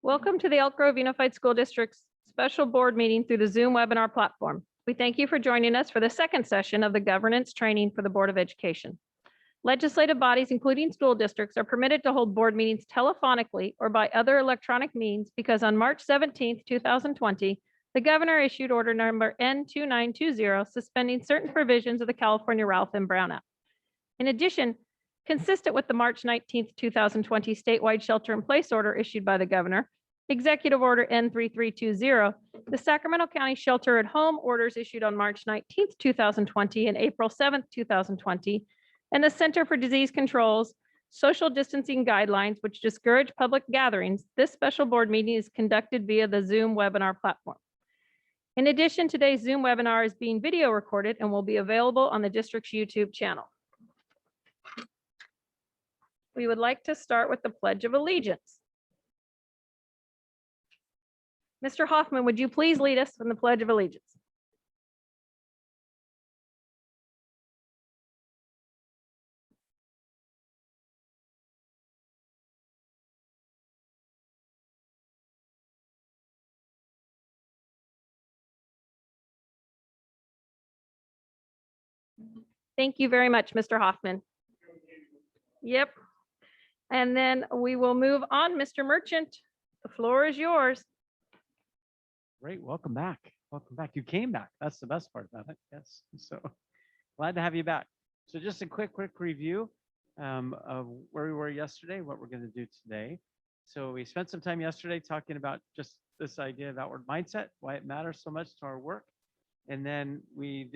Welcome to the Elk Grove Unified School District's special board meeting through the Zoom webinar platform. We thank you for joining us for the second session of the governance training for the Board of Education. Legislative bodies, including school districts, are permitted to hold board meetings telephonically or by other electronic means because on March 17th, 2020, the governor issued order number N2920 suspending certain provisions of the California Ralph M. Brown Act. In addition, consistent with the March 19th, 2020 statewide shelter-in-place order issued by the governor, Executive Order N3320, the Sacramento County Shelter at Home orders issued on March 19th, 2020 and April 7th, 2020, and the Center for Disease Control's social distancing guidelines, which discourage public gatherings. This special board meeting is conducted via the Zoom webinar platform. In addition, today's Zoom webinar is being video recorded and will be available on the district's YouTube channel. We would like to start with the Pledge of Allegiance. Mr. Hoffman, would you please lead us in the Pledge of Allegiance? Thank you very much, Mr. Hoffman. Yep. And then we will move on. Mr. Merchant, the floor is yours. Great, welcome back. Welcome back. You came back. That's the best part about it. Yes. So glad to have you back. So just a quick review of where we were yesterday, what we're going to do today. So we spent some time yesterday talking about just this idea of outward mindset, why it matters so much to our work. And then we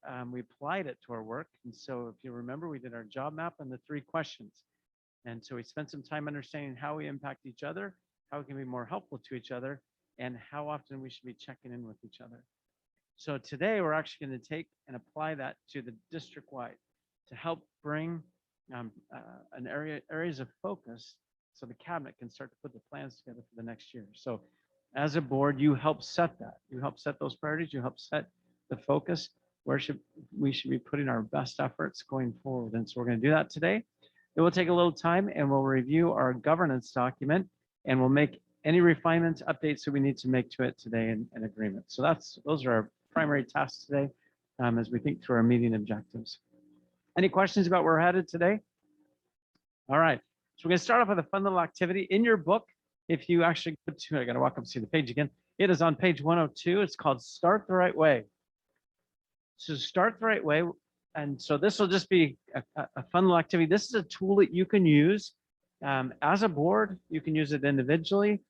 applied it to our work. And so if you remember, we did our job map and the 3 questions. And so we spent some time understanding how we impact each other, how we can be more helpful to each other, and how often we should be checking in with each other. So today we're actually going to take and apply that to the district-wide to help bring areas of focus so the cabinet can start to put the plans together for the next year. So as a board, you help set that. You help set those priorities. You help set the focus. Where we should be putting our best efforts going forward. And so we're going to do that today. It will take a little time and we'll review our governance document and we'll make any refinements, updates that we need to make to it today in agreement. So those are our primary tasks today as we think through our meeting objectives. Any questions about where we're headed today? All right, so we're going to start off with a fun little activity. In your book, if you actually go to, I got to walk up to see the page again. It is on page 102. It's called Start the Right Way. So start the right way. And so this will just be a fun little activity. This is a tool that you can use as a board. You can use it individually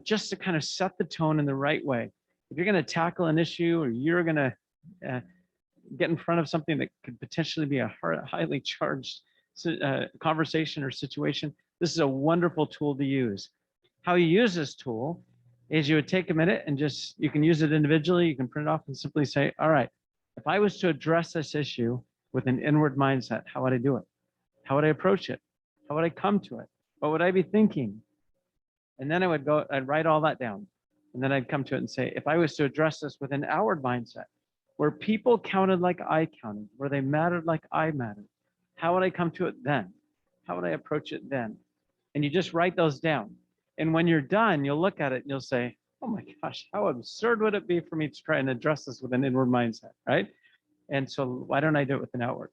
just to kind of set the tone in the right way. If you're going to tackle an issue or you're going to get in front of something that could potentially be a highly charged conversation or situation, this is a wonderful tool to use. How you use this tool is you would take a minute and you can use it individually. You can print it off and simply say, all right, if I was to address this issue with an inward mindset, how would I do it? How would I approach it? How would I come to it? What would I be thinking? And then I'd write all that down. And then I'd come to it and say, if I was to address this with an outward mindset, where people counted like I counted, where they mattered like I mattered, how would I come to it then? How would I approach it then? And you just write those down. And when you're done, you'll look at it and you'll say, oh my gosh, how absurd would it be for me to try and address this with an inward mindset, right? And so why don't I do it with an outward?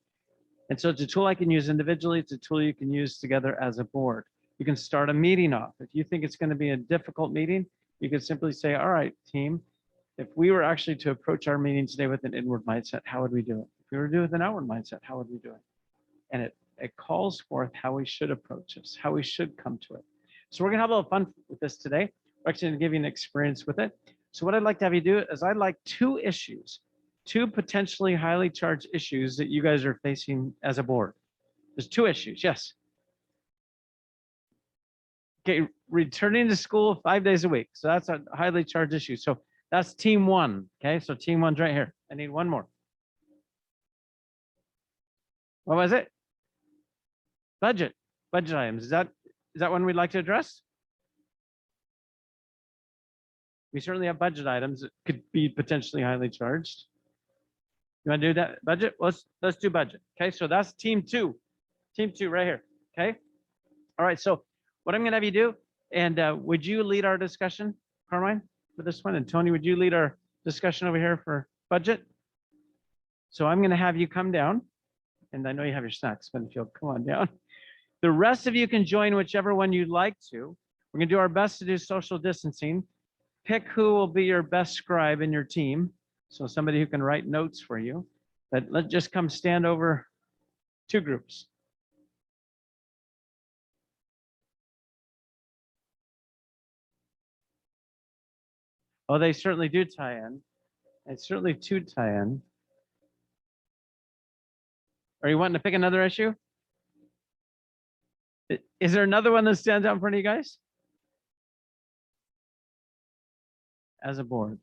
And so it's a tool I can use individually. It's a tool you can use together as a board. You can start a meeting off. If you think it's going to be a difficult meeting, you can simply say, all right, team, if we were actually to approach our meeting today with an inward mindset, how would we do it? If we were to do it with an outward mindset, how would we do it? And it calls forth how we should approach this, how we should come to it. So we're going to have a little fun with this today. We're actually going to give you an experience with it. So what I'd like to have you do is I'd like 2 issues, 2 potentially highly charged issues that you guys are facing as a board. There's 2 issues, yes. Okay, returning to school 5 days a week. So that's a highly charged issue. So that's team 1, okay? So team 1's right here. I need 1 more. What was it? Budget items. Is that one we'd like to address? We certainly have budget items that could be potentially highly charged. You want to do that budget? Let's do budget. Okay, so that's team 2. Team 2 right here. Okay. All right. So what I'm going to have you do And would you lead our discussion, Carmine, for this one? And Tony, would you lead our discussion over here for budget? So I'm going to have you come down, and I know you have your snacks, but if you'll come on down. The rest of you can join whichever one you'd like to. We're going to do our best to do social distancing. Pick who will be your best scribe in your team. So somebody who can write notes for you. But let's just come stand over two groups. Oh, they certainly do tie in. It's certainly two tie in. Are you wanting to pick another issue? Is there another one that stands out in front of you guys? As a board.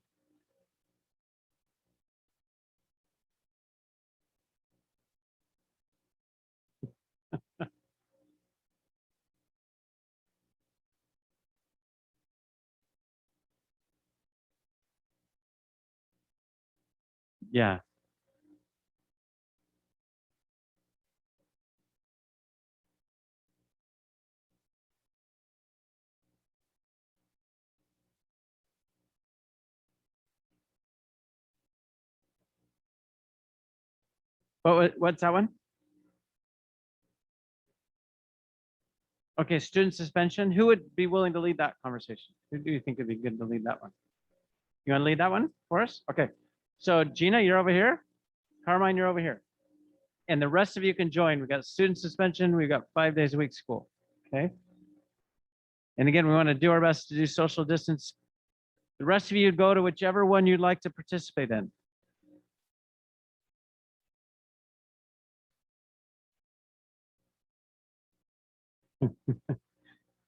Yeah. What's that one? Okay, student suspension. Who would be willing to lead that conversation? Who do you think would be good to lead that one? You want to lead that one for us? Okay. So Gina, you're over here. Carmine, you're over here. And the rest of you can join. We got student suspension. We've got 5 days a week school. Okay. And again, we want to do our best to do social distance. The rest of you go to whichever one you'd like to participate in.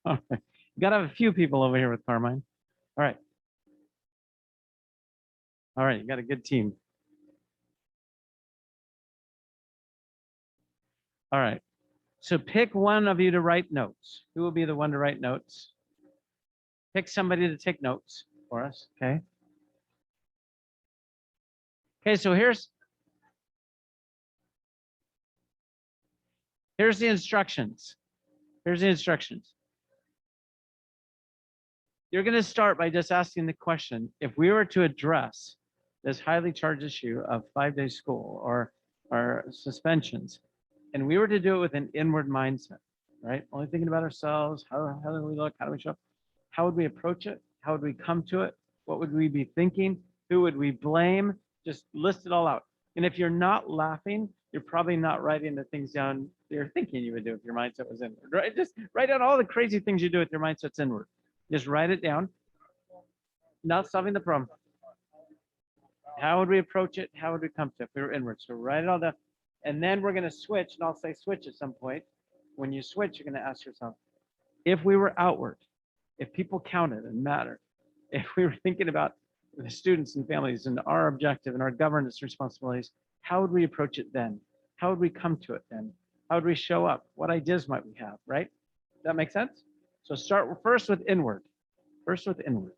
All right. You got to have a few people over here with Carmine. All right. All right. You got a good team. All right. So pick one of you to write notes. Who will be the one to write notes? Pick somebody to take notes for us. Okay. Okay. So here's the instructions. Here's the instructions. You're going to start by just asking the question, if we were to address this highly charged issue of 5-day school or suspensions, and we were to do it with an inward mindset, right? Only thinking about ourselves, how do we look, how do we show up? How would we approach it? How would we come to it? What would we be thinking? Who would we blame? Just list it all out. And if you're not laughing, you're probably not writing the things down you're thinking you would do if your mindset was inward, right? Just write down all the crazy things you do if your mindset's inward. Just write it down. Not solving the problem. How would we approach it? How would we come to it if we were inward? So write it all down. And then we're going to switch, and I'll say switch at some point. When you switch, you're going to ask yourself, if we were outward, if people counted and mattered, if we were thinking about the students and families and our objective and our governance responsibilities, how would we approach it then? How would we come to it then? How would we show up? What ideas might we have, right? That make sense? So start first with inward. First with inward.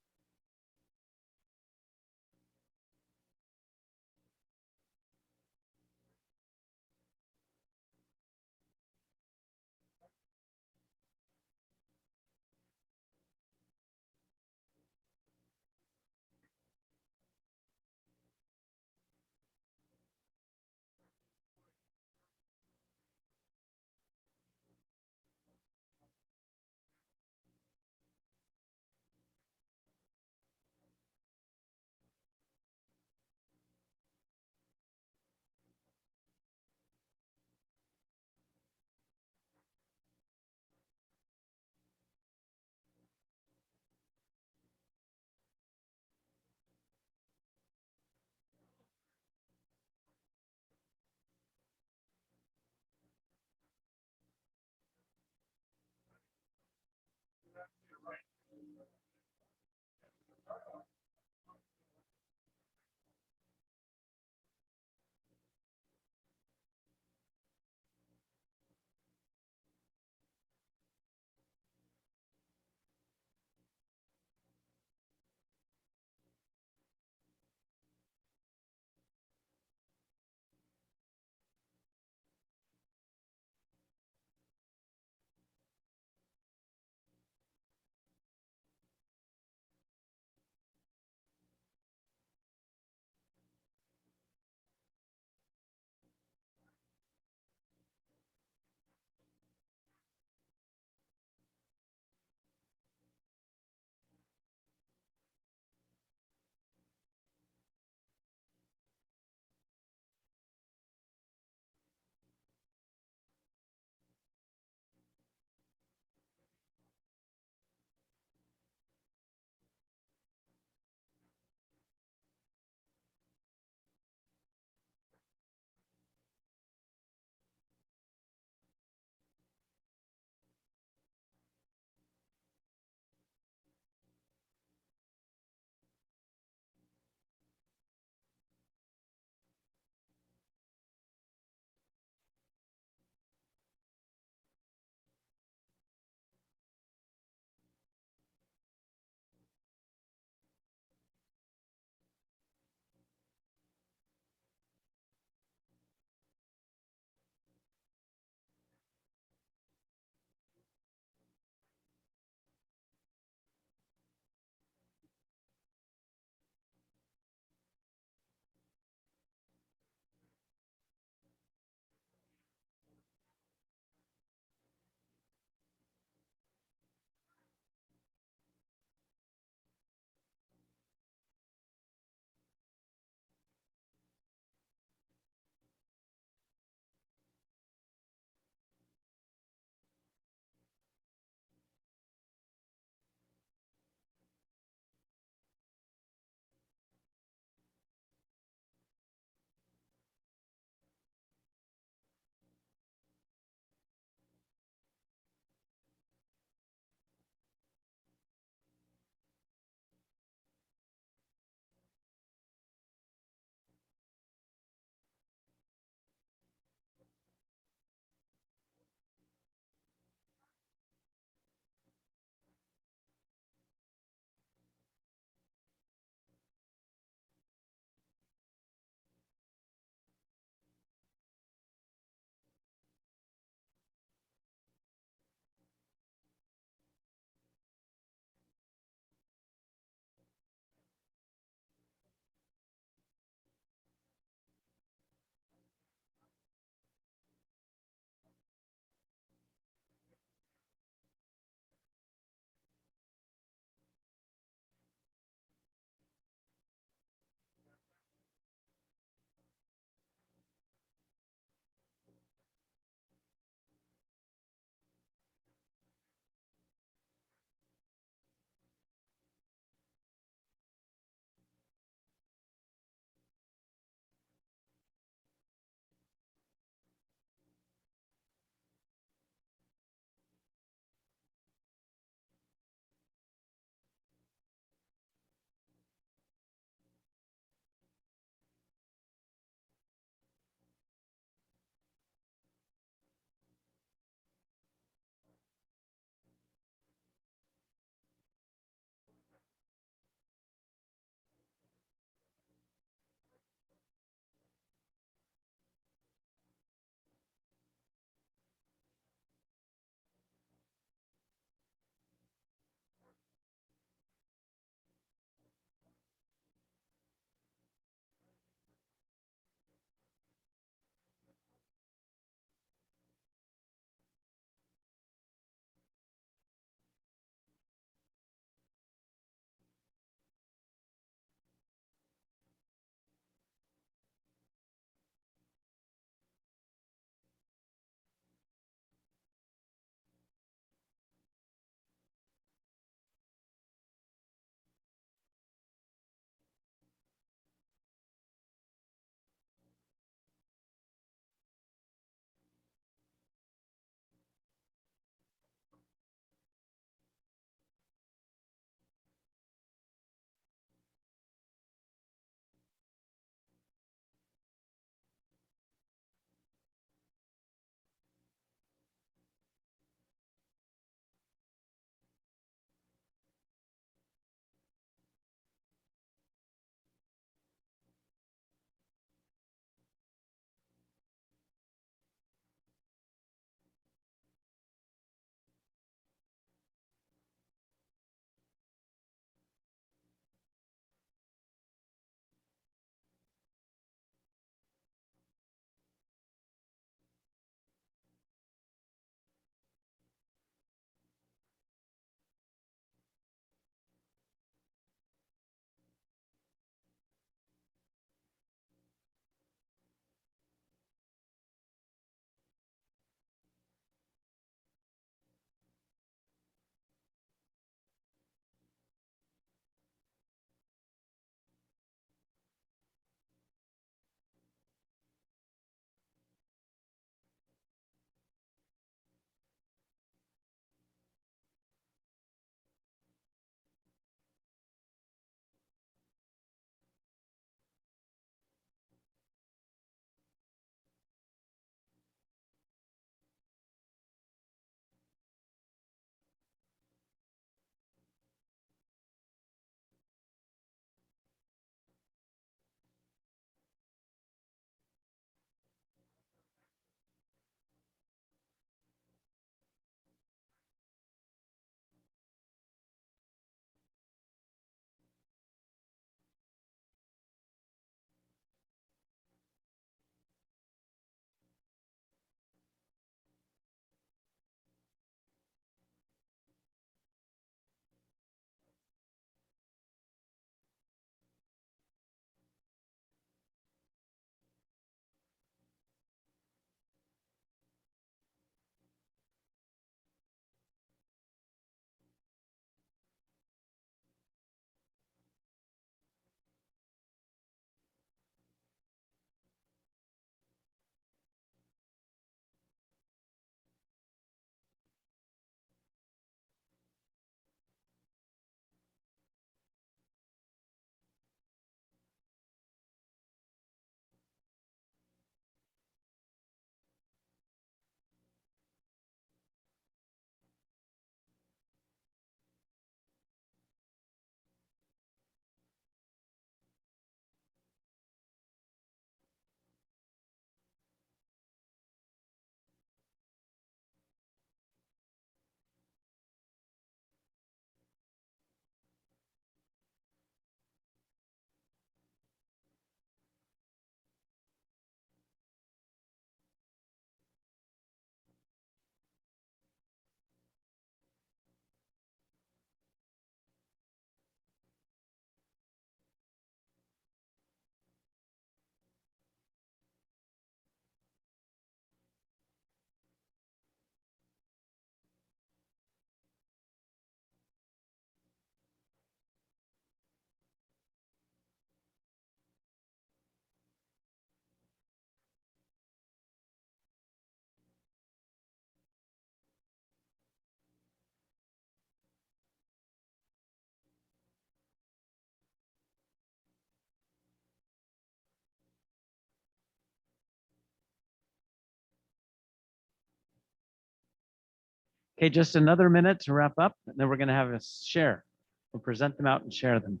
Okay, just another minute to wrap up, and then we're going to have a share. We'll present them out and share them.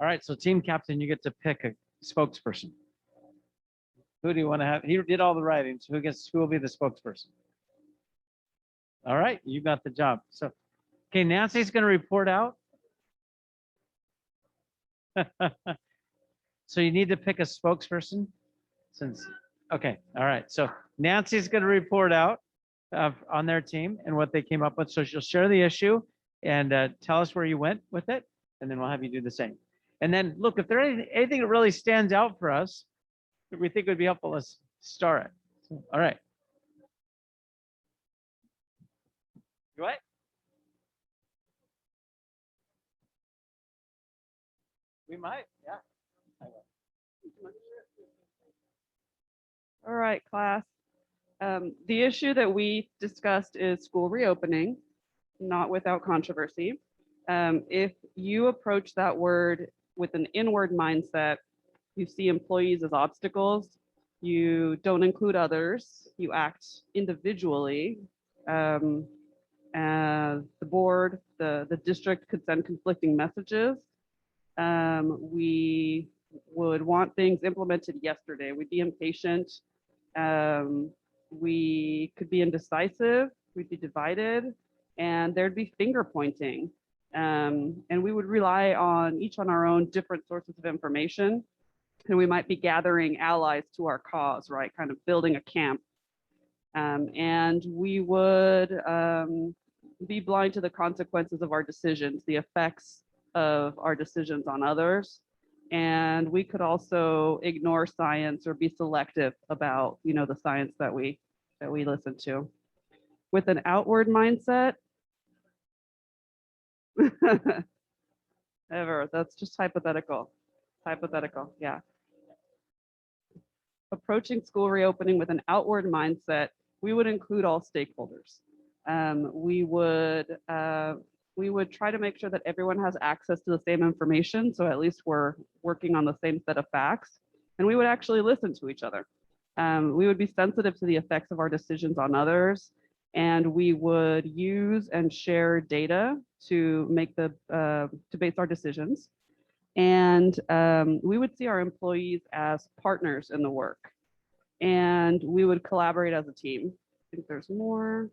All right, so team captain, you get to pick a spokesperson. Who do you want to have? He did all the writing, so who will be the spokesperson? All right, you got the job. So, okay, Nancy's going to report out. So you need to pick a spokesperson okay, all right. So Nancy's going to report out on their team and what they came up with. So she'll share the issue and tell us where you went with it, and then we'll have you do the same. And then look, if there's anything that really stands out for us that we think would be helpful, let's star it. So, all right. What? We might, yeah. All right, class. The issue that we discussed is school reopening, not without controversy. If you approach that word with an inward mindset, you see employees as obstacles, you don't include others, you act individually. As the board, the district could send conflicting messages. We would want things implemented yesterday. We'd be impatient. We could be indecisive, we'd be divided, and there'd be finger pointing. And we would rely on each on our own different sources of information. And we might be gathering allies to our cause, right? Kind of building a camp. And we would be blind to the consequences of our decisions, the effects of our decisions on others. And we could also ignore science or be selective about, the science that we listen to. With an outward mindset, that's just hypothetical. Hypothetical, yeah. Approaching school reopening with an outward mindset, we would include all stakeholders. We would try to make sure that everyone has access to the same information. So at least we're working on the same set of facts, and we would actually listen to each other. We would be sensitive to the effects of our decisions on others, and we would use and share data to make to base our decisions. And we would see our employees as partners in the work, and we would collaborate as a team. I think there's more.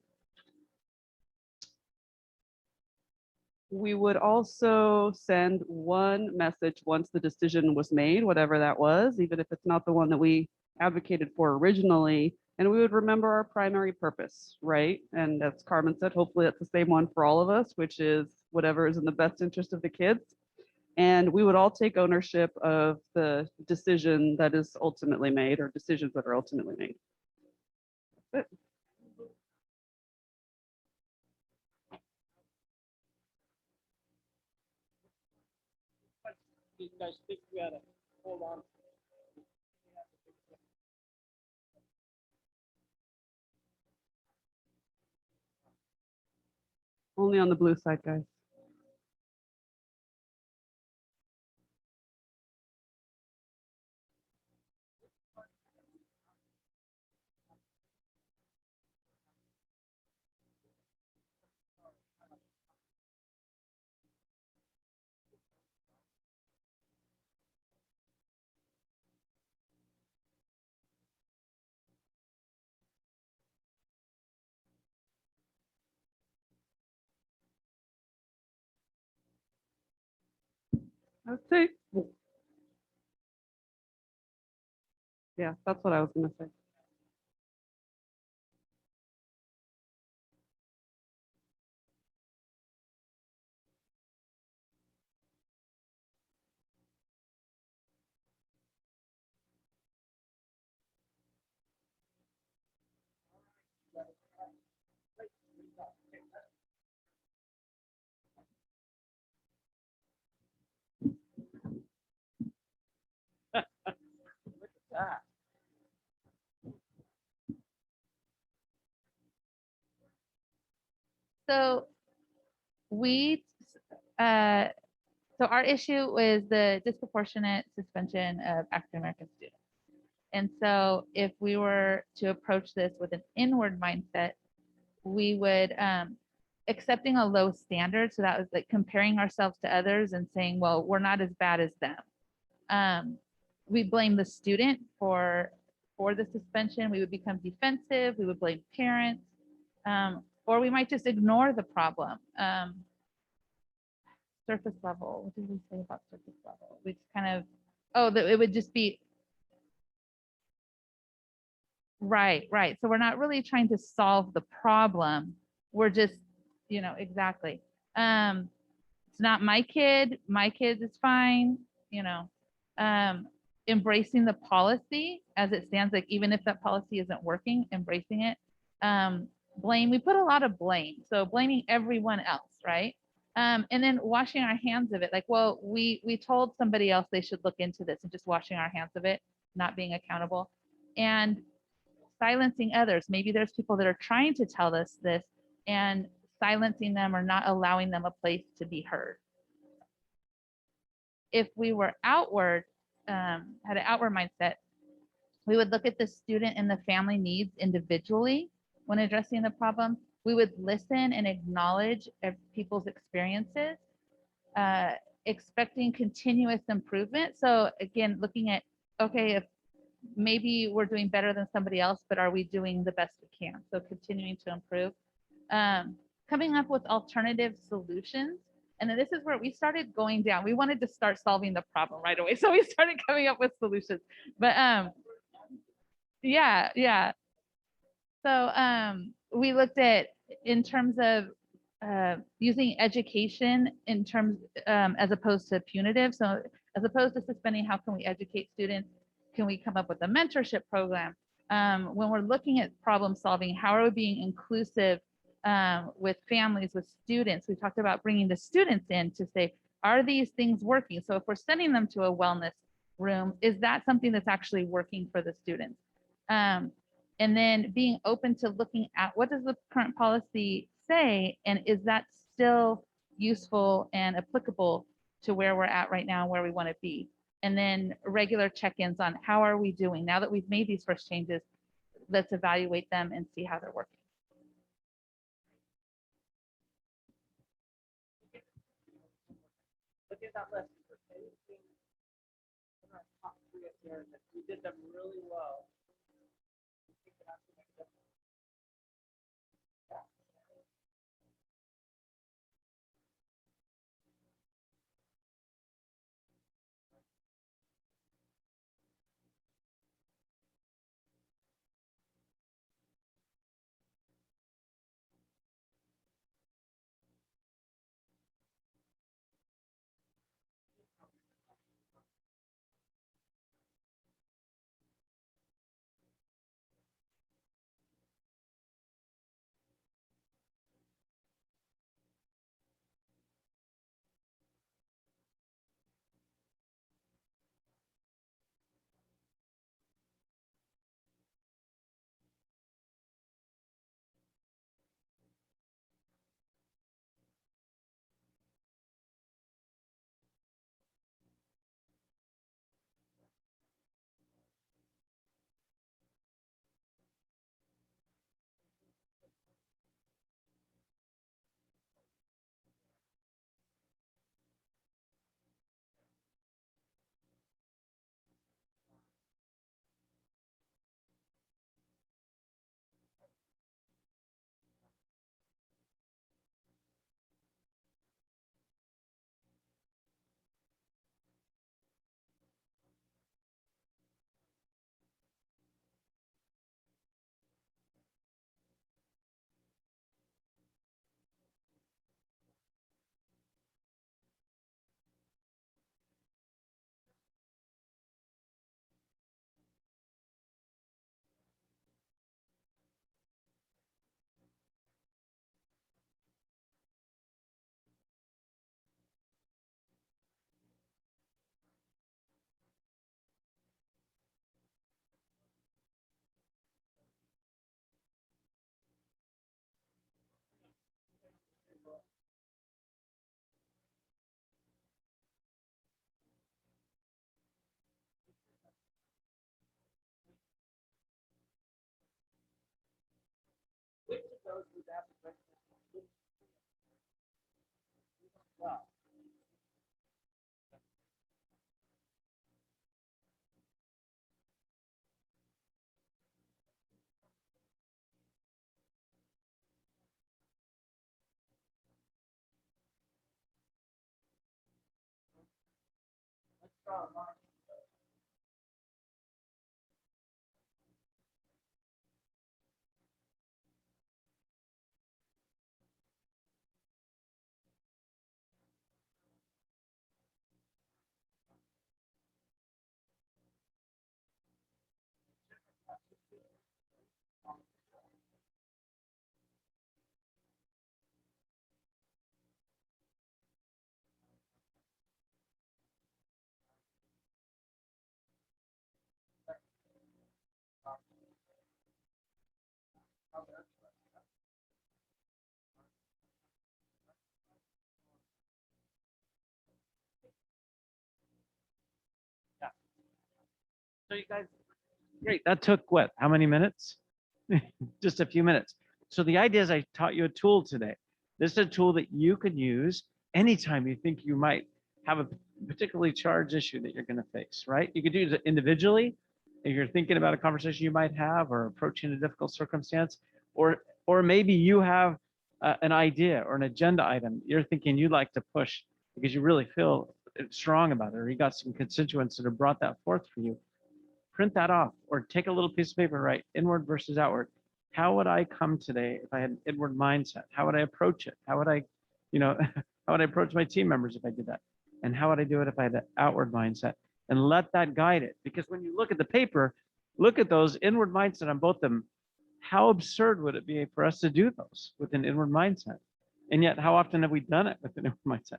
We would also send one message once the decision was made, whatever that was, even if it's not the one that we advocated for originally. And we would remember our primary purpose, right? And as Carmen said, hopefully that's the same one for all of us, which is whatever is in the best interest of the kids. And we would all take ownership of the decision that is ultimately made, or decisions that are ultimately made. That's it. You guys think we ought to hold on? Only on the blue side, guys. Let's see. Yeah, that's what I was going to say. So we, uh, so our issue was the disproportionate suspension of African American students. And so if we were to approach this with an inward mindset, we would accepting a low standard. So that was like comparing ourselves to others and saying, well, we're not as bad as them. We blame the student for the suspension. We would become defensive. We would blame parents, or we might just ignore the problem. Surface level. What did we say about surface level? We just kind of, oh, that it would just be right, right. So we're not really trying to solve the problem. We're just, exactly. It's not my kid. My kid is fine. Embracing the policy as it stands, like even if that policy isn't working, embracing it. Blame. We put a lot of blame. So blaming everyone else, right? And then washing our hands of it. Like, well, we told somebody else they should look into this, and just washing our hands of it, not being accountable, and silencing others. Maybe there's people that are trying to tell us this, and silencing them or not allowing them a place to be heard. If we were outward, had an outward mindset, we would look at the student and the family needs individually when addressing the problem. We would listen and acknowledge people's experiences, expecting continuous improvement. So again, looking at, okay, if maybe we're doing better than somebody else, but are we doing the best we can? So continuing to improve, coming up with alternative solutions. And then this is where we started going down. We wanted to start solving the problem right away. So we started coming up with solutions, but yeah. So we looked at, in terms of using education in terms, as opposed to punitive. So as opposed to suspending, how can we educate students? Can we come up with a mentorship program? When we're looking at problem solving, how are we being inclusive with families, with students? We talked about bringing the students in to say, are these things working? So if we're sending them to a wellness room, is that something that's actually working for the students? And then being open to looking at, what does the current policy say? And is that still useful and applicable to where we're at right now, where we want to be? And then regular check-ins on how are we doing now that we've made these first changes. Let's evaluate them and see how they're working. Look at that list. We did them really well. So you guys, great. That took what? How many minutes? Just a few minutes. So the idea is I taught you a tool today. This is a tool that you can use anytime you think you might have a particularly charged issue that you're going to face, right? You could use it individually if you're thinking about a conversation you might have or approaching a difficult circumstance, or maybe you have an idea or an agenda item you're thinking you'd like to push because you really feel strong about it, or you got some constituents that have brought that forth for you. Print that off or take a little piece of paper, write inward versus outward. How would I come today if I had an inward mindset? How would I approach it? How would I, how would I approach my team members if I did that? And how would I do it if I had an outward mindset? And let that guide it. Because when you look at the paper, look at those inward mindset on both of them. How absurd would it be for us to do those with an inward mindset? And yet, how often have we done it with an inward mindset?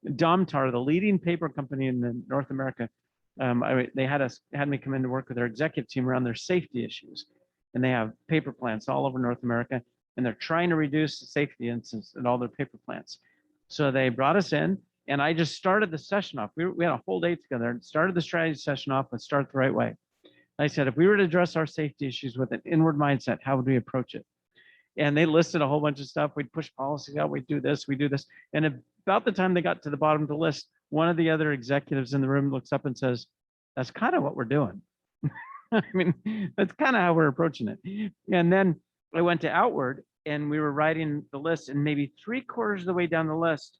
Domtar, the leading paper company in North America, they had me come in to work with their executive team around their safety issues. And they have paper plants all over North America, and they're trying to reduce the safety incidents in all their paper plants. So they brought us in, and I just started the session off. We had a whole day together and started the strategy session off with Start the Right Way. I said, if we were to address our safety issues with an inward mindset, how would we approach it? And they listed a whole bunch of stuff. We'd push policies out, we'd do this, we do this. And about the time they got to the bottom of the list, one of the other executives in the room looks up and says, that's kind of what we're doing. I mean, that's kind of how we're approaching it. And then I went to outward and we were writing the list, and maybe 3/4 of the way down the list,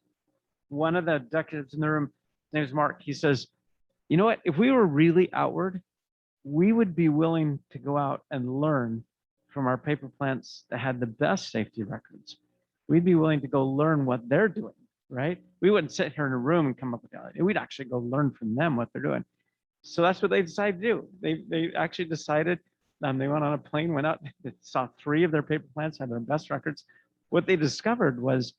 one of the executives in the room, his name is Mark, he says, you know what, if we were really outward, we would be willing to go out and learn from our paper plants that had the best safety records. We'd be willing to go learn what they're doing, right? We wouldn't sit here in a room and come up with the idea. We'd actually go learn from them what they're doing. So that's what they decided to do. They actually decided, they went on a plane, went out, they saw 3 of their paper plants had their best records. What they discovered was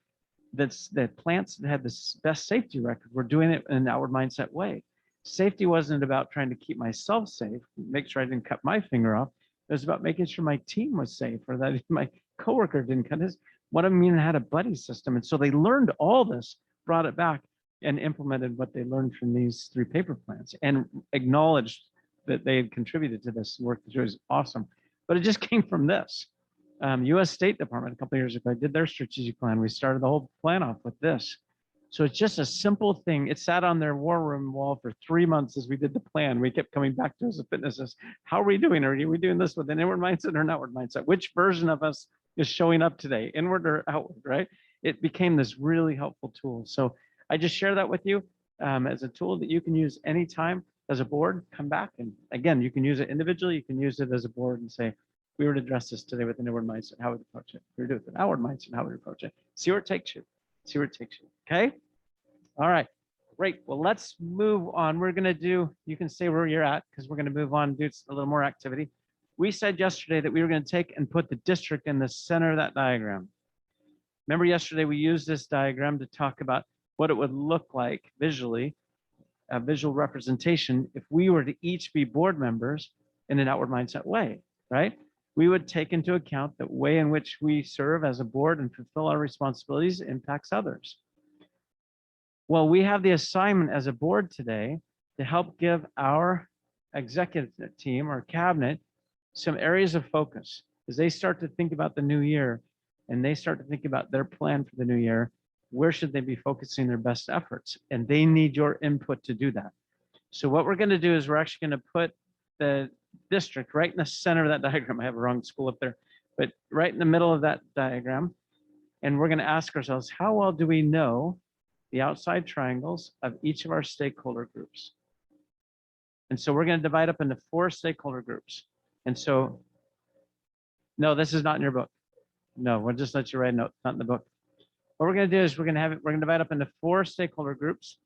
that the plants that had the best safety record were doing it in an outward mindset way. Safety wasn't about trying to keep myself safe, make sure I didn't cut my finger off. It was about making sure my team was safe, or that my coworker didn't cut his. One of them even had a buddy system. And so they learned all this, brought it back, and implemented what they learned from these 3 paper plants and acknowledged that they had contributed to this work, which was awesome. But it just came from this. US State Department a couple of years ago, I did their strategic plan. We started the whole plan off with this. So it's just a simple thing. It sat on their war room wall for 3 months as we did the plan. We kept coming back to as a fitnesses. How are we doing? Are we doing this with an inward mindset or an outward mindset? Which version of us is showing up today, inward or outward, right? It became this really helpful tool. So I just share that with you as a tool that you can use anytime as a board. Come back, and again, you can use it individually. You can use it as a board and say, if we were to address this today with an inward mindset, how would we approach it? If we were to do it with an outward mindset, how would we approach it? See where it takes you. See where it takes you. Okay. All right. Great. Well, let's move on. We're going to do, you can stay where you're at because we're going to move on and do a little more activity. We said yesterday that we were going to take and put the district in the center of that diagram. Remember yesterday we used this diagram to talk about what it would look like visually, a visual representation, if we were to each be board members in an outward mindset way, right? We would take into account the way in which we serve as a board and fulfill our responsibilities impacts others. Well, we have the assignment as a board today to help give our executive team or cabinet some areas of focus as they start to think about the new year and they start to think about their plan for the new year. Where should they be focusing their best efforts? And they need your input to do that. So what we're going to do is we're actually going to put the district right in the center of that diagram. I have a wrong school up there, but right in the middle of that diagram. And we're going to ask ourselves, how well do we know the outside triangles of each of our stakeholder groups? And so we're going to divide up into 4 stakeholder groups. And so, no, this is not in your book. No, we'll just let you write a note, not in the book. What we're going to do is we're going to divide up into 4 stakeholder groups.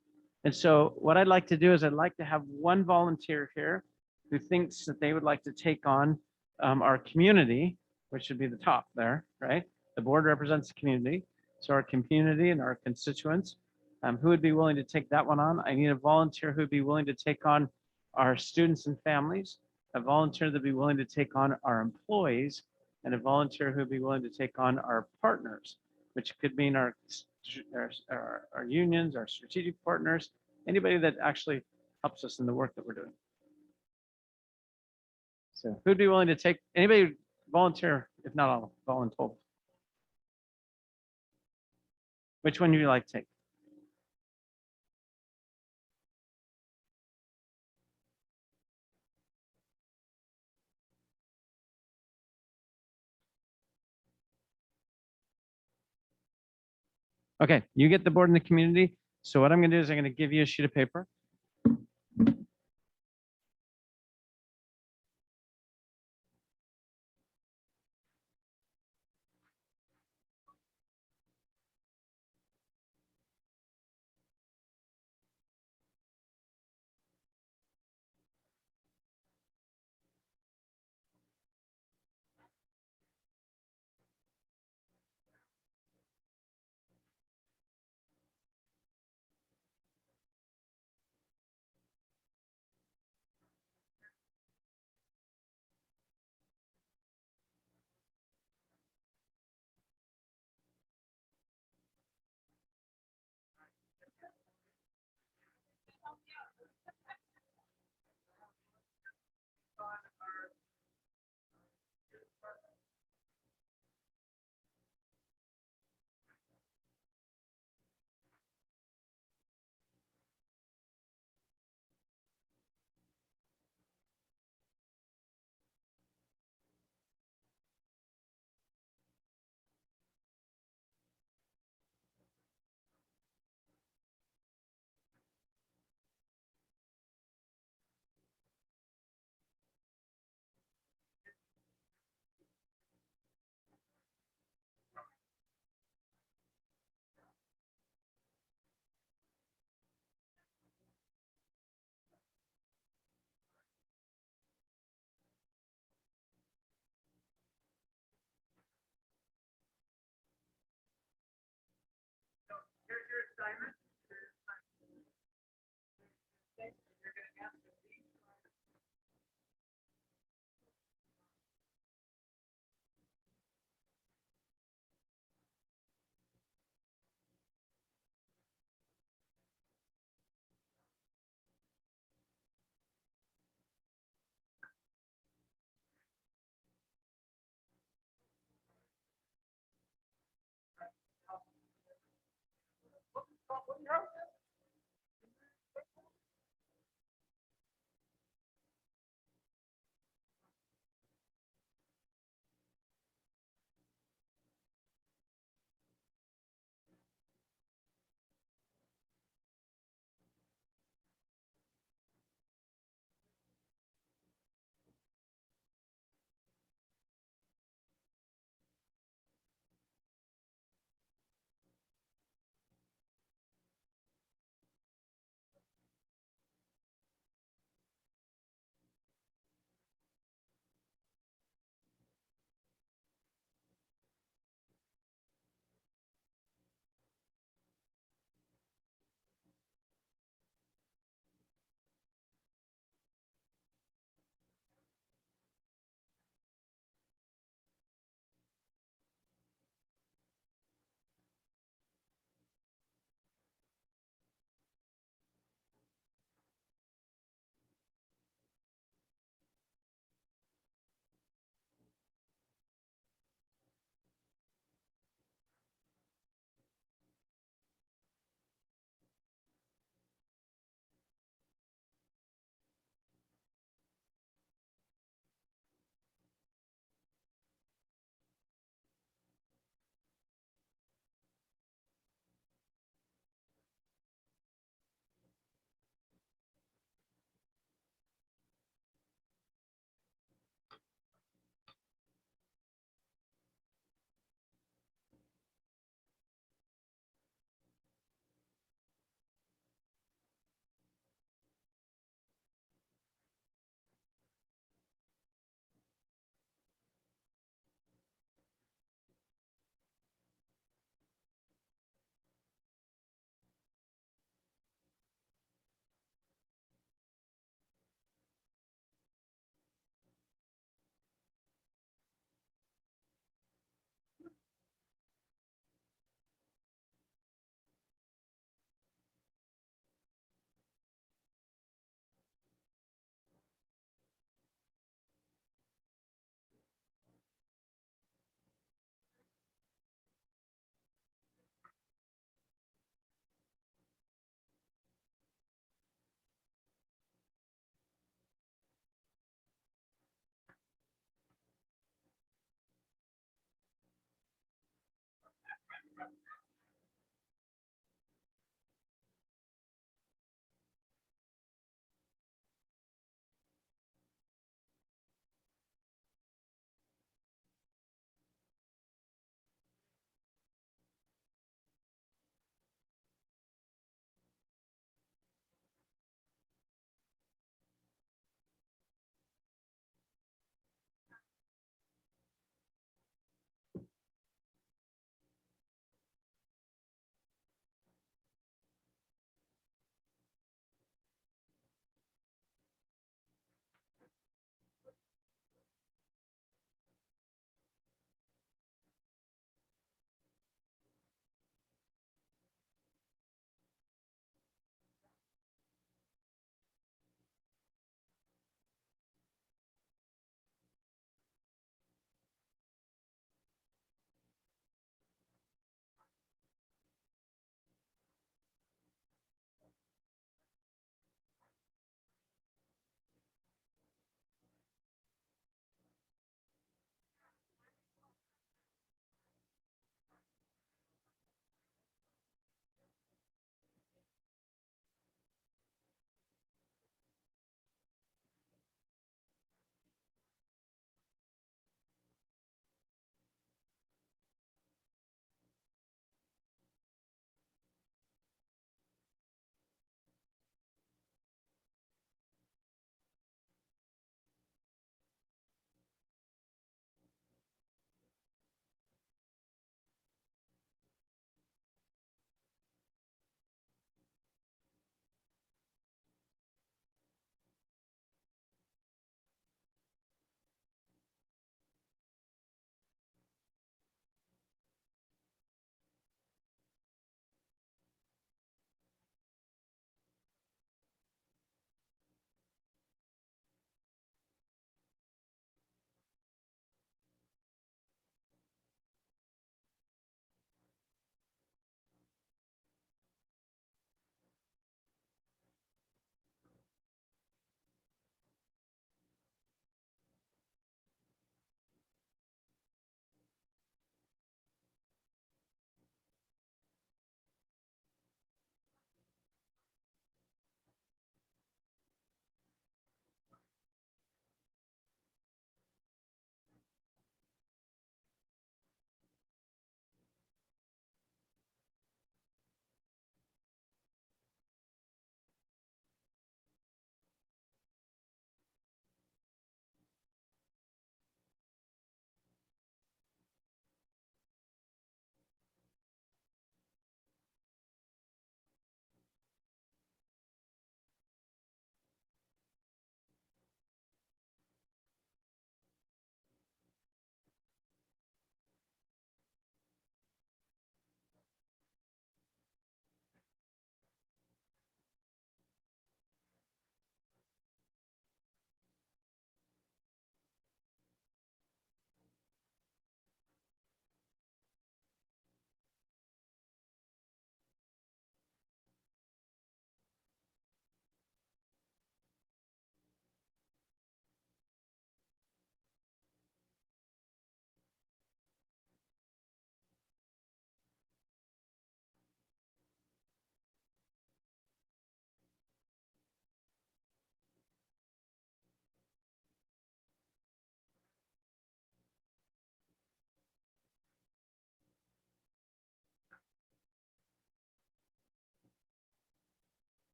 And so what I'd like to do is I'd like to have one volunteer here who thinks that they would like to take on our community, which should be the top there, right? The board represents the community. So our community and our constituents, who would be willing to take that one on? I need a volunteer who would be willing to take on our students and families, a volunteer that would be willing to take on our employees, and a volunteer who would be willing to take on our partners, which could mean our unions, our strategic partners, anybody that actually helps us in the work that we're doing. So who'd be willing to take, anybody volunteer, if not all, volunteer? Which one would you like to take? Okay, you get the board in the community. So what I'm going to do is I'm going to give you a sheet of paper.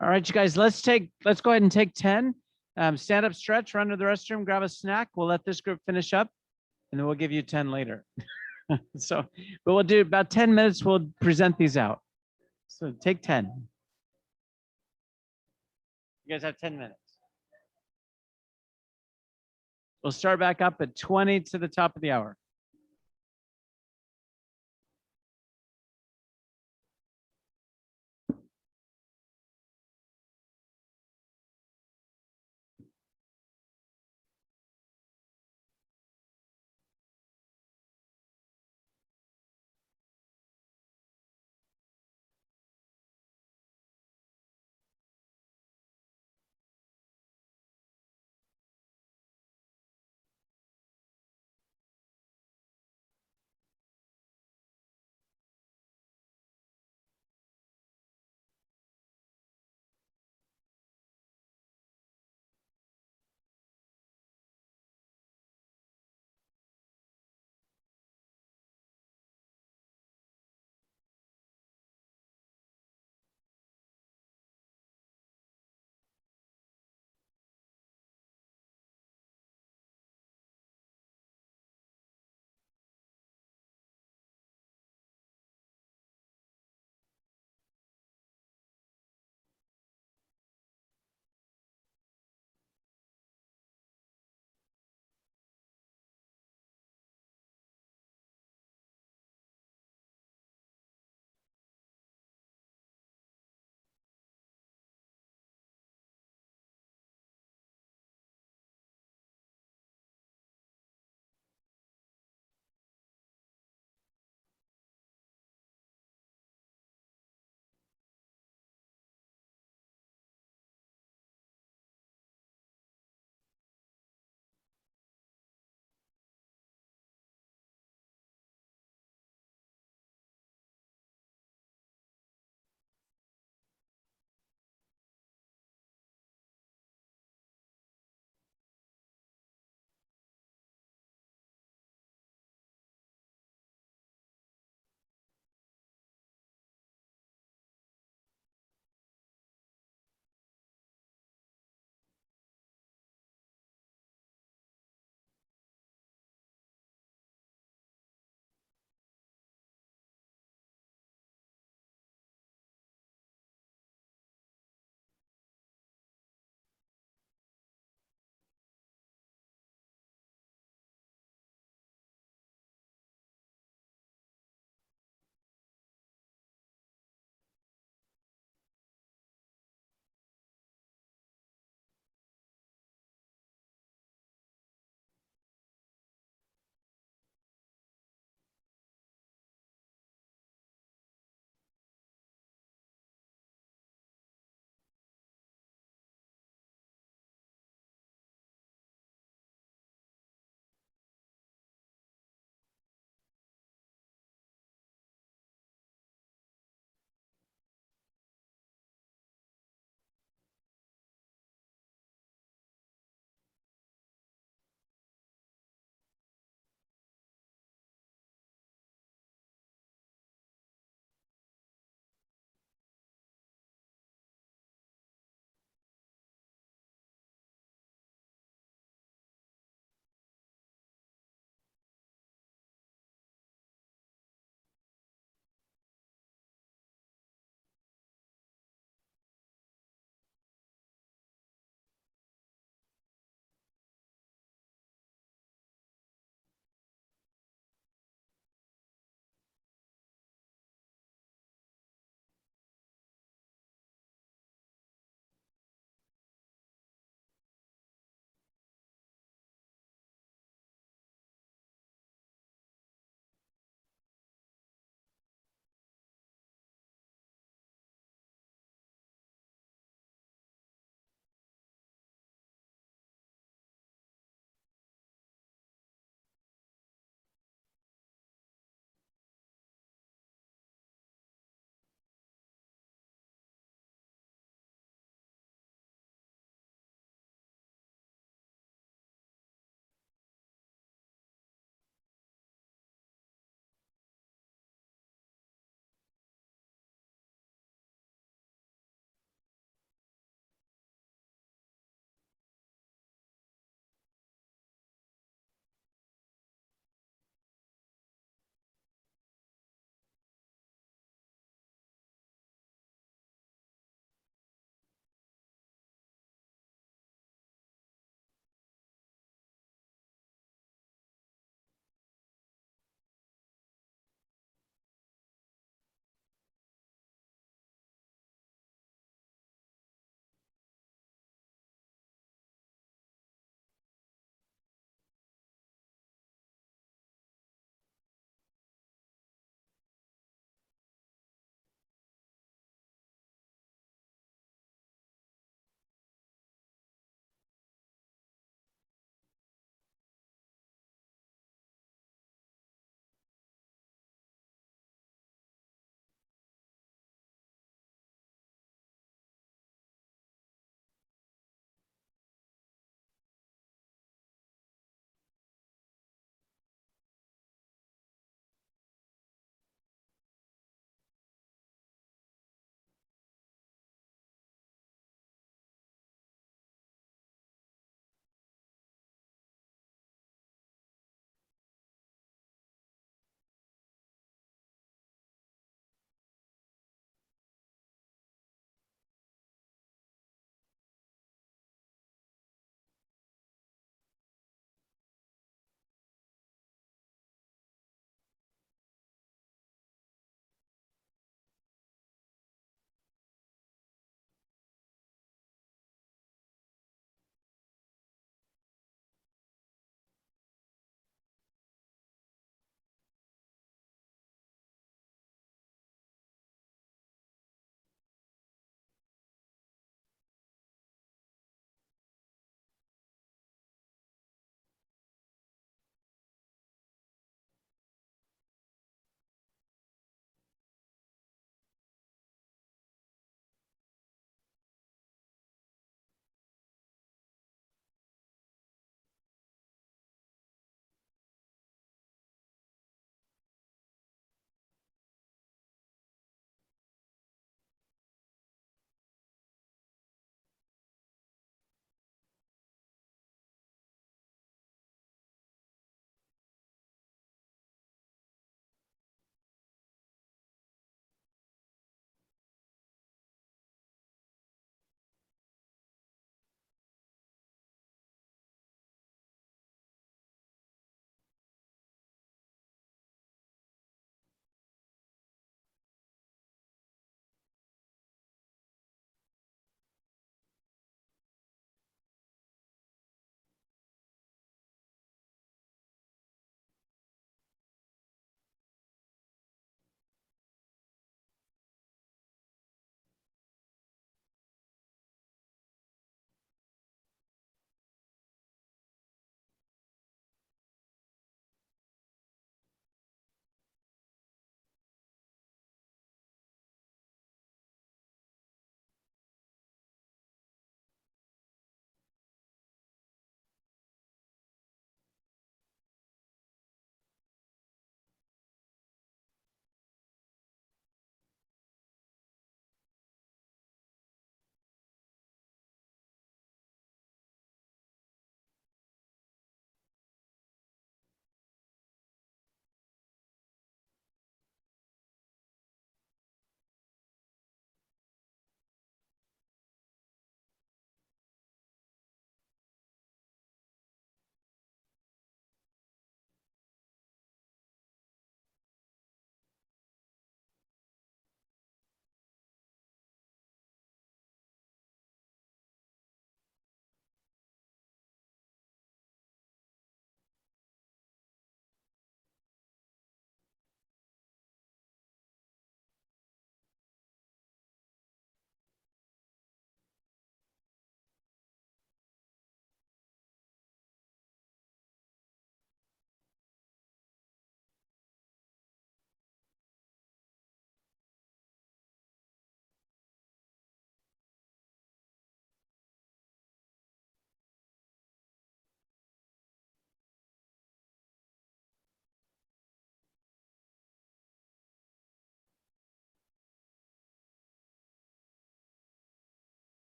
All right, you guys, let's go ahead and take 10. Stand up, stretch, run to the restroom, grab a snack. We'll let this group finish up and then we'll give you 10 later. So, but we'll do about 10 minutes. We'll present these out. So take 10. You guys have 10 minutes. We'll start back up at 20 to the top of the hour.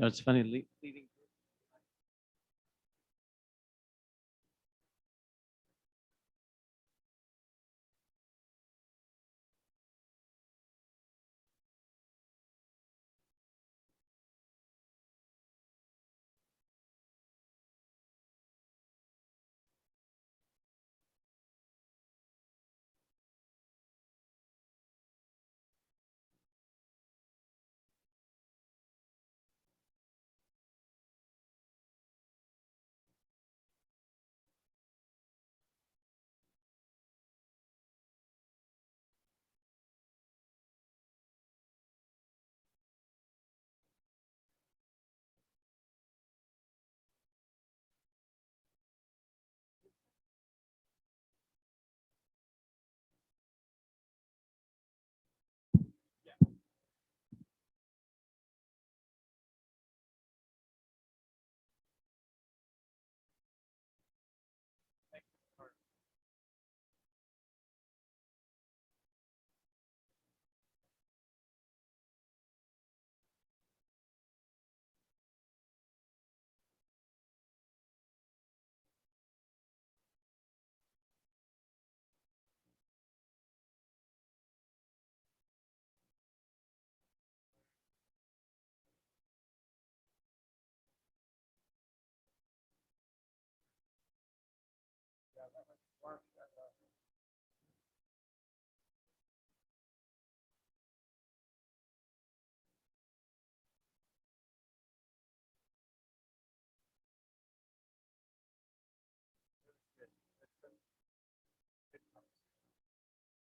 No, it's funny. Leading.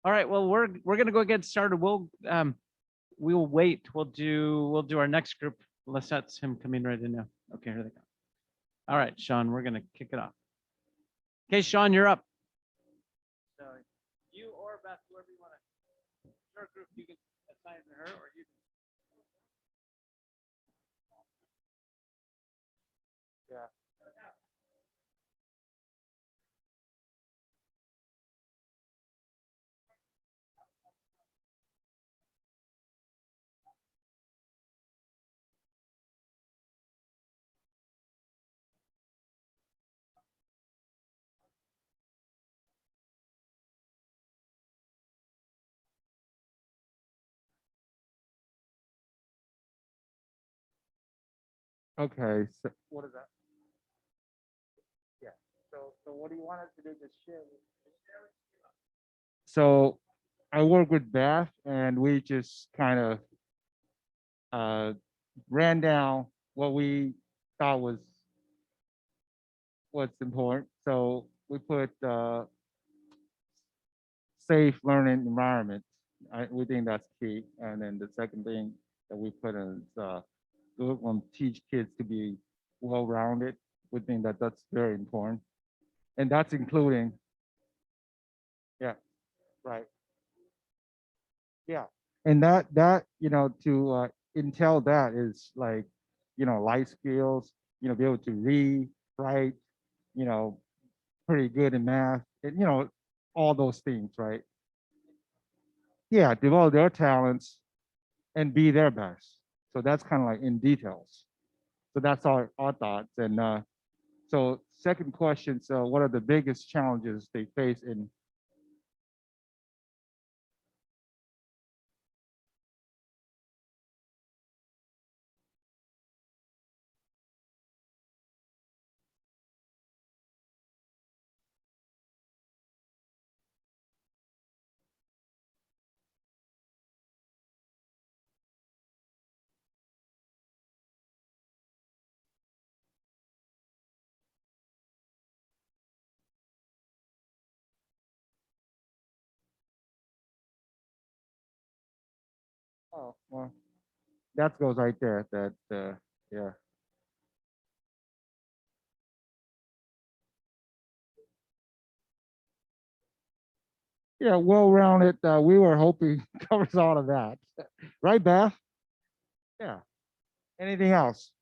All right. Well, we're gonna go get started. We'll wait. We'll do our next group. That's him coming right in now. Okay, here they go. All right, Sean, we're gonna kick it off. Okay, Sean, you're up. So you or Beth, whoever you want to. Your group, you can assign to her, or you. Yeah. Okay, so what is that? Yeah. So what do you want us to do? Just share. So I work with Beth, and we just kind of ran down what we thought was what's important. So we put safe learning environment. We think that's key. And then the second thing that we put in is we want to teach kids to be well-rounded. We think that that's very important, and that's including. Yeah, right. Yeah, and that to entail that is like life skills. Be able to read, write. You know, pretty good in math, and all those things, right? Yeah, develop their talents and be their best. So that's kind of like in details. So that's our thoughts. And so second question, so what are the biggest challenges they face in. Oh, well, that goes right there. That yeah. Yeah, well-rounded. We were hoping covers all of that, right, Beth? Yeah. Anything else?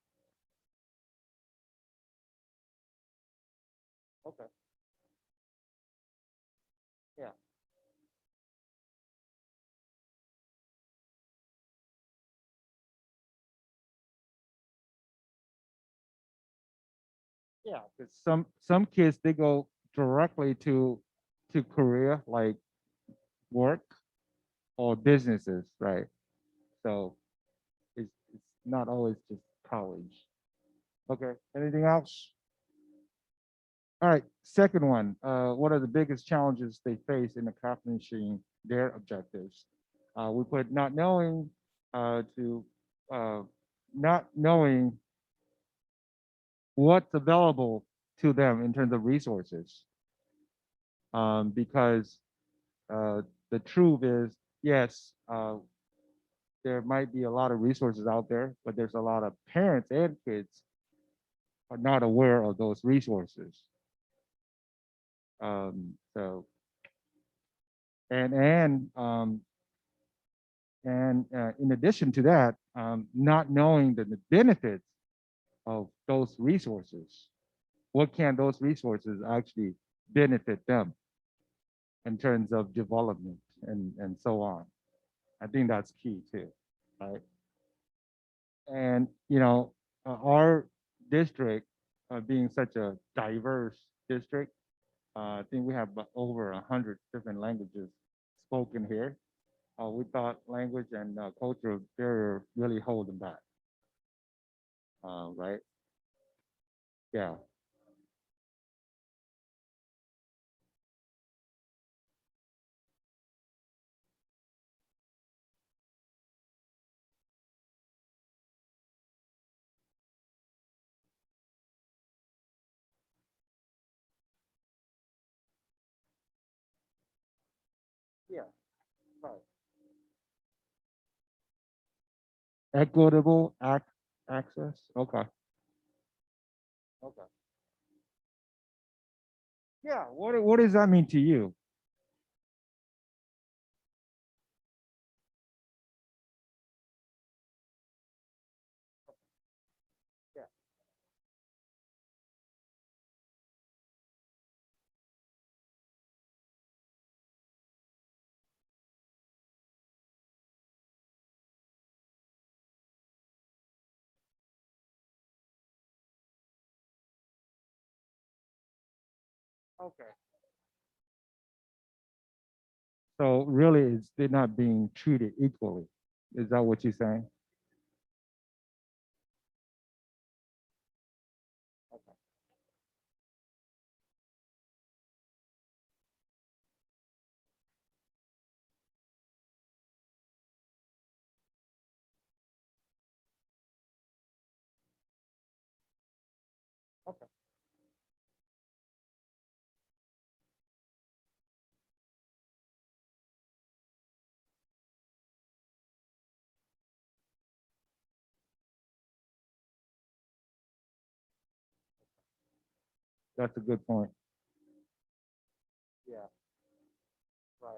Okay. Yeah. Yeah, because some kids they go directly to career like work or businesses, right? So it's not always just college. Okay. Anything else? All right. Second one. What are the biggest challenges they face in accomplishing their objectives? We put not knowing to not knowing what's available to them in terms of resources. Because the truth is, yes, there might be a lot of resources out there, but there's a lot of parents and kids are not aware of those resources. So and in addition to that, not knowing the benefits of those resources, what can those resources actually benefit them in terms of development and so on. I think that's key too, right? And our district being such a diverse district, I think we have over 100 different languages spoken here. We thought language and cultural barrier really hold them back, right? Yeah. Yeah. Right. Equitable access. Okay. Okay. Yeah. What does that mean to you? Yeah. Okay. So really, it's they're not being treated equally. Is that what you're saying? Okay. Okay. That's a good point. Yeah. Right.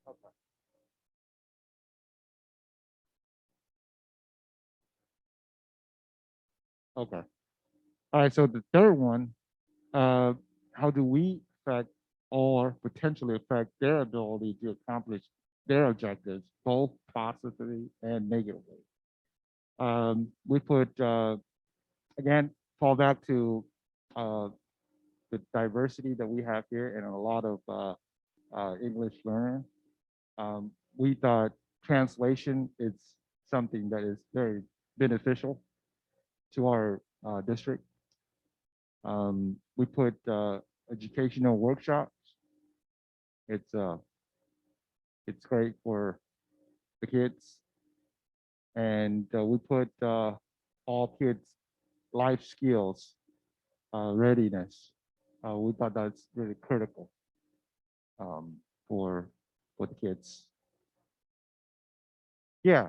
Okay. Okay. All right. So the third one, uh, how do we affect or potentially affect their ability to accomplish their objectives, both positively and negatively? We put again fall back to uh, the diversity that we have here and a lot of English learner. We thought translation is something that is very beneficial to our district. We put educational workshops. It's uh, it's great for the kids, and we put all kids life skills readiness. We thought that's really critical um, for the kids. Yeah,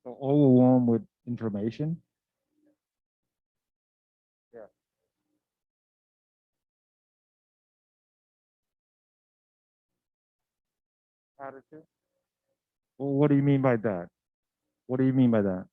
So overwhelmed with information. Yeah. Attitude. Well, what do you mean by that? What do you mean by that?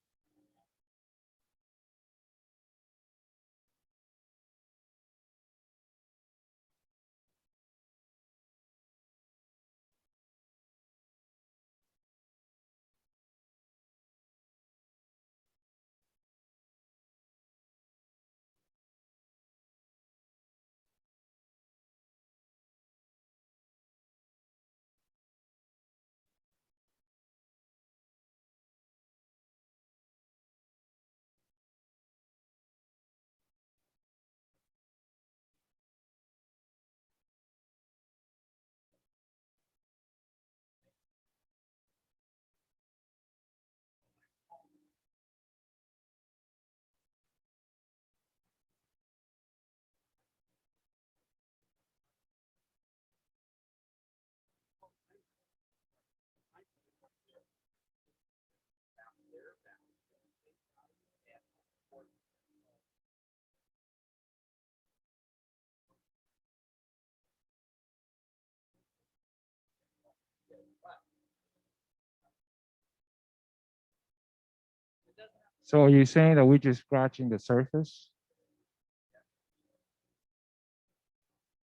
So are you saying that we're just scratching the surface?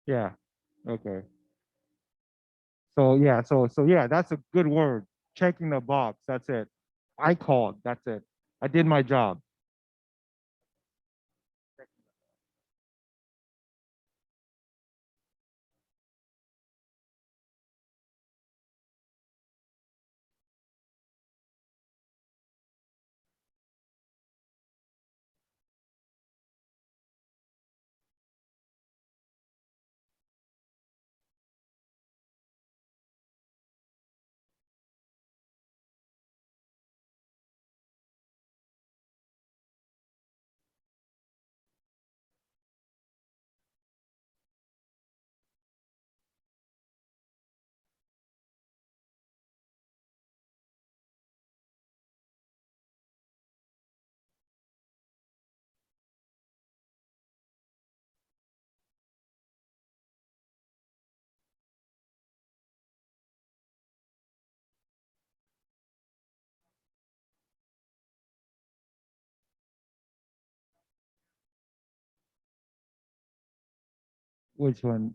Yeah. Okay. So yeah, so yeah, that's a good word. Checking the box. That's it. I called. That's it. I did my job. Which one?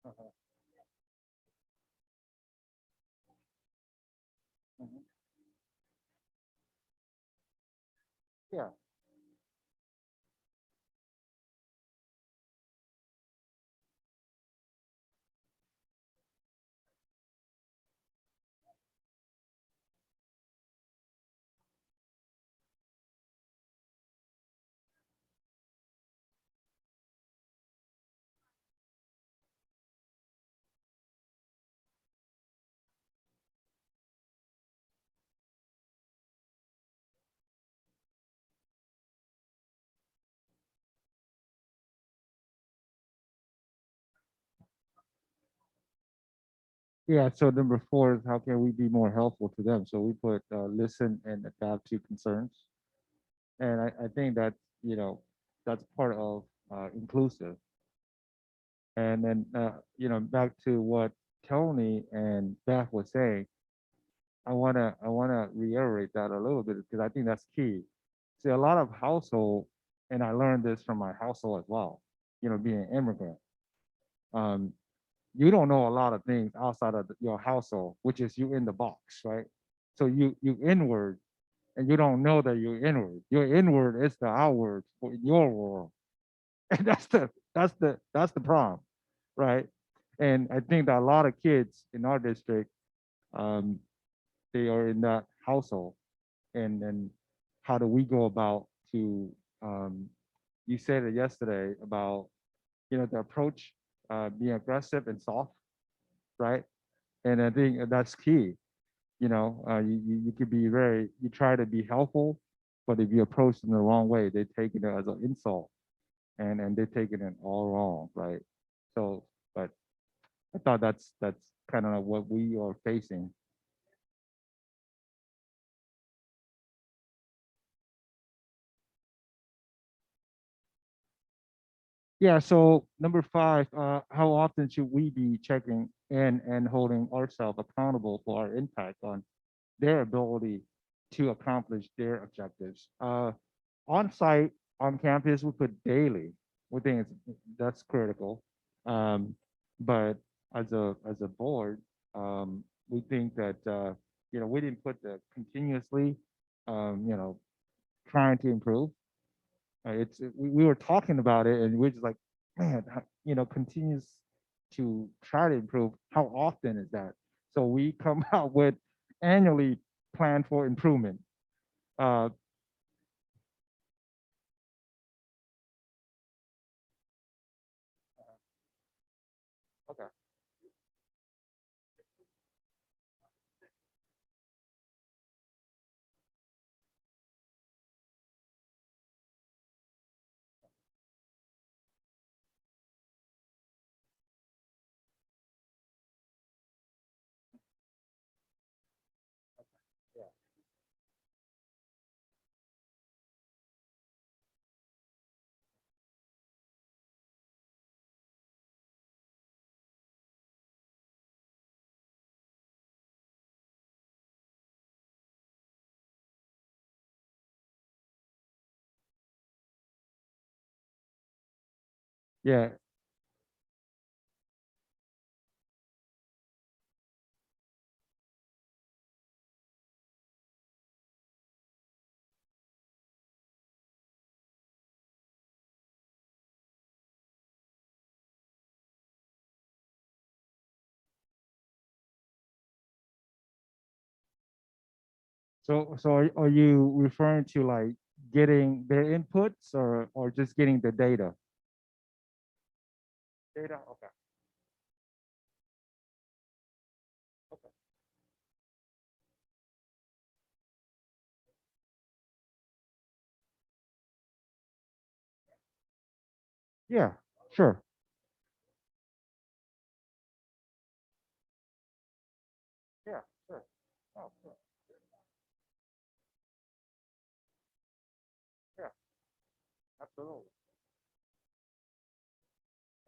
Uh-huh. Mhm. Yeah. Yeah. So number four is how can we be more helpful to them? So we put listen and adapt to concerns. And I think that, that's part of inclusive. And then, back to what Tony and Beth was saying, I wanna reiterate that a little bit because I think that's key. See, a lot of household, and I learned this from my household as well, being an immigrant. Um, you don't know a lot of things outside of your household, which is you in the box, right? So you inward, and you don't know that you're inward. Your inward is the outward for your world, and that's the problem, right? And I think that a lot of kids in our district, um, they are in that household, and then how do we go about to um, you said it yesterday about the approach being aggressive and soft, right? And I think that's key. You could be you try to be helpful, but if you approach them the wrong way, they take it as an insult, and they're taking it all wrong, right? So, but I thought that's kind of what we are facing. Yeah, so number five, how often should we be checking in and holding ourselves accountable for our impact on their ability to accomplish their objectives? On site, on campus, we put daily. We think that's critical. Um, but as a board, we think that we didn't put the continuously, trying to improve. We were talking about it, and we're just like, man, continues to try to improve. How often is that? So we come out with annually plan for improvement. Uh, okay. Yeah. Yeah. So are you referring to like getting their inputs, or just getting the data? Data. Okay. Okay. Yeah. Sure. Yeah. Sure. Oh, sure. Yeah. Absolutely.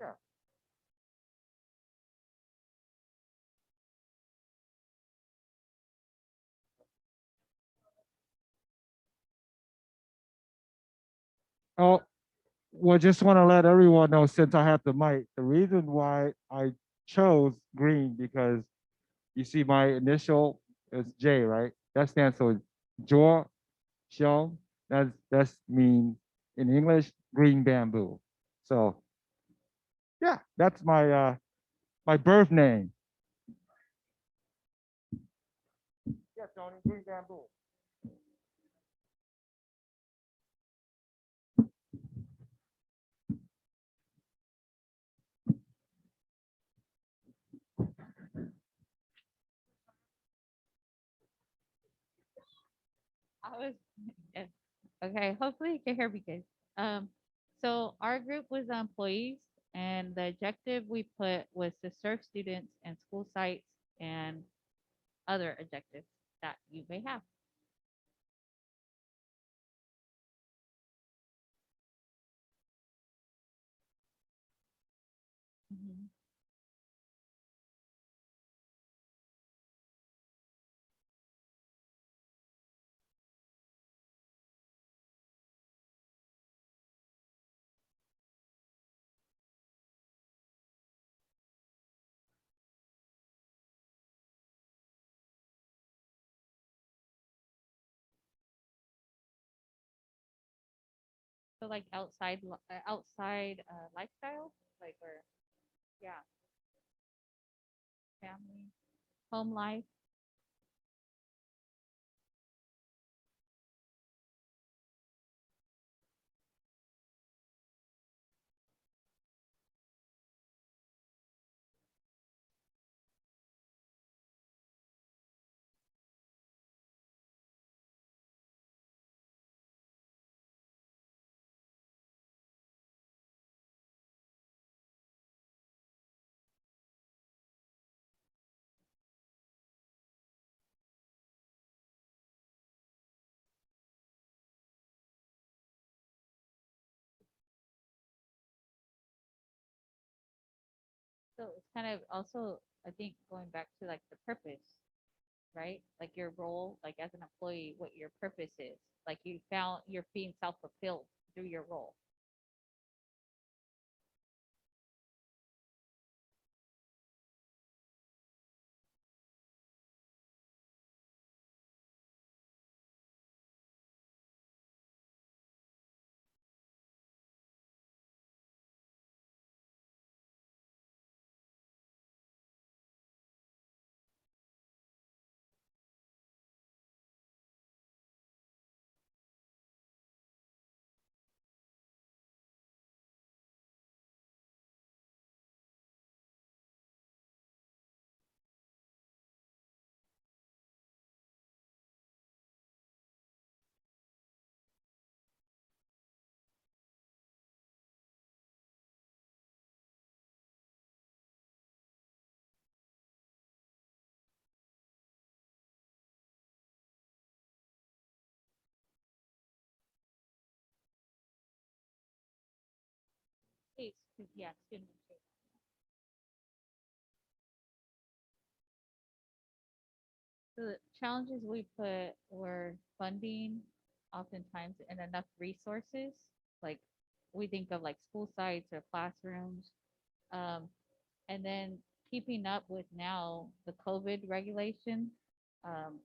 Yeah. Oh, well, just want to let everyone know, since I have the mic, the reason why I chose green, because you see my initial is J, right? That stands for Jaw Xiao. That's mean in English green bamboo. So yeah, that's my birth name. Yeah, Tony, green bamboo. I was, yeah, okay, hopefully you can hear me good. Um, so our group was employees and the objective we put was to serve students and school sites and other objectives that you may have. Mhm. So like outside lifestyle, like or yeah, family, home life. So it's kind of also, I think, going back to like the purpose, right? Like your role, like as an employee, what your purpose is. Like you found you're being self-fulfilled through your role. Yeah, student ministry. So the challenges we put were funding, oftentimes, and enough resources. Like we think of like school sites or classrooms, um, and then keeping up with now the COVID regulations. Um,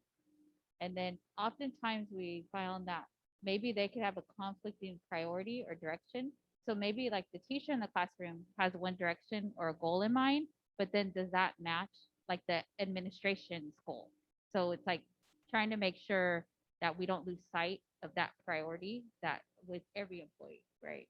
and then oftentimes we found that maybe they could have a conflicting priority or direction. So maybe like the teacher in the classroom has one direction or a goal in mind, but then does that match like the administration's goal? So it's like trying to make sure that we don't lose sight of that priority that with every employee, right?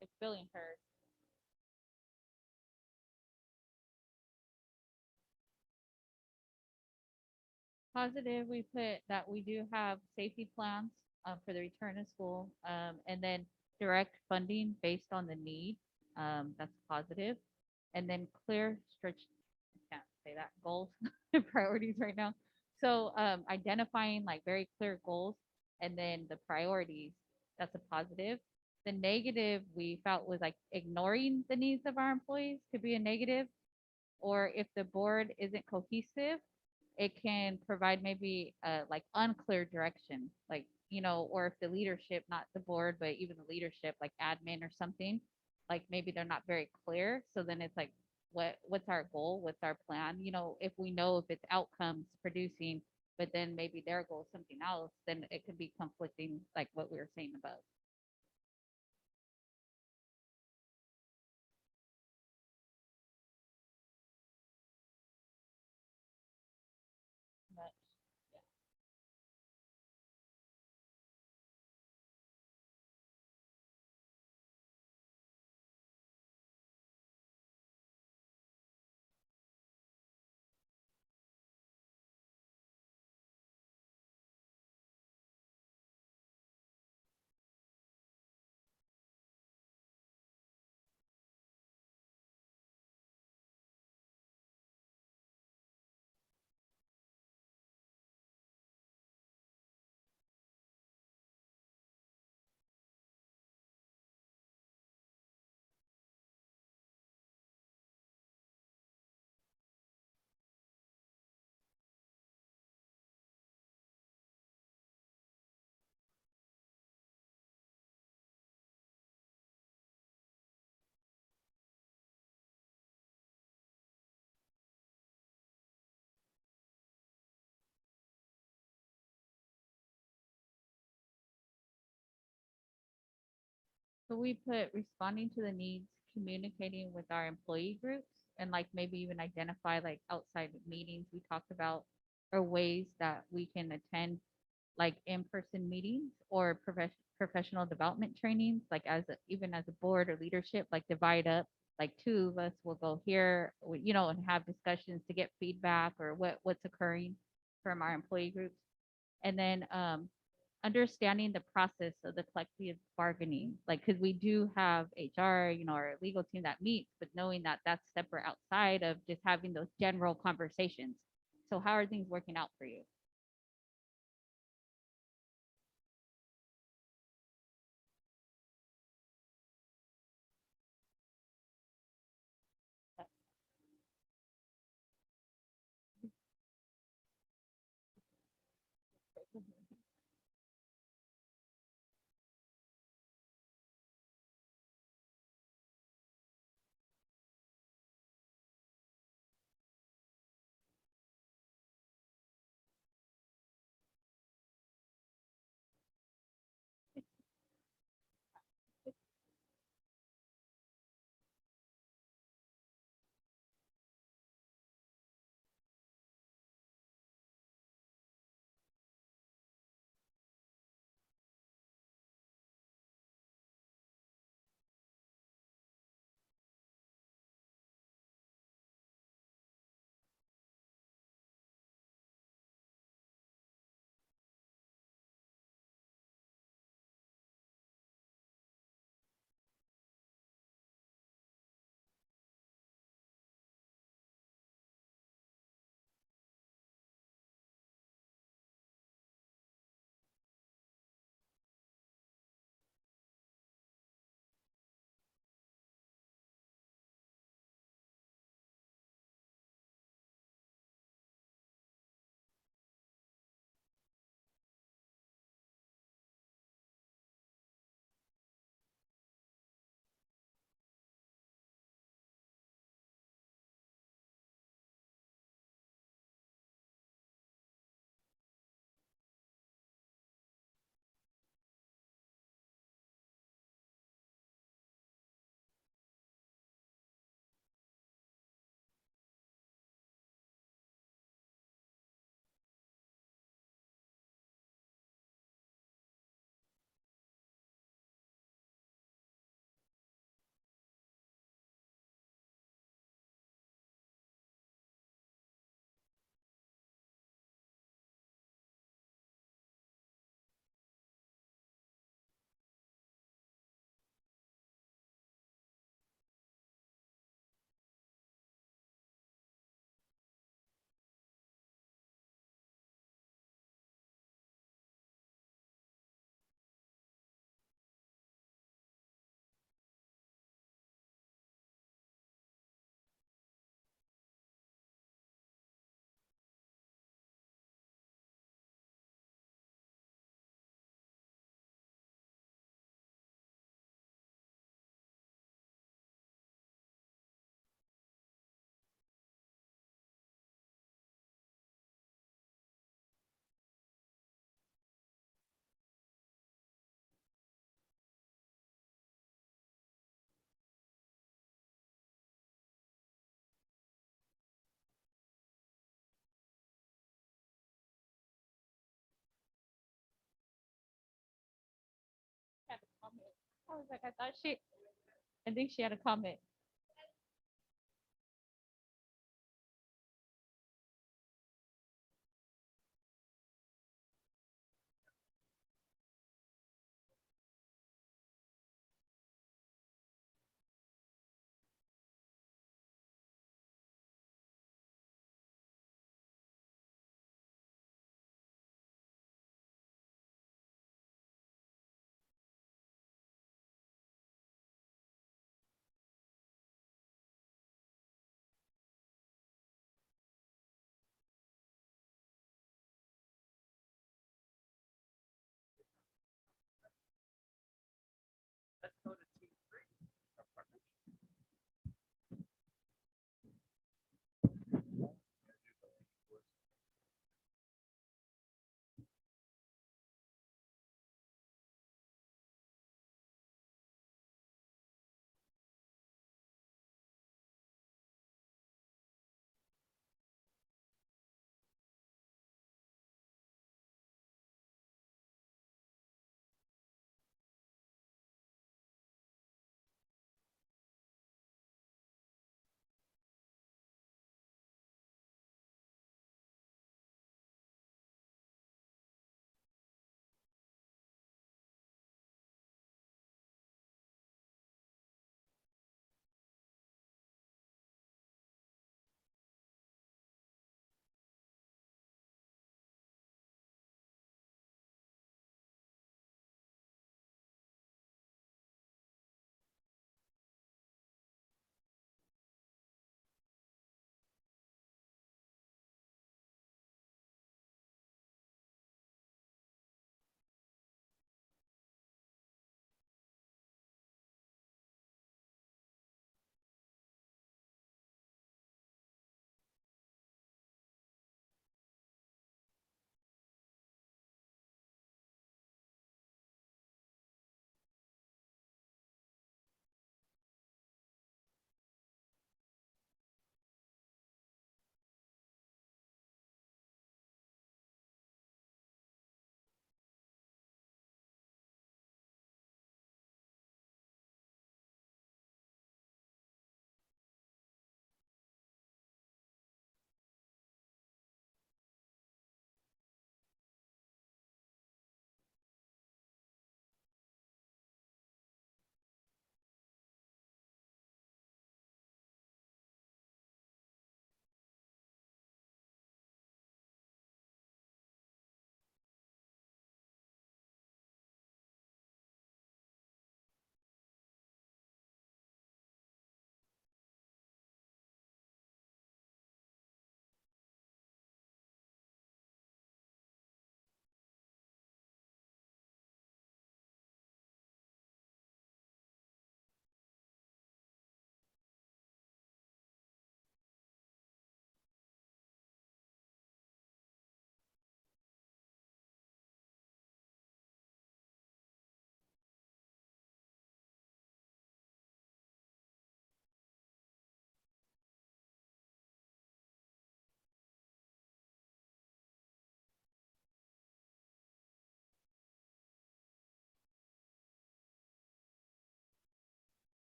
It's billing her. Positive, we put that we do have safety plans for the return to school, and then direct funding based on the need. That's positive. And then clear stretch, I can't say that, goals and priorities right now. So identifying like very clear goals and then the priorities, that's a positive. The negative we felt was like ignoring the needs of our employees could be a negative, or if the board isn't cohesive, it can provide maybe like unclear direction, like, you know, or if the leadership, not the board, but even the leadership, like admin or something, like maybe they're not very clear. So then it's like, what's our goal? What's our plan? You know, if we know if it's outcomes producing, but then maybe their goal is something else, then it could be conflicting, like what we were saying above. But So we put responding to the needs, communicating with our employee groups, and like maybe even identify like outside meetings we talked about, or ways that we can attend like in-person meetings or professional development trainings, like even as a board or leadership, like divide up, like two of us will go here, and have discussions to get feedback or what's occurring from our employee groups. And then understanding the process of the collective bargaining, like, because we do have HR, our legal team that meets, but knowing that that's separate outside of just having those general conversations. So how are things working out for you? Had a comment. I was like, I think she had a comment.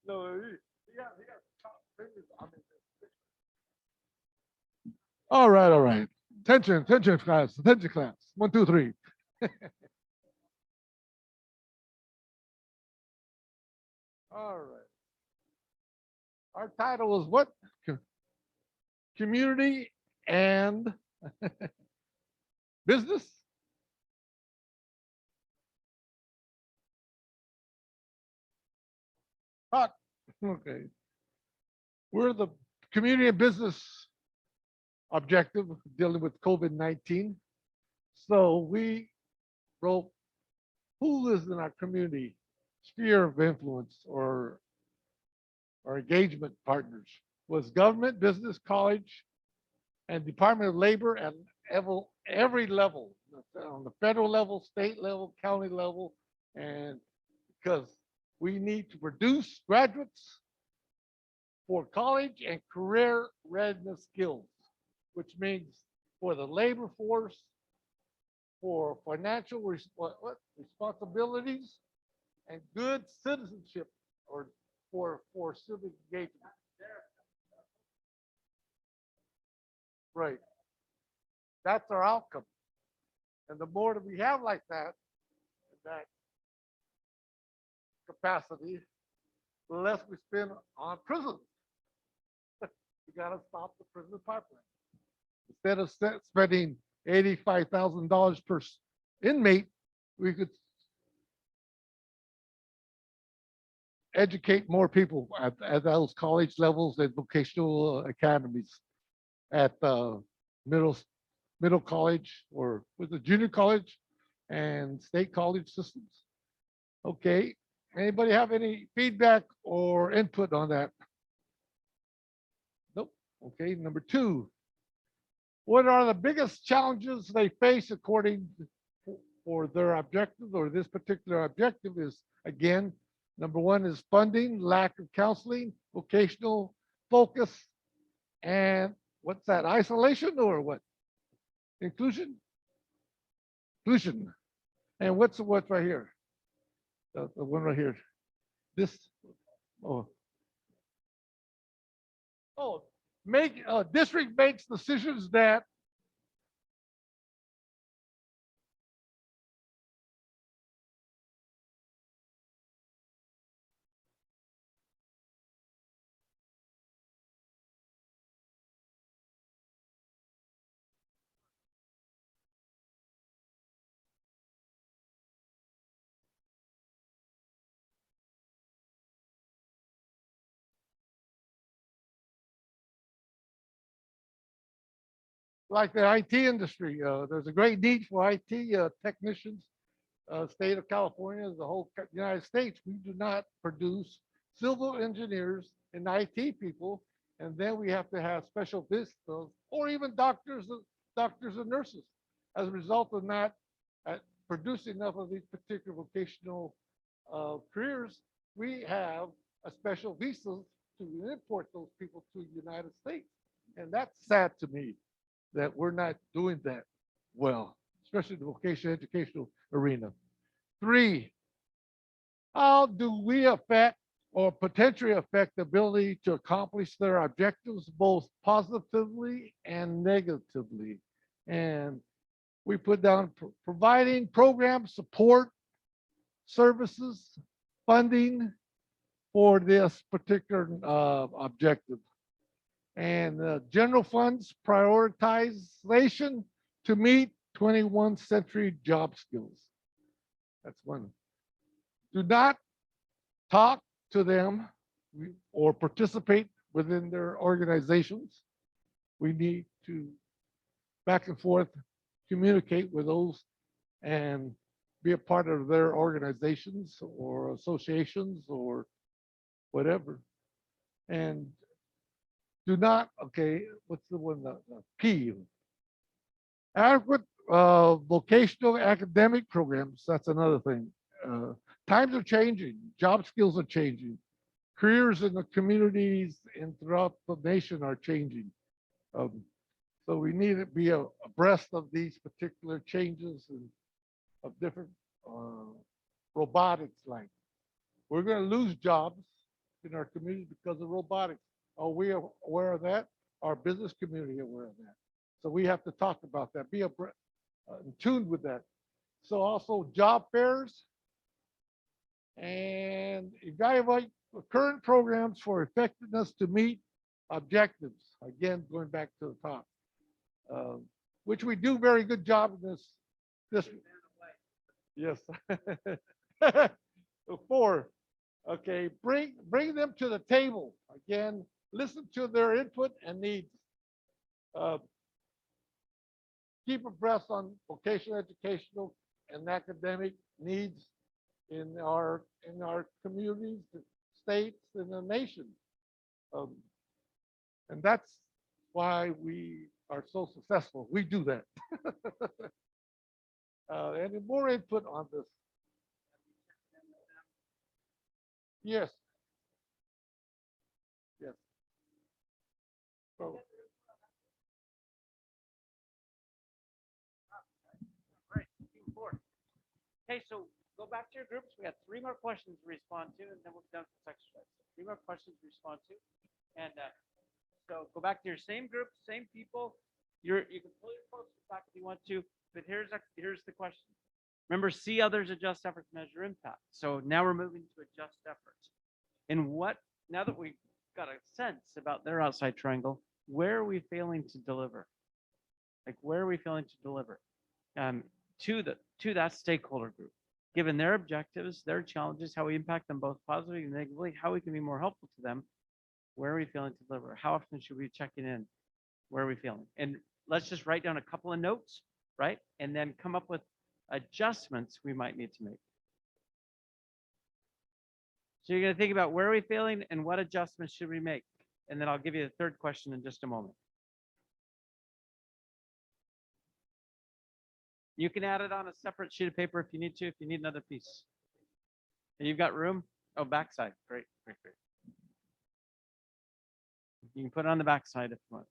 No, all right, all right. Attention, attention, class, attention, class. 1, 2, 3. All right. Our title is what? Community and business. Hot. Okay. We're the community and business objective dealing with COVID-19. So we wrote who is in our community sphere of influence or engagement partners was government, business, college, and Department of Labor and every level, on the federal level, state level, county level, and because we need to produce graduates for college and career readiness skills, which means for the labor force, for financial responsibilities, and good citizenship, or for civic engagement. Right. That's our outcome. And the more that we have like that capacity, the less we spend on prisons. We got to stop the prison pipeline. Instead of spending $85,000 per inmate, we could educate more people at those college levels and vocational academies, at middle college, or with the junior college and state college systems. Okay, anybody have any feedback or input on that? Nope. Okay, number 2. What are the biggest challenges they face according for their objective, or this particular objective is, again, number 1 is funding, lack of counseling, vocational focus, and what's that, isolation or what? Inclusion? Inclusion. And what's right here? The one right here. This, oh, district makes decisions that like the IT industry. There's a great need for IT technicians. State of California, the whole United States, we do not produce civil engineers and IT people, and then we have to have special vistas, or even doctors and nurses. As a result of not producing enough of these particular vocational careers, we have a special visas to import those people to the United States, and that's sad to me that we're not doing that well, especially the vocational educational arena. 3, how do we affect or potentially affect the ability to accomplish their objectives, both positively and negatively? And we put down providing program support, services, funding for this particular objective. And general funds prioritization to meet 21st century job skills. That's 1. Do not talk to them or participate within their organizations. We need to back and forth communicate with those and be a part of their organizations or associations or whatever. And do not, okay, what's the one, the P? Adequate vocational academic programs, that's another thing. Times are changing, job skills are changing. Careers in the communities and throughout the nation are changing. So we need to be abreast of these particular changes and of different robotics, like we're gonna lose jobs in our community because of robotics. Are we aware of that? Our business community aware of that? So we have to talk about that, be in tune with that. So also job fairs and evaluate the current programs for effectiveness to meet objectives. Again, going back to the top, which we do very good job in this. Yes. 4, okay, bring them to the table. Again, listen to their input and needs. Keep abreast on vocational, educational, and academic needs in our communities, the states, and the nation. And that's why we are so successful. We do that. Any more input on this? Yes. Yes. So, Great. Looking forward. Okay, so go back to your groups. We have 3 more questions to respond to, and then we're done with this exercise. So 3 more questions to respond to. And so go back to your same group, same people. You can pull your posters back if you want to, but here's the question. Remember, see others, adjust efforts, measure impact. So now we're moving to adjust efforts. And now that we've got a sense about their outside triangle, where are we failing to deliver? Like, where are we failing to deliver? To that stakeholder group, given their objectives, their challenges, how we impact them both positively and negatively, how we can be more helpful to them. Where are we failing to deliver? How often should we be checking in? Where are we failing? And let's just write down a couple of notes, right? And then come up with adjustments we might need to make. So you're going to think about where are we failing and what adjustments should we make? And then I'll give you the third question in just a moment. You can add it on a separate sheet of paper if you need to, if you need another piece. And you've got room? Oh, backside. Great, great, great. You can put it on the backside if you want.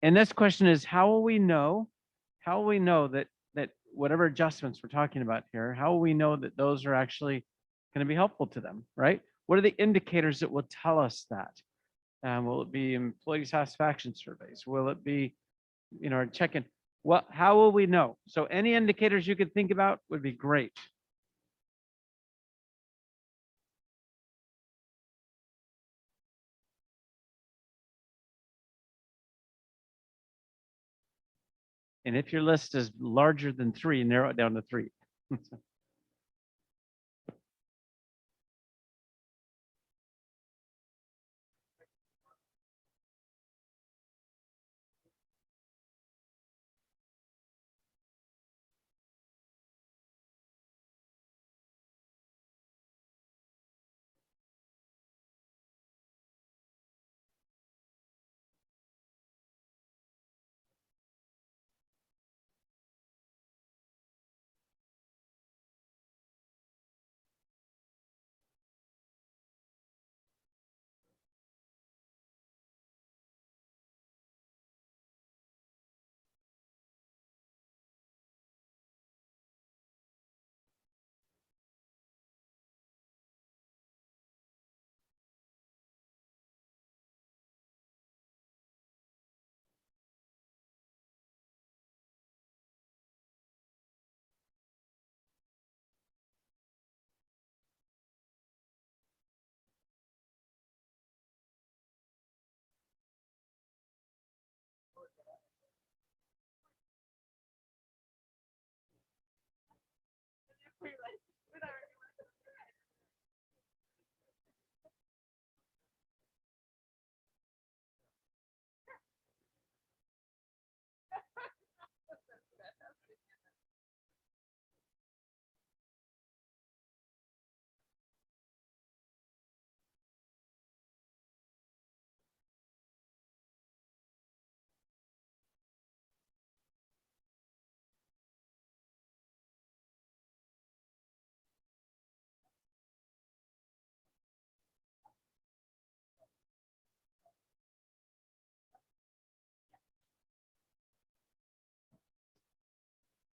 And this question is, how will we know that whatever adjustments we're talking about here, how will we know that those are actually going to be helpful to them, right? What are the indicators that will tell us that? Will it be employee satisfaction surveys? Will it be, check-in? How will we know? So any indicators you could think about would be great. And if your list is larger than 3, narrow it down to 3.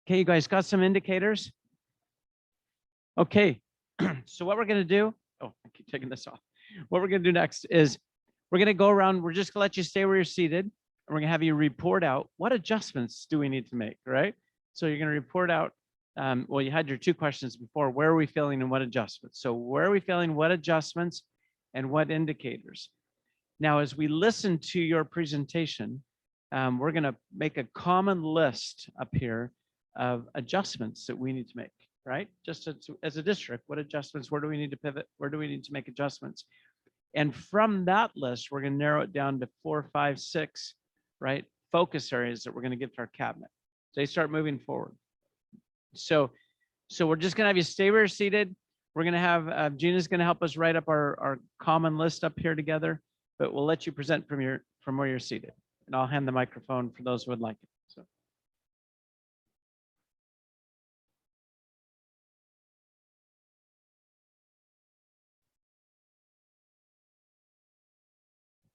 Okay, you guys got some indicators? Okay, so what we're going to do, oh, I keep taking this off. What we're going to do next is we're going to go around. We're just going to let you stay where you're seated. And we're going to have you report out what adjustments do we need to make, right? So you're going to report out, well, you had your 2 questions before. Where are we failing and what adjustments? So where are we failing, what adjustments, and what indicators? Now, as we listen to your presentation, we're going to make a common list up here of adjustments that we need to make, right? Just as a district, what adjustments, where do we need to pivot? Where do we need to make adjustments? And from that list, we're going to narrow it down to 4, 5, 6, right? Focus areas that we're going to give to our cabinet. So they start moving forward. So we're just going to have you stay where you're seated. We're going to have, Gina's going to help us write up our common list up here together, but we'll let you present from where you're seated. And I'll hand the microphone for those who would like it. So.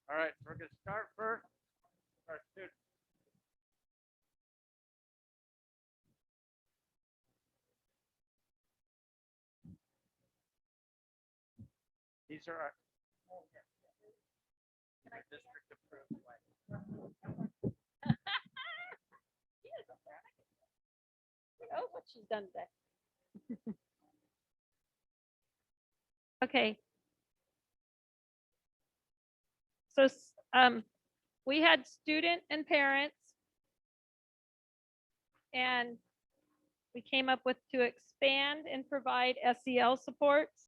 All right, we're going to start first. Our students. These are our district approved. Oh, what she's done today. Okay. So we had student and parents, and we came up with to expand and provide SEL supports.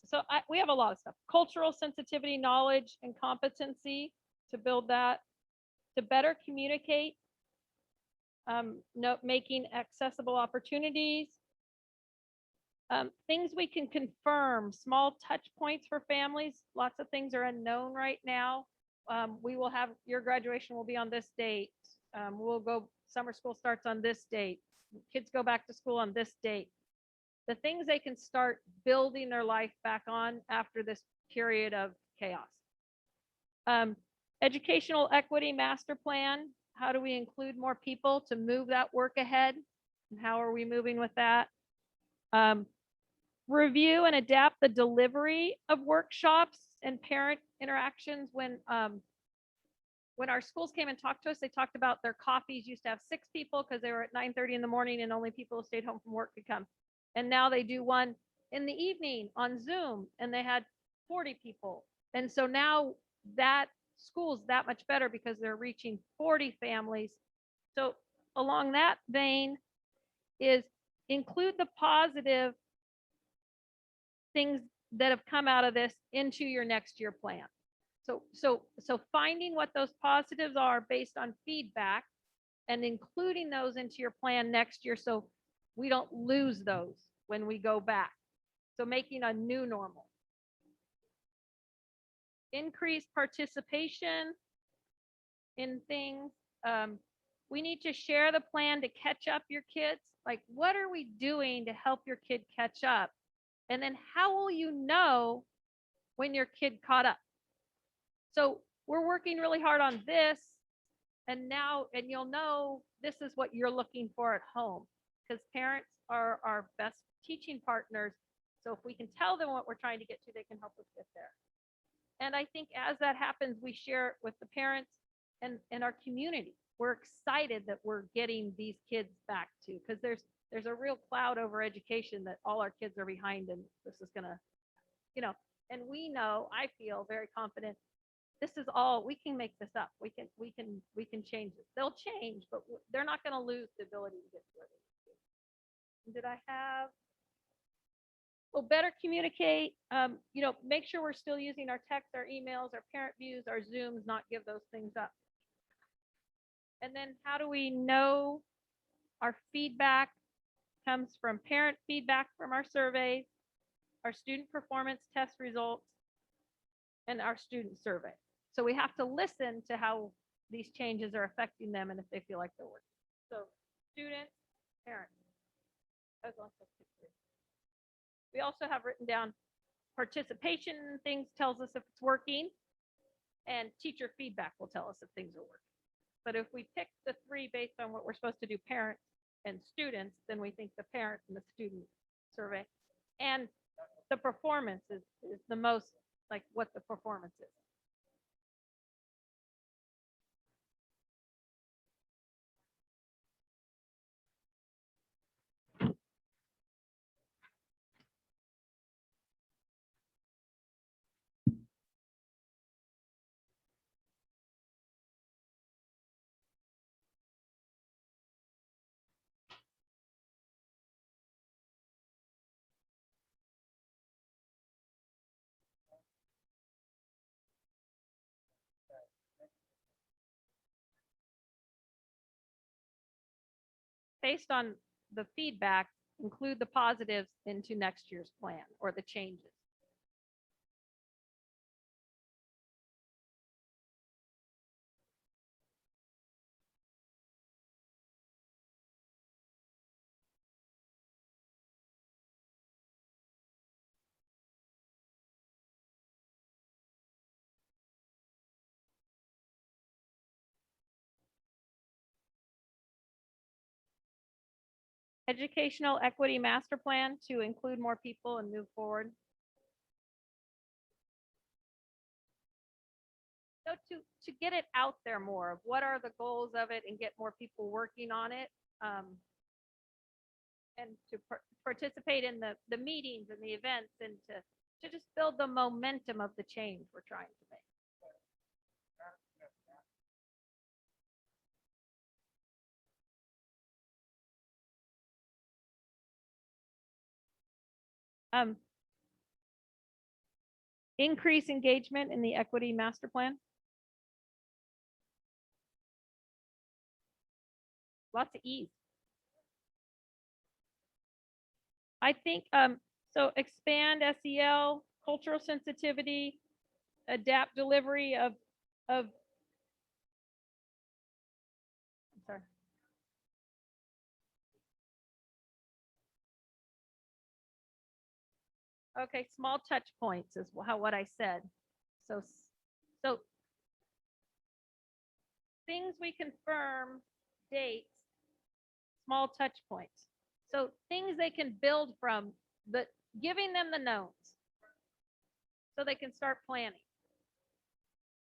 So we have a lot of stuff. Cultural sensitivity, knowledge, and competency to build that, to better communicate, making accessible opportunities, things we can confirm, small touch points for families. Lots of things are unknown right now. We will have, your graduation will be on this date. We'll go, summer school starts on this date. Kids go back to school on this date. The things they can start building their life back on after this period of chaos. Educational Equity Master Plan, how do we include more people to move that work ahead? And how are we moving with that? Review and adapt the delivery of workshops and parent interactions. When our schools came and talked to us, they talked about their coffees used to have 6 people because they were at 9:30 in the morning and only people who stayed home from work could come. And now they do one in the evening on Zoom and they had 40 people. And so now that school's that much better because they're reaching 40 families. So along that vein is include the positive things that have come out of this into your next year plan. So finding what those positives are based on feedback and including those into your plan next year so we don't lose those when we go back. So making a new normal. Increased participation in things. We need to share the plan to catch up your kids. Like, what are we doing to help your kid catch up? And then how will you know when your kid caught up? So we're working really hard on this. And you'll know this is what you're looking for at home because parents are our best teaching partners. So if we can tell them what we're trying to get to, they can help us get there. And I think as that happens, we share it with the parents and our community. We're excited that we're getting these kids back to, because there's a real cloud over education that all our kids are behind and this is gonna, and we know, I feel very confident, this is all, we can make this up. We can change it. They'll change, but they're not gonna lose the ability to get to where they need to be. Did I have? Well, better communicate, make sure we're still using our texts, our emails, our parent views, our Zooms, not give those things up. And then how do we know our feedback comes from parent feedback from our surveys, our student performance test results, and our student survey. So we have to listen to how these changes are affecting them and if they feel like they're working. So students, parents. We also have written down participation in things tells us if it's working, and teacher feedback will tell us if things are working. But if we pick the 3 based on what we're supposed to do, parents and students, then we think the parent and the student survey. And the performance is the most like what the performance is. Based on the feedback, include the positives into next year's plan or the changes. Educational equity master plan to include more people and move forward. So to get it out there more of what are the goals of it and get more people working on it, and to participate in the meetings and the events and to just build the momentum of the change we're trying to make. Increase engagement in the equity master plan. Lots of ease. I think so expand SEL, cultural sensitivity, adapt delivery of I'm sorry. Okay, small touch points is what I said. So things we confirm, dates, small touch points. So things they can build from, but giving them the knowns so they can start planning.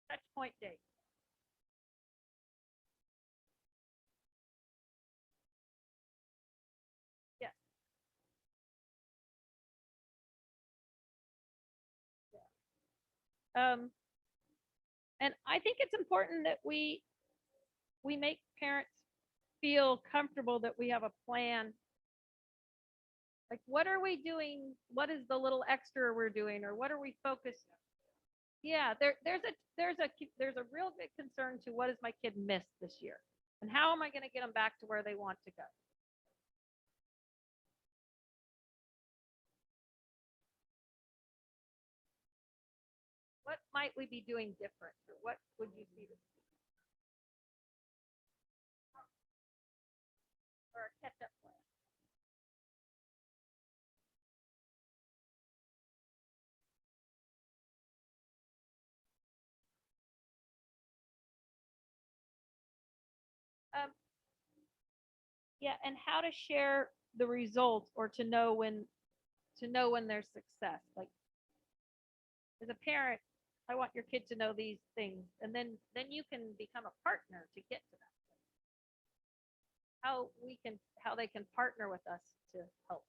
Touch point date. Yes. And I think it's important that we make parents feel comfortable that we have a plan. Like, what are we doing? What is the little extra we're doing, or what are we focused? Yeah, there's a real big concern to what does my kid miss this year, and how am I going to get them back to where they want to go? What might we be doing different, or what would you see this? Or a catch-up plan? Yeah, and how to share the results, or to know when there's success. Like, as a parent, I want your kid to know these things, and then you can become a partner to get to that. How they can partner with us to help.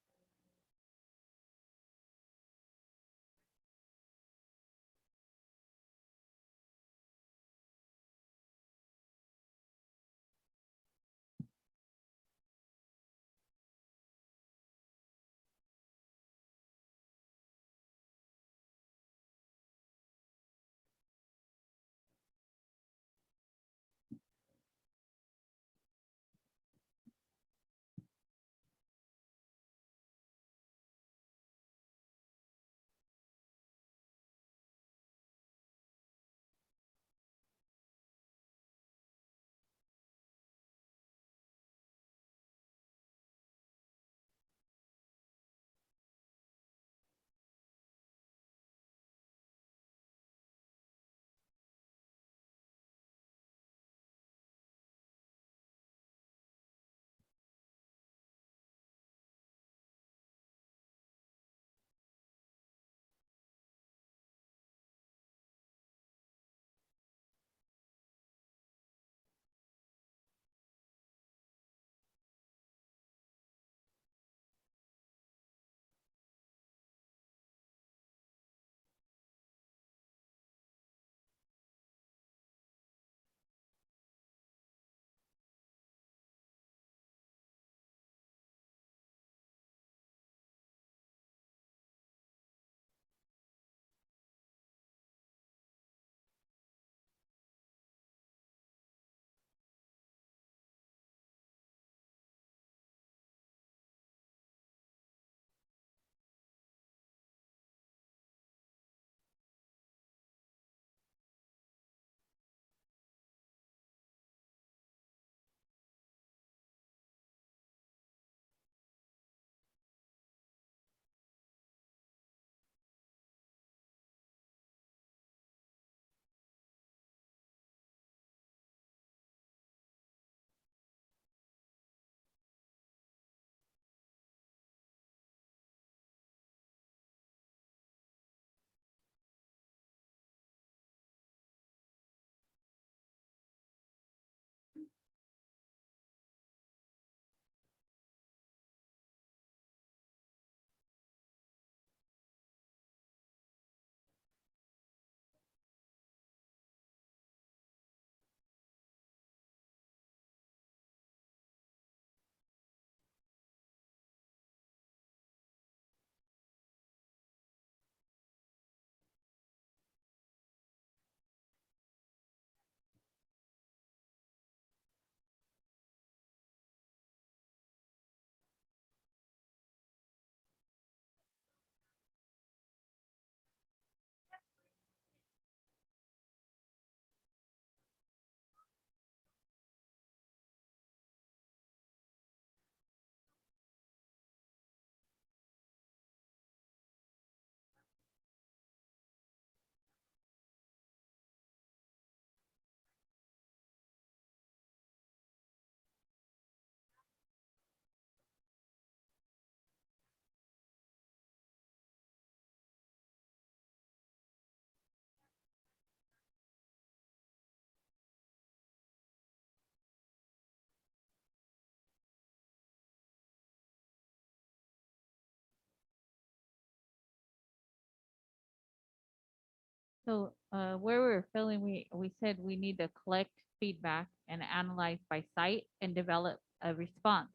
So where we were feeling, we said we need to collect feedback and analyze by site and develop a response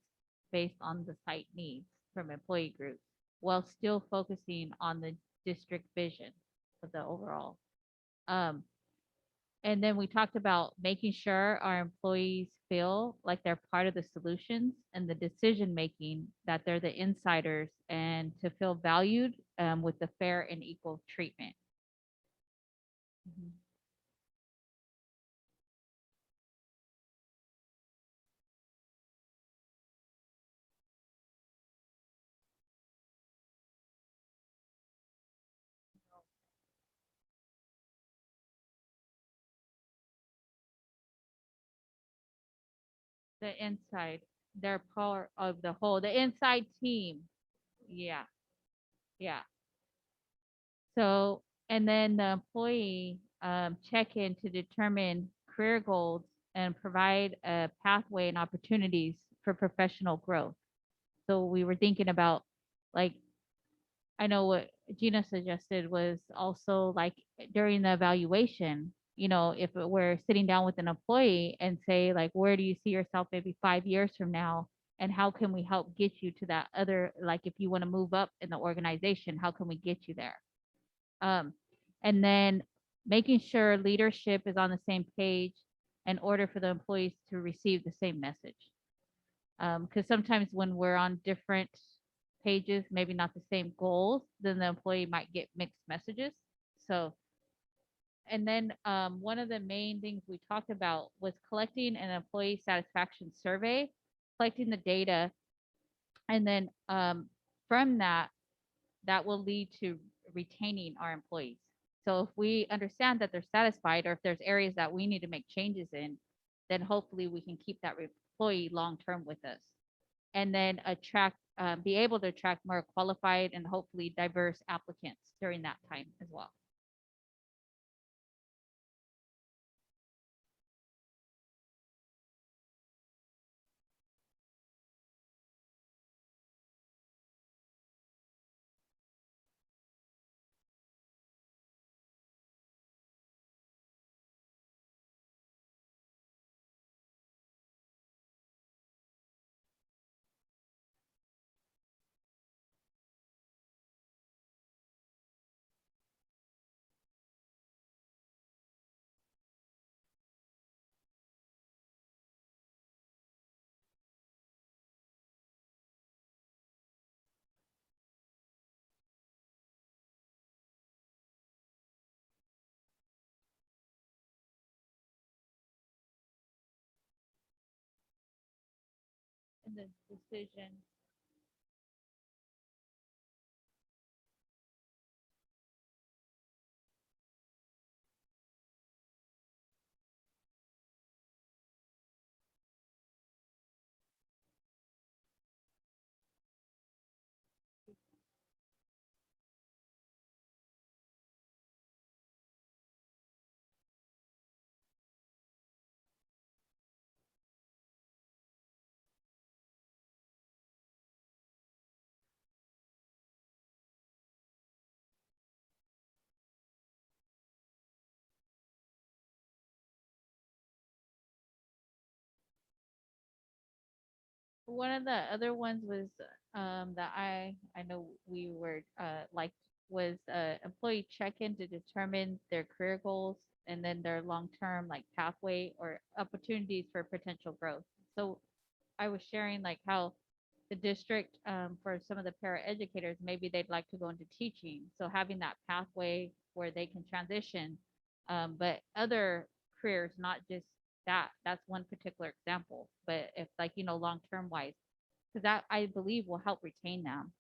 based on the site needs from employee groups while still focusing on the district vision of the overall. Um, and then we talked about making sure our employees feel like they're part of the solutions and the decision making, that they're the insiders, and to feel valued with the fair and equal treatment. Mhm. The inside, they're part of the whole, the inside team. Yeah, yeah. So, and then the employee check in to determine career goals and provide a pathway and opportunities for professional growth. So we were thinking about, like, I know what Gina suggested was also like during the evaluation, if we're sitting down with an employee and say, like, where do you see yourself maybe 5 years from now? And how can we help get you to that other, like, if you want to move up in the organization, how can we get you there? Um, and then making sure leadership is on the same page in order for the employees to receive the same message. Because sometimes when we're on different pages, maybe not the same goals, then the employee might get mixed messages. So, and then one of the main things we talked about was collecting an employee satisfaction survey, collecting the data, and then from that, that will lead to retaining our employees. So if we understand that they're satisfied, or if there's areas that we need to make changes in, then hopefully we can keep that employee long term with us, and then be able to attract more qualified and hopefully diverse applicants during that time as well. And the decision. One of the other ones was that I know we were like was employee check-in to determine their career goals and then their long-term like pathway or opportunities for potential growth. So I was sharing like how the district for some of the paraeducators, maybe they'd like to go into teaching. So having that pathway where they can transition, but other careers, not just that's one particular example. But if like, long-term wise, because that I believe will help retain them.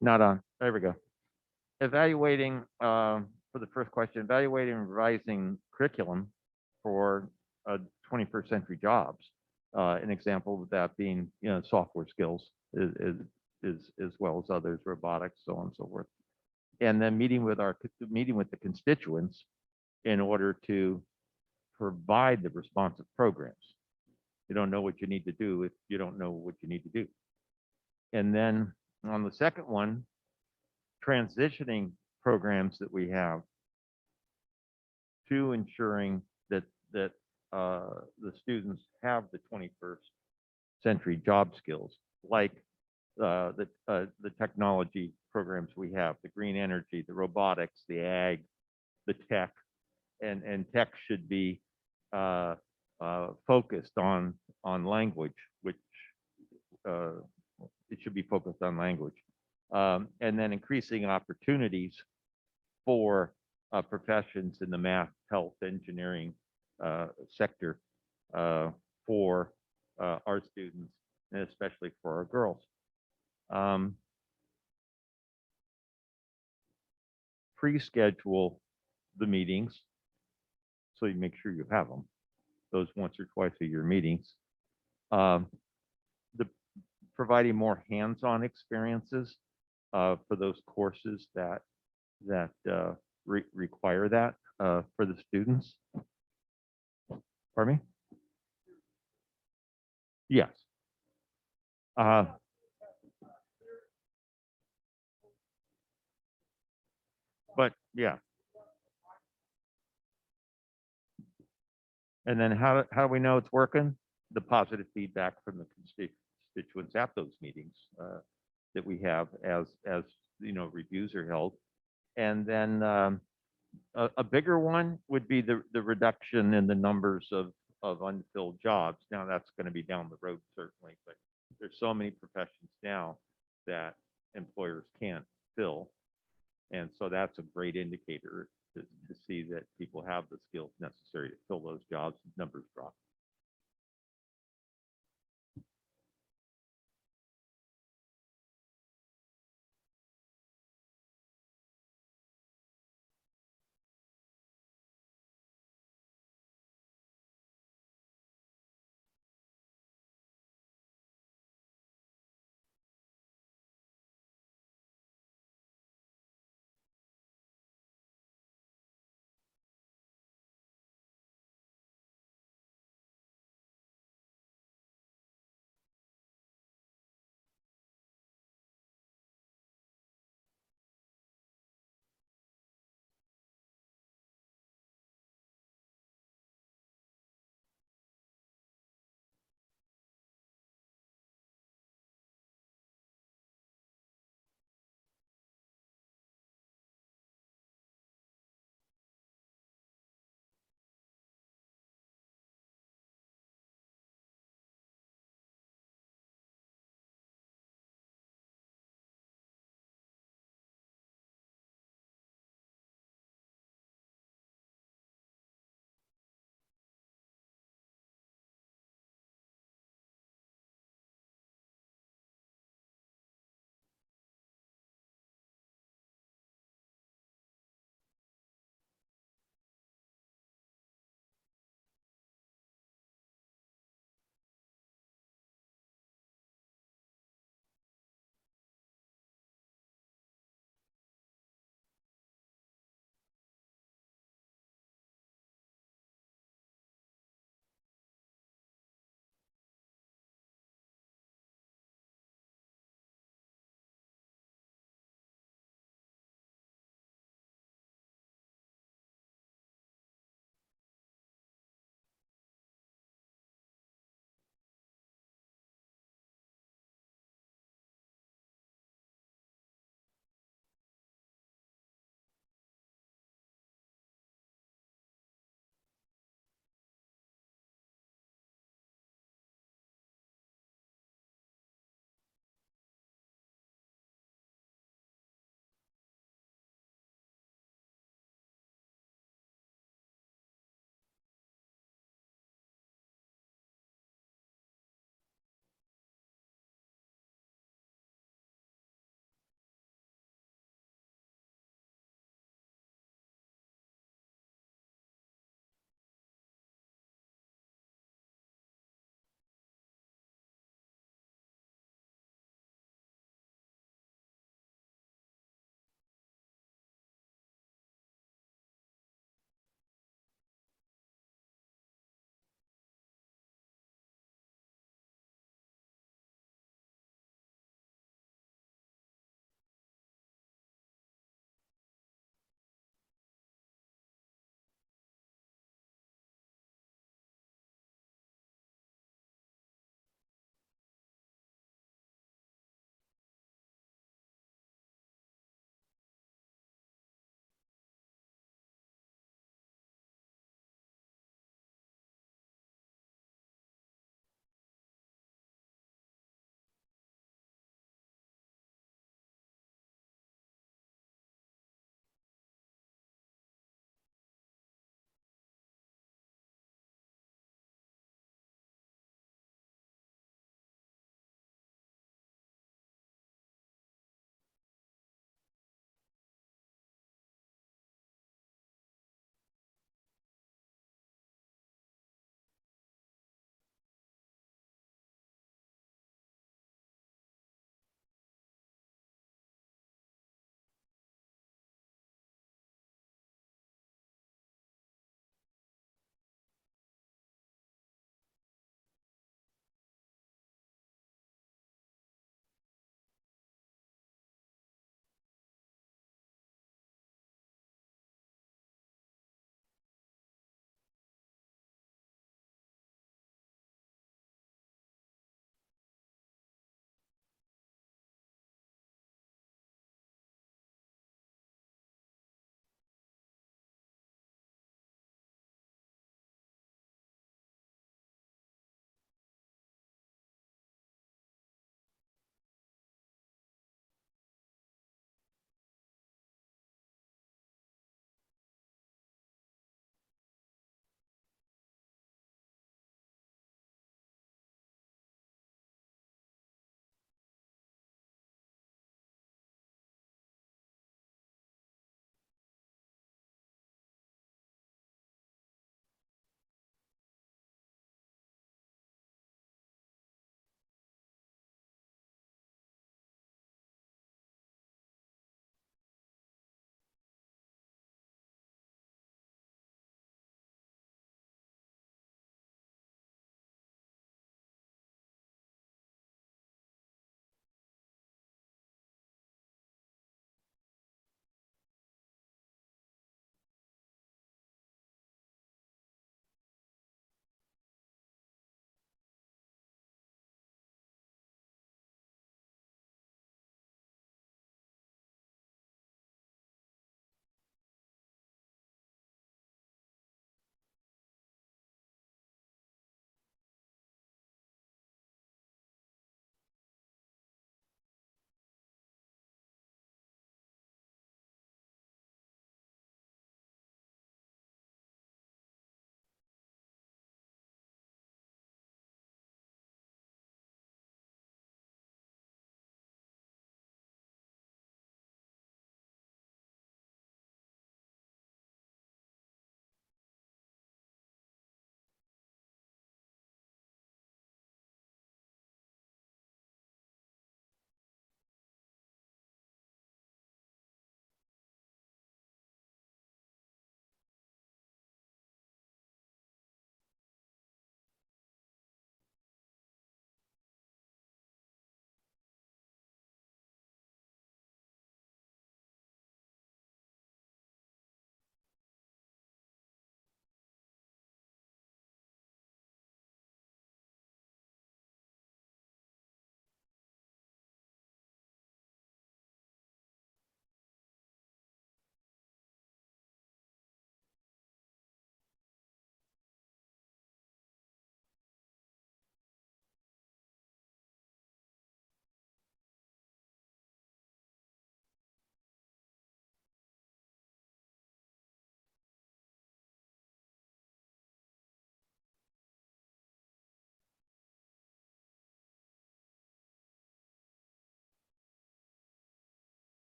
Not on. There we go. Evaluating, for the first question, evaluating and revising curriculum for 21st century jobs. An example of that being, software skills is as well as others, robotics, so on and so forth. And then meeting with the constituents in order to provide the responsive programs. You don't know what you need to do if you don't know what you need to do. And then on the second one, transitioning programs that we have to ensuring that the students have the 21st century job skills, like the technology programs we have, the green energy, the robotics, the ag, the tech, and tech should be focused on language, which it should be focused on language. And then increasing opportunities for professions in the math, health, engineering sector for our students, and especially for our girls. Pre-schedule the meetings so you make sure you have them, those once or twice a year meetings. The providing more hands-on experiences for those courses that require that for the students. Pardon me? Yes. But yeah. And then how do we know it's working? The positive feedback from the constituents at those meetings that we have as reviews are held. And then a bigger one would be the reduction in the numbers of unfilled jobs. Now that's going to be down the road certainly, but there's so many professions now that employers can't fill. And so that's a great indicator to see that people have the skills necessary to fill those jobs, numbers drop.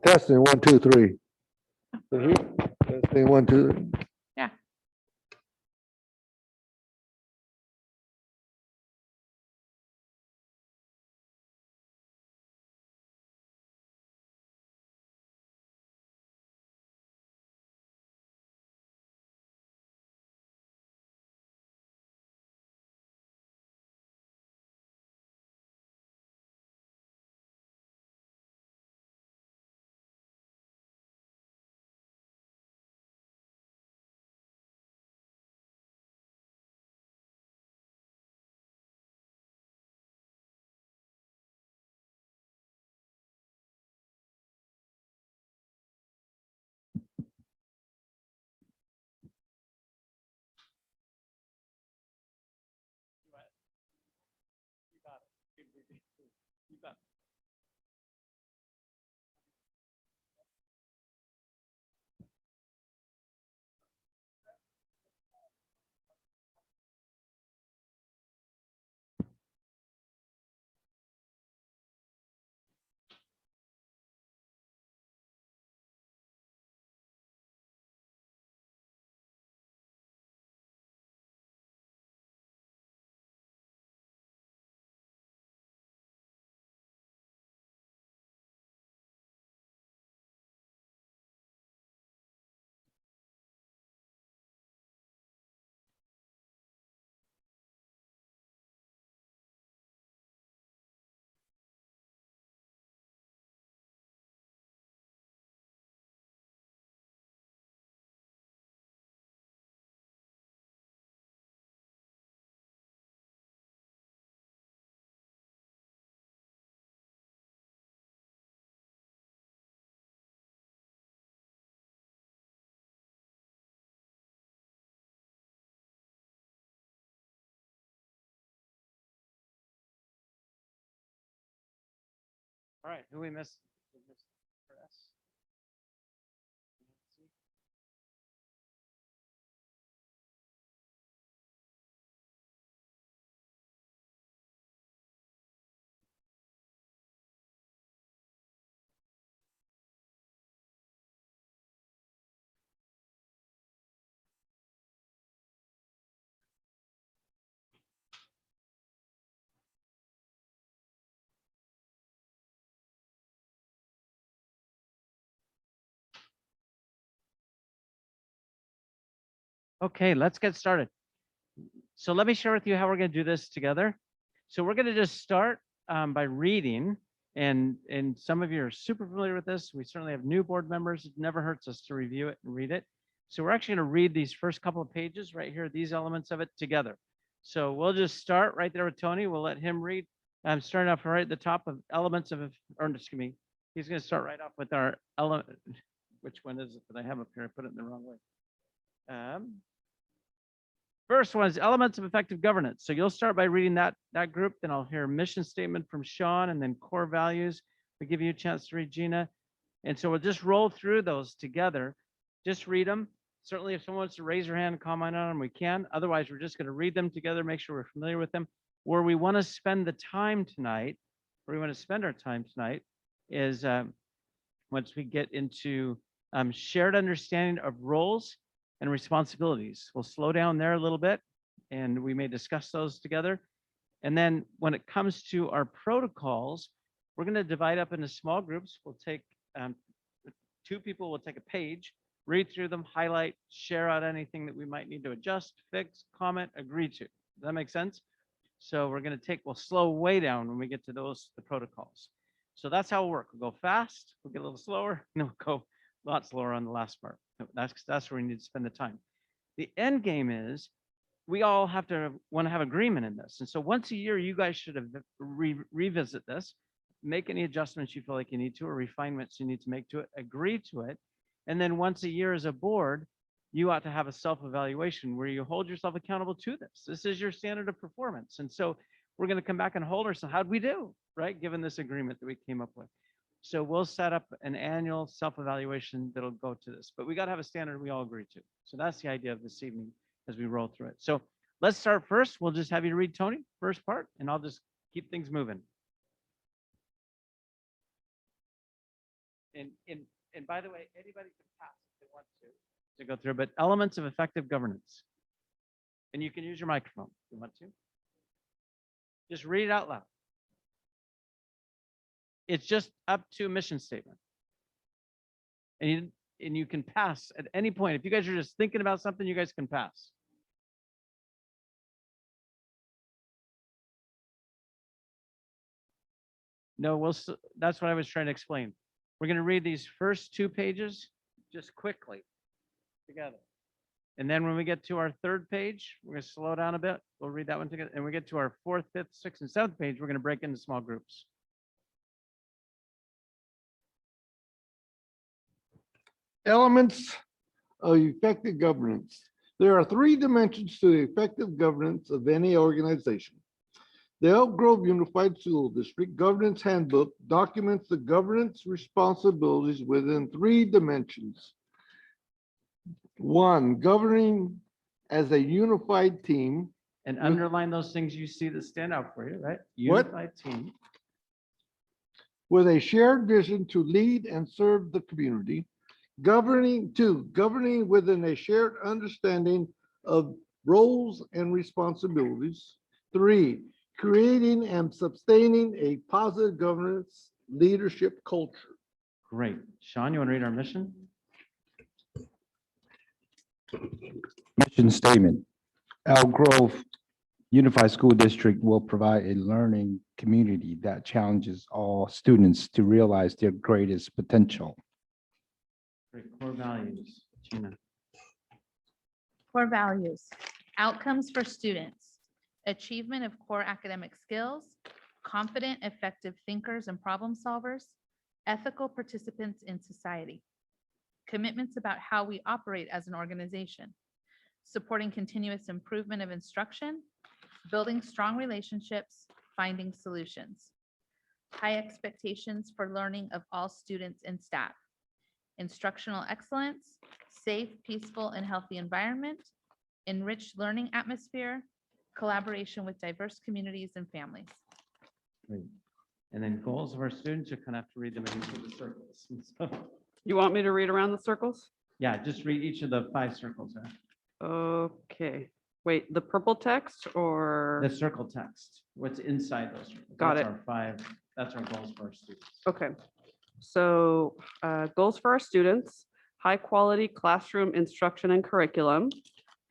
Testing, 1, 2, 3. Testing, 1, 2. Yeah. All right, who we missed? We missed Chris. Nancy. Okay, let's get started. So let me share with you how we're going to do this together. So we're going to just start by reading, and some of you are super familiar with this. We certainly have new board members. It never hurts us to review it and read it. So we're actually going to read these first couple of pages right here, these elements of it together. So we'll just start right there with Tony. We'll let him read. I'm starting off right at the top of elements of, or excuse me, he's going to start right off with our element. Which one is it that I have up here? I put it in the wrong way. First one is elements of effective governance. So you'll start by reading that group, then I'll hear a mission statement from Sean, and then core values. We give you a chance to read Gina. And so we'll just roll through those together. Just read them. Certainly if someone wants to raise their hand and comment on them, we can. Otherwise, we're just going to read them together, make sure we're familiar with them. Where we want to spend the time tonight, where we want to spend our time tonight is once we get into shared understanding of roles and responsibilities. We'll slow down there a little bit, and we may discuss those together. And then when it comes to our protocols, we're going to divide up into small groups. We'll take 2 people will take a page, read through them, highlight, share out anything that we might need to adjust, fix, comment, agree to. Does that make sense? So we're going to we'll slow way down when we get to the protocols. So that's how it'll work. We'll go fast, we'll get a little slower, and we'll go a lot slower on the last part. That's where we need to spend the time. The end game is we all want to have agreement in this. And so once a year, you guys should have revisit this, make any adjustments you feel like you need to, or refinements you need to make to it, agree to it. And then once a year as a board, you ought to have a self-evaluation where you hold yourself accountable to this. This is your standard of performance. And so we're going to come back and hold ourselves. How'd we do, right? Given this agreement that we came up with. So we'll set up an annual self-evaluation that'll go to this, but we got to have a standard we all agree to. So that's the idea of this evening as we roll through it. So let's start first. We'll just have you read Tony, first part, and I'll just keep things moving. And by the way, anybody can pass if they want to go through, but elements of effective governance. And you can use your microphone if you want to. Just read it out loud. It's just up to a mission statement. And you can pass at any point. If you guys are just thinking about something, you guys can pass. No, that's what I was trying to explain. We're going to read these first 2 pages just quickly together. And then when we get to our 3rd page, we're going to slow down a bit. We'll read that one together. And we get to our 4th, 5th, 6th, and 7th page, we're going to break into small groups. Elements of effective governance. There are 3 dimensions to the effective governance of any organization. The Elk Grove Unified School District Governance Handbook documents the governance responsibilities within 3 dimensions. 1, governing as a unified team. And underline those things you see that stand out for you, right? What? Unified team. With a shared vision to lead and serve the community. Governing within a shared understanding of roles and responsibilities. 3, creating and sustaining a positive governance leadership culture. Great. Sean, you want to read our mission? Mission statement. Elk Grove Unified School District will provide a learning community that challenges all students to realize their greatest potential. Great. Core values. Gina. Core values, outcomes for students, achievement of core academic skills, confident, effective thinkers and problem solvers, ethical participants in society, commitments about how we operate as an organization, supporting continuous improvement of instruction, building strong relationships, finding solutions, high expectations for learning of all students and staff, instructional excellence, safe, peaceful, and healthy environment, enriched learning atmosphere, collaboration with diverse communities and families. Great. And then goals of our students, you kind of have to read them in each of the circles. So, You want me to read around the circles? yeah, just read each of the 5 circles there. Okay, wait, the purple text or? The circle text, what's inside those circles. Got That's it. our 5, that's our goals for our students. Okay, so goals for our students, high quality classroom instruction and curriculum,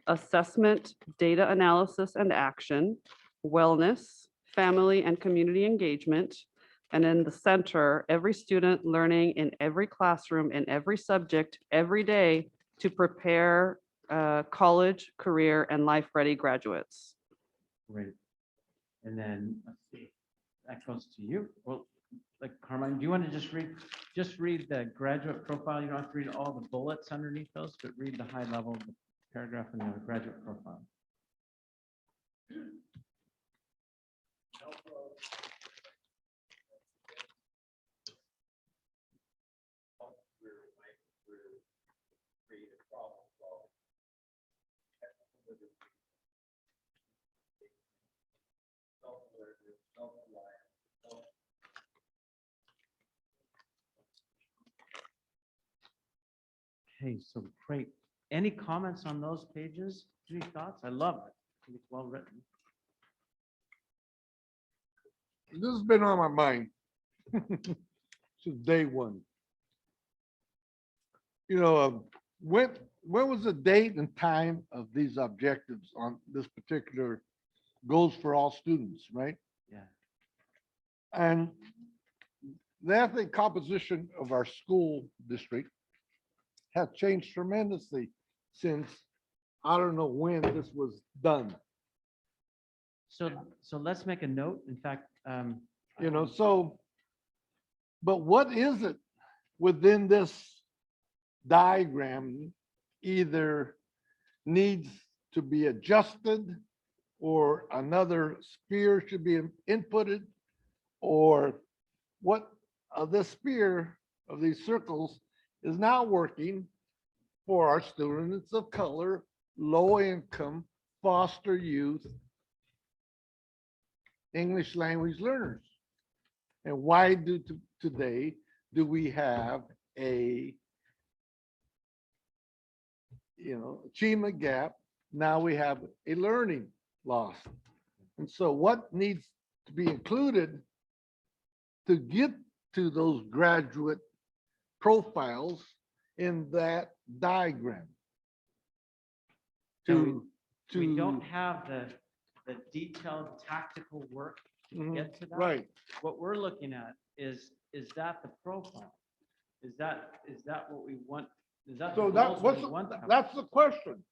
assessment, data analysis and action, wellness, family and community engagement, and in the center, every student learning in every classroom, in every subject, every day to prepare college, career, and life-ready graduates. Great. And then, let's see, that goes to you. Well, like Carmine, do you want to just read the graduate profile? You don't have to read all the bullets underneath those, but read the high level the paragraph in the graduate profile. Okay, so great. Any comments on those pages? Any thoughts? I love it. I think it's well written. This has been on my mind since day one. You know, when was the date and time of these objectives on this particular goals for all students, right? Yeah. And the ethnic composition of our school district has changed tremendously since, I don't know when this was done. So let's make a note. In fact, You know, so, but what is it within this diagram either needs to be adjusted or another sphere should be inputted, or what of this sphere of these circles is now working for our students of color, low income, foster youth, English language learners. And why do today do we have a, achievement gap? Now we have a learning loss. And so what needs to be included to get to those graduate profiles in that diagram? So To, We don't to, have the detailed tactical work to Mhm, get to that. right, What we're looking at is that the profile? Is that what we want? Is that the so that, goals what's, we want? to have? that's the question.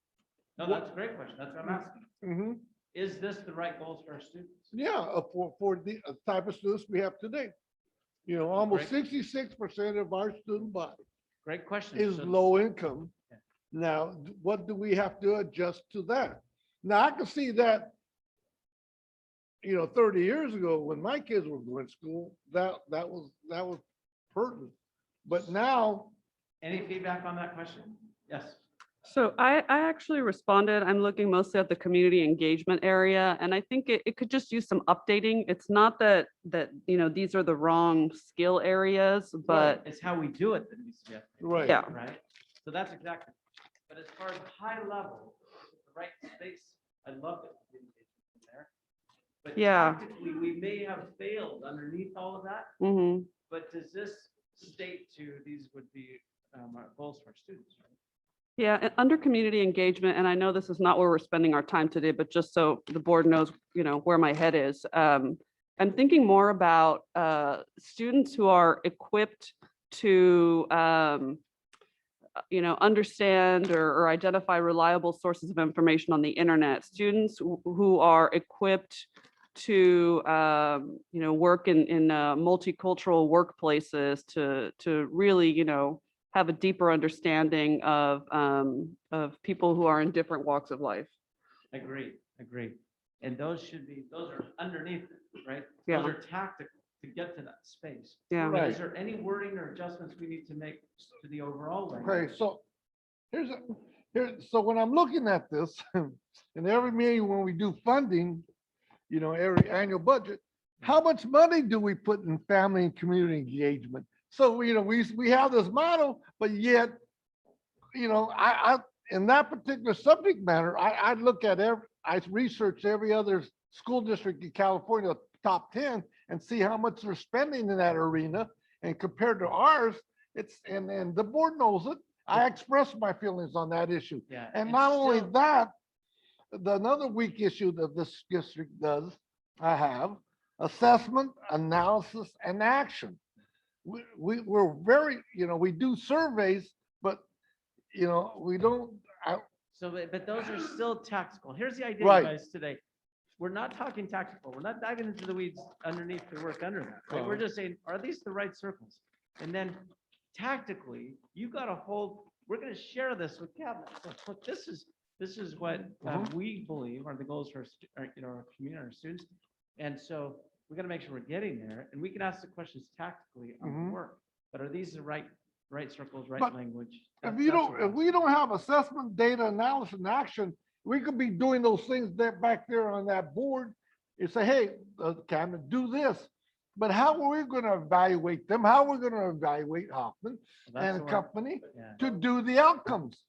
No, that's a great question. That's what I'm asking. Mhm. Is this the right goals for our students? Yeah, for the type of students we have today. Almost Great. 66% of our student body Great question. is So- low income. Yeah. Now, what do we have to adjust to that? Now, I can see that, 30 years ago, when my kids were going to school, that was pertinent. But now, Any feedback on that question? Yes. So I actually responded. I'm looking mostly at the community engagement area, and I think it could just use some updating. It's not that, these are the wrong skill areas, but It's how we do it that needs to be updated. right. yeah. Right? So that's exactly. But as far as high level, the right space, I love it. There. But Yeah. tactically, we may have failed underneath all of that. Mhm. But does this state to these would be our goals for our students? Right? Yeah, and under community engagement, and I know this is not where we're spending our time today, but just so the board knows, where my head is. I'm thinking more about students who are equipped to, understand or identify reliable sources of information on the internet. Students who are equipped to, work in multicultural workplaces to really, have a deeper understanding of people who are in different walks of life. Agree. And those are underneath it, right? Yeah. Those are tactical to get to that space. Yeah. But Right. is there any wording or adjustments we need to make to the overall Okay, language? so so when I'm looking at this, in every meeting when we do funding, every annual budget, how much money do we put in family and community engagement? So, we have this model, but yet, I, in that particular subject matter, I look at I research every other school district in California, top 10, and see how much they're spending in that arena. And compared to ours, and the board knows it. I expressed my feelings on that issue. Yeah. And not only still- that, another weak issue that this district does, I have assessment, analysis, and action. We're very, we do surveys, but, we don't, So, but those are still tactical. Here's the idea, Right. guys, today. We're not talking tactical. We're not diving into the weeds underneath the work under that, right? We're Uh-huh. just saying, are these the right circles? And then tactically, you got to hold, we're going to share this with cabinet. So, look, this is what we believe are the goals for our community, our students. And so we got to make sure we're getting there, and we can ask the questions tactically on the Mhm. work. But are these the right circles, right But language? if That's you what don't, we're if we don't have assessment, data analysis, and action, we could be doing those things that back there on that board. You say, hey, cabinet, do this. But how are we going to evaluate them? How are we going to evaluate Hoffman That's and where- company Yeah. to do the outcomes?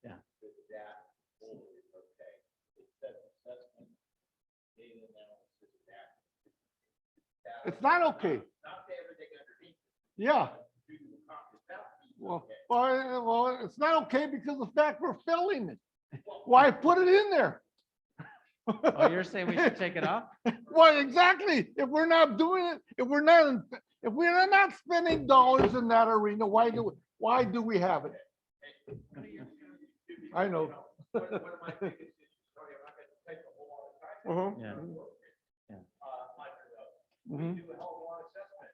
Yeah. It's not okay. Yeah. Well, it's not okay because of the fact we're filling it. Why put it in there? Oh, you're saying we should take it off? Well, exactly. If we're not doing it, if we're not spending dollars in that arena, why do we have it? I know. Uh-huh. Yeah. Mhm. do a hell of a lot of assessment.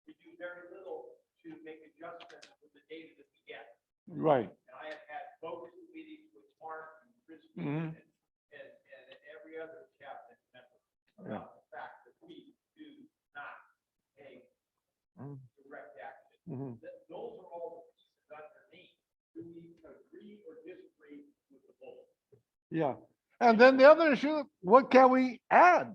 We do very little to make adjustments with the data that we get. Right. And I have had focus meetings with Mark and Christie Mhm. and every other cabinet member Yeah. about the fact that we do not take Mhm. direct action. Mhm. Those are all the pieces underneath. Do we agree or disagree with the goal? Yeah. And then the other issue, what can we add?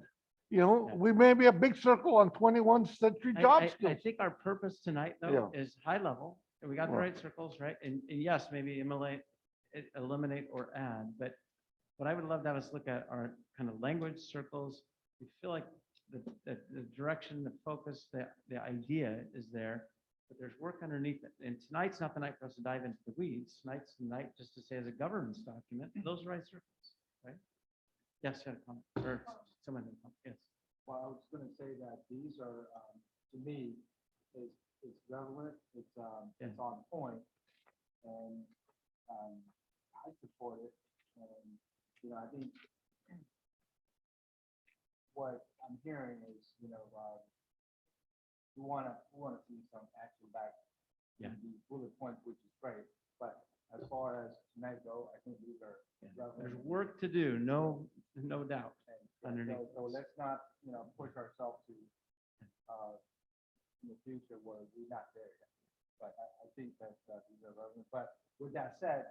You know, Yeah. we may be a big circle on 21st century job I skills. think our purpose tonight, though, is high level, and we got the Right. right circles, right? And yes, maybe eliminate or add, but what I would love to have us look at are kind of language circles. We feel like the direction, the focus, the idea is there, but there's work underneath it. And tonight's not the night for us to dive into the weeds. Tonight's the night just to say as a governance document, those are right circles, right? Yes, you had a comment, or someone had a comment, yes. Well, I was gonna say that these are, to me, is relevant, it's on point, and, I support it, and, you know, I think what I'm hearing is, you know, we wanna see some action back. Yeah. In these bullet points, which is great, but as far as tonight go, I think these are There's relevant. work to do, no doubt. And, underneath so let's not, you know, push ourselves to, in the future where we're not there yet. But I think that, these are relevant. But with that said,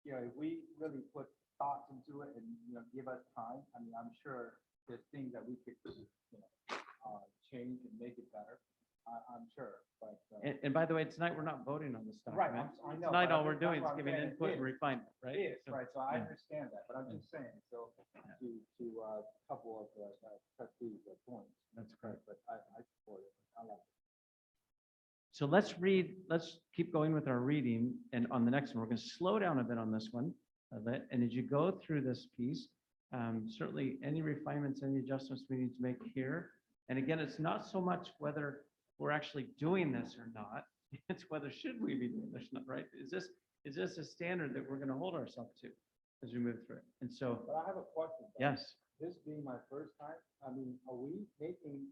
you know, if we really put thoughts into it and, you know, give us time, I mean, I'm sure there's things that we could, you know, change and make it better. I'm sure, but. And by the way, tonight, we're not voting on this Right, document. I know. Tonight, but all we're that's doing is what I'm giving saying. input It and is. refinement, right? It is, So- right, so I yeah. understand that, but I'm just saying, so to a couple of trustees' points. That's correct. But I support it. I like it. So let's keep going with our reading, and on the next one, we're going to slow down a bit on this one. And as you go through this piece, certainly any refinements, any adjustments we need to make here. And again, it's not so much whether we're actually doing this or not, it's whether should we be doing this, or not, right? Is this a standard that we're going to hold ourselves to as we move through it? And so, But I have a question. though. yes, This being my first time, I mean, are we making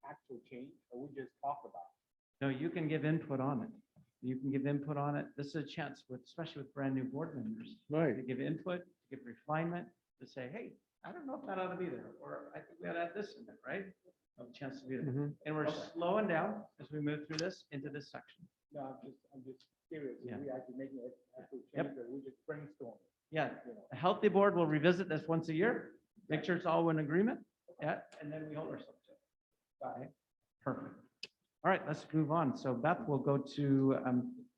actual change or we just talk about no, you can give input on it. You can give input on it. This is a chance with, especially with brand new board members, Right. to give input, to give refinement, to say, hey, I don't know if that ought to be there, or I think we ought to add this in there, right? Have a chance to do that. Mhm. And we're Okay. slowing down as we move through this into this section. it? No, I'm just curious. Yeah. Are we actually making it actual Yep. change or we just brainstorming? Yeah, You know? a healthy board will revisit this once a year, make sure it's all in agreement, yeah, and then we hold ourselves to it. Got it. Perfect. All right, let's move on. So Beth will go to,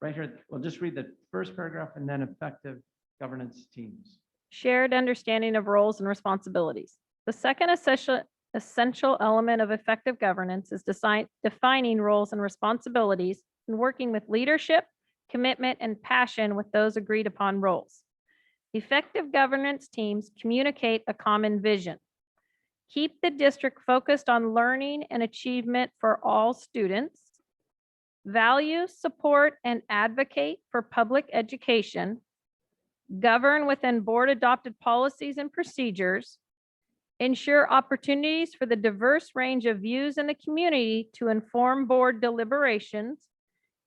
right here, we'll just read the first paragraph and then effective governance teams. Shared understanding of roles and responsibilities. The second essential element of effective governance is defining roles and responsibilities and working with leadership, commitment, and passion with those agreed upon roles. Effective governance teams communicate a common vision. Keep the district focused on learning and achievement for all students. Value, support, and advocate for public education. Govern within board-adopted policies and procedures. Ensure opportunities for the diverse range of views in the community to inform board deliberations.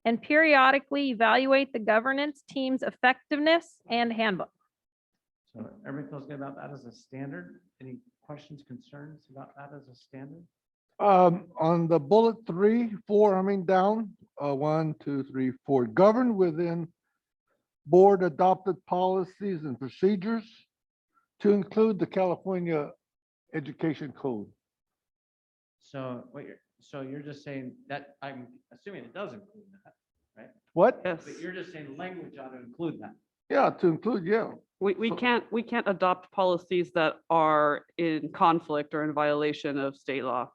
And periodically evaluate the governance team's effectiveness and handbook. So everybody feels good about that as a standard? Any questions, concerns about that as a standard? On the bullet 3, 4, I mean, down, 1, 2, 3, 4, govern within board adopted policies and procedures to include the California Education Code. So you're just saying that, I'm assuming it does include that, What? Yes, but you're just saying language ought to include that. Yeah, to include, yeah. we So- can't adopt policies that are in conflict or in violation of state law.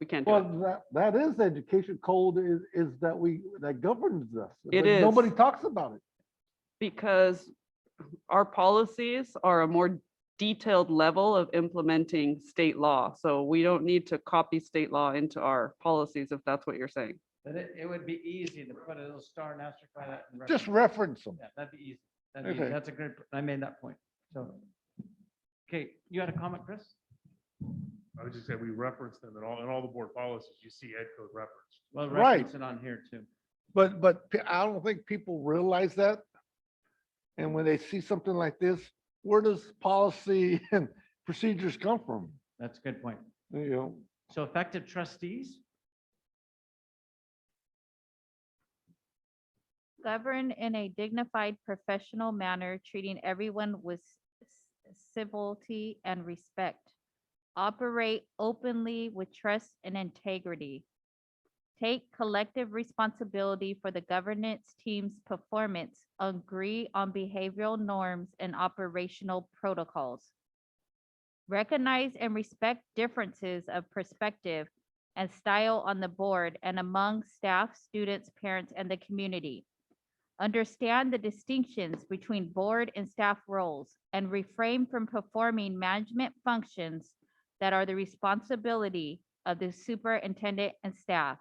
We can't do it. Well, that is education code is that governs us. It but is. Nobody talks about it. Because our policies are a more detailed level of implementing state law. So we don't need to copy state law into our policies if that's what you're saying. But it would be easy to put a little star and asterisk by that. and Just reference. reference them. Yeah, that'd be easy. That'd be, Okay. that's a great, I made that point. So, okay, you had a comment, Chris? I would just say we reference them in all the board policies, you see ed code referenced. Well, Right. reference it on here too. But I don't think people realize that. And when they see something like this, where does policy and procedures come from? That's a good point. You know, So effective trustees, Govern in a dignified, professional manner, treating everyone with civility, and respect. Operate openly with trust and integrity. Take collective responsibility for the governance team's performance. Agree on behavioral norms and operational protocols. Recognize and respect differences of perspective and style on the board and among staff, students, parents, and the community. Understand the distinctions between board and staff roles and refrain from performing management functions that are the responsibility of the superintendent and staff.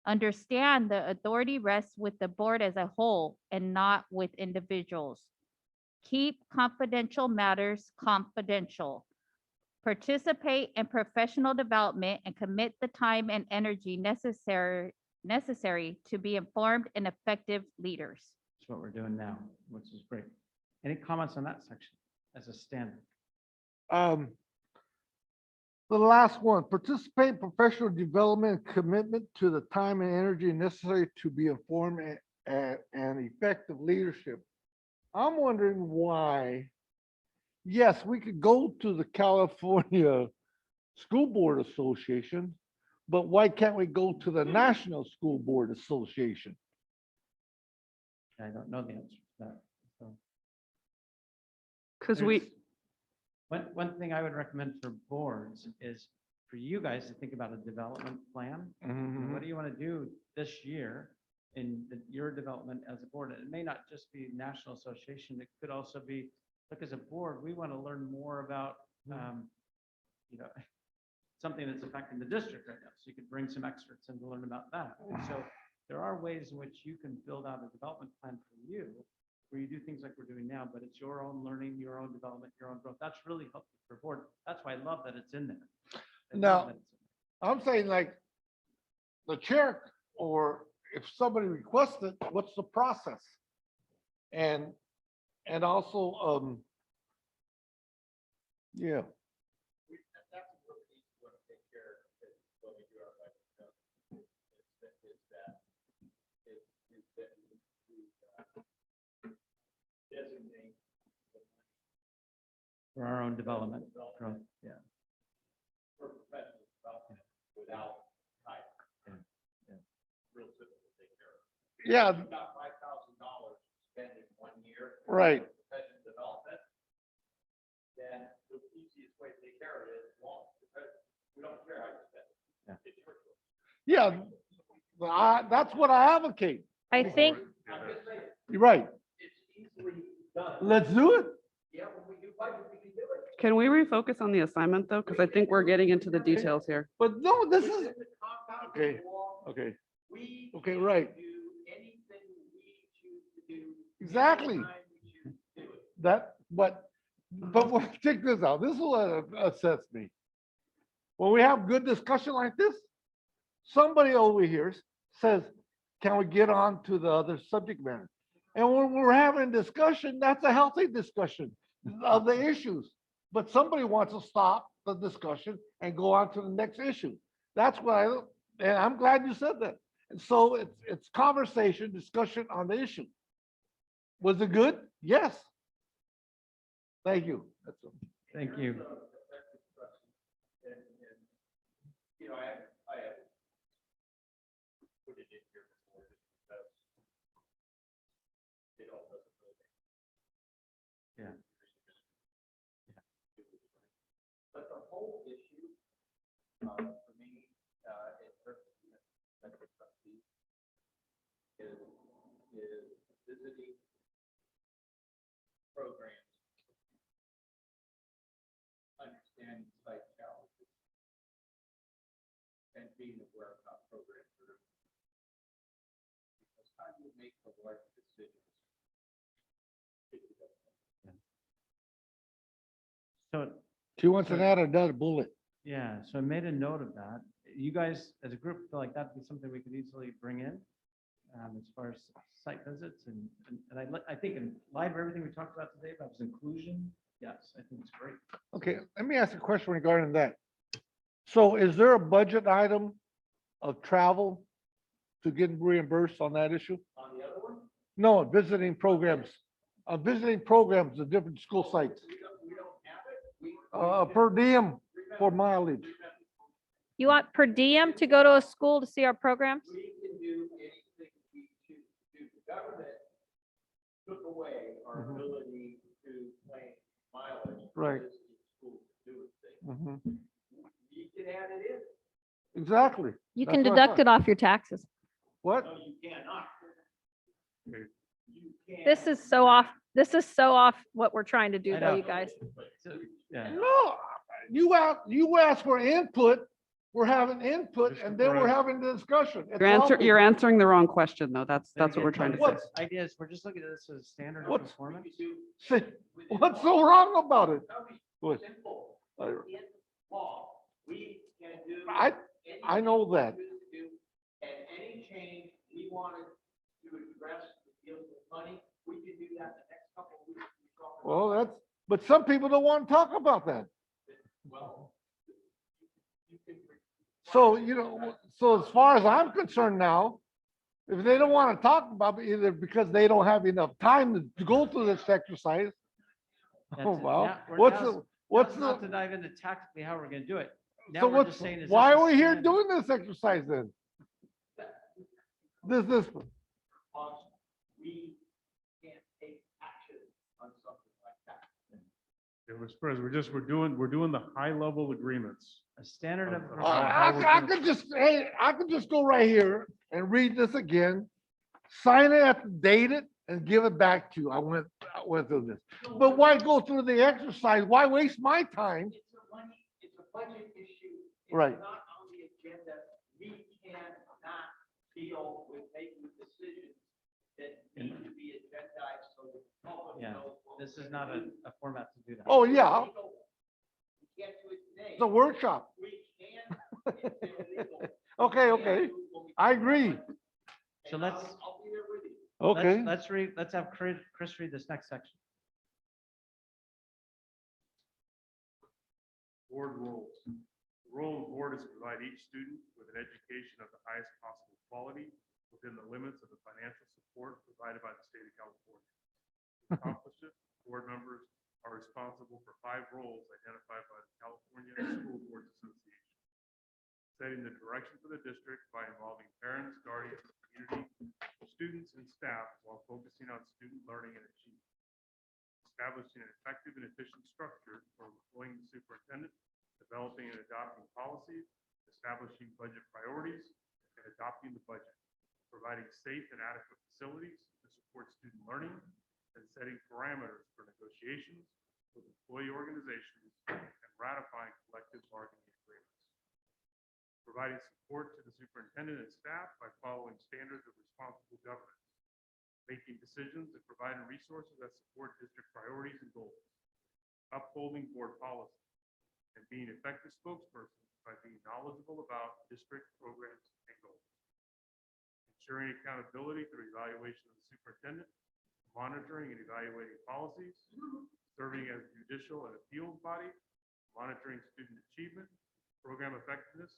Understand the authority rests with the board as a whole and not with individuals. Keep confidential matters confidential. Participate in professional development and commit the time and energy necessary to be informed and effective leaders. That's what we're doing now, which is great. Any comments on that section as a standard? The last one, participate in professional development, and commitment to the time and energy necessary to be informed and effective leadership. I'm wondering why, yes, we could go to the California School Board Association, but why can't we go to the National School Board Association? I don't know the answer to that. So Because we, there's- One thing I would recommend for boards is for you guys to think about a development plan. What do you want to do this year in your development as a board? And it may not just be National Association. It could also be, look, as a board, we want to learn more about, something that's affecting the district right now. So you could bring some experts in to learn about that. And so there are ways in which you can build out a development plan for you, where you do things like we're doing now, but it's your own learning, your own development, your own growth. That's really helpful for board. That's why I love that it's in there. I love Now- that it's in there. I'm saying like the chair, or if somebody requests it, what's the process? And also, yeah. That's what we need to take care of when we do our budget. Is that we designate For our own development, growth, yeah. for professional development without title. Yeah. Real simple to take care of. Yeah, You've got $5,000 to spend in 1 year. Right. for Professional development, then the easiest way to take care of it is long, because we don't care how you spend it. Yeah. It's your choice. yeah. That's what I advocate. I think, I'm just saying, You're right. it's easily done. Let's do it. Yeah, when we do budget, we can do it. can we refocus on the assignment though? Because I think we're getting into the details here. But no, this is, Within the compound of Okay. the law, okay, we Okay, can right. do anything we choose to do. Exactly. anytime we choose to do it. that, but check this out. This will assess me. When we have good discussion like this, somebody over here says, can we get on to the other subject matter? And when we're having discussion, that's a healthy discussion of the issues. But somebody wants to stop the discussion and go on to the next issue. That's what and I'm glad you said that. And so it's conversation, discussion on the issue. Was it good? Yes. Thank you. That's all. Thank you. You know, I have put it in here before just because it all doesn't really. Yeah. But the whole issue, for me, in terms of the trustee, is visiting programs, understanding site challenges, and being aware of how programs are. Because how do you make the right decisions? So, She wants to add another bullet. yeah, so I made a note of that. You guys, as a group, feel like that'd be something we could easily bring in, as far as site visits and I think in light of everything we talked about today about inclusion, yes, I think it's great. Okay, let me ask a question regarding that. So is there a budget item of travel to get reimbursed on that issue? On the other one, No, visiting programs, visiting programs at different school sites. per diem for mileage. You want per diem to go to a school to see our programs? We can do anything we choose to do. The government took away our Mhm. ability to claim mileage. Right. Schools doing things. Mhm. You can add it in. Exactly. You That's can what I deduct thought. it off your taxes. What? No, you cannot. Okay. You can't. This is so off what we're trying to do I though, know. you guys. So, yeah. No, you asked for input. We're having input Mr. and then we're Perez. having the discussion. It's You're all- answering the wrong question, though. That's Then what we're again, trying to say. What's- Idea is, we're just looking at this as standard of What's- performance. What's so wrong about it? What? Simple. I- In law, we can do. I know that. And any change we wanted to address the deals with money, we can do that the next couple of weeks. We talk about Well, but some people don't want to talk about that. Well, you can. So, so as far as I'm concerned now, if they don't want to talk about it, either because they don't have enough time to go through this exercise. That's Oh, it. well, Now- we're what's now- the, what's now it's Not to the, dive into tactically how we're gonna do it. Now so we're what's, just saying, is this why a are we here standard? doing this exercise then? This, Because we can't take action on something like that. Yeah, Mr. President, we're doing the high level agreements. A standard of. Uh, performance. I could just, hey, I could just go right here and read this again, sign it, date it, and give it back to you. I went through this. But why go through the exercise? Why waste my time? It's a budget issue. It's Right. not on the agenda. We cannot deal with making decisions that need to be agendized so that the public Yeah, knows. what this we're is gonna not do. a format to do that. Oh, yeah, We can't do it today. it's a workshop. We can. It's illegal. Okay, We can't okay. do it when we I talk agree. about it. So And let's, I'll be there with you. Okay. let's have Chris read this next section. Board roles. The role of the board is to provide each student with an education of the highest possible quality within the limits of the financial support provided by the state of California. To accomplish it, board members are responsible for 5 roles identified by the California School Boards Association. Setting the direction for the district by involving parents, guardians, community, students, and staff while focusing on student learning and achievement. Establishing an effective and efficient structure for employing the superintendent, developing and adopting policies, establishing budget priorities, and adopting the budget, providing safe and adequate facilities to support student learning, and setting parameters for negotiations with employee organizations and ratifying collective bargaining agreements. Providing support to the superintendent and staff by following standards of responsible governance, making decisions and providing resources that support district priorities and goals, upholding board policy, and being effective spokesperson by being knowledgeable about district programs and goals. Ensuring accountability through evaluation of the superintendent, monitoring and evaluating policies, serving as judicial and appeals body, monitoring student achievement, program effectiveness,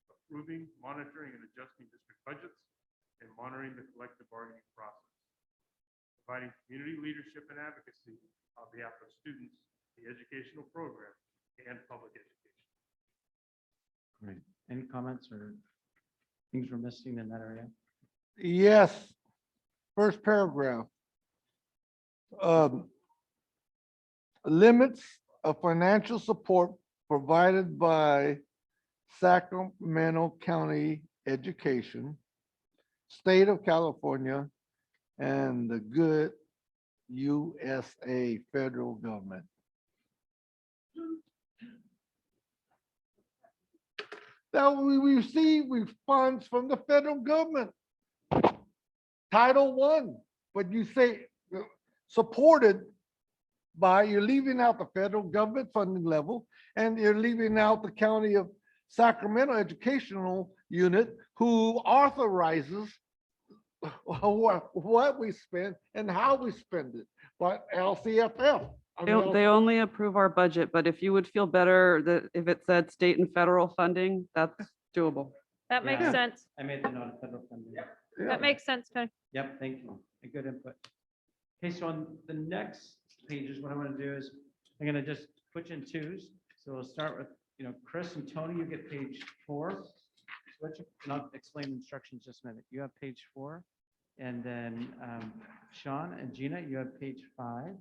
approving, monitoring, and adjusting district budgets, and monitoring the collective bargaining process. Providing community leadership and advocacy on behalf of students, the educational program, and public education. Great. Any comments or things we're missing in that area? Yes. First paragraph. Limits of financial support provided by Sacramento County Education, State of California, and the good USA federal government. That we receive funds from the federal government. Title I, but you say supported by, you're leaving out the federal government funding level, and you're leaving out the County of Sacramento Educational Unit, who authorizes what we spend and how we spend it, but LCFF. I mean, They only approve our budget, but if you would feel better that if it said state and federal funding, that's doable. That makes Yeah. sense. I made the note of federal funding. yeah. That makes sense, Tony. Yep, thank you. A good input. Okay, so on the next pages, what I'm gonna do is, I'm gonna just put you in twos. So we'll start with, Chris and Tony, you get page 4. Switch, and I'll explain the instructions just a minute. You have page 4. And then Sean and Gina, you have page 5.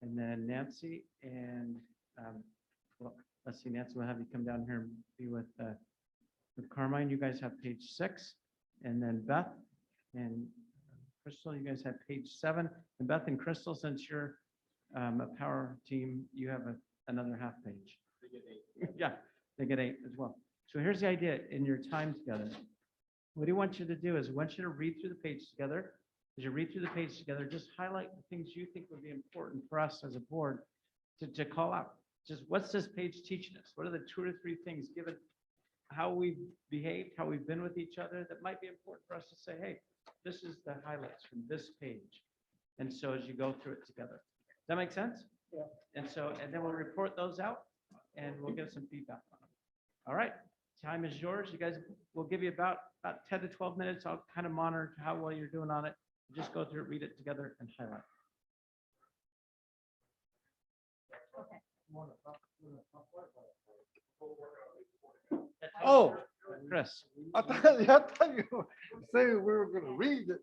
And then Nancy and, well, let's see, Nancy, we'll have you come down here and be with Carmine. You guys have page 6. And then Beth and Crystal, you guys have page 7. And Beth and Crystal, since you're a power team, you have another half page. Yeah, they get 8 as well. So here's the idea in your time together. What I want you to do is I want you to read through the page together. As you read through the page together, just highlight the things you think would be important for us as a board to call out. Just what's this page teaching us? What are the 2 or 3 things, given how we've behaved, how we've been with each other, that might be important for us to say, hey, this is the highlights from this page. And so as you go through it together. Does that make sense? Yeah. And then we'll report those out and we'll get some feedback on them. All right, time is yours. You guys, we'll give you about 10 to 12 minutes. I'll kind of monitor how well you're doing on it. Just go through it, read it together and highlight. Oh, Chris. I thought you were saying we were gonna read it.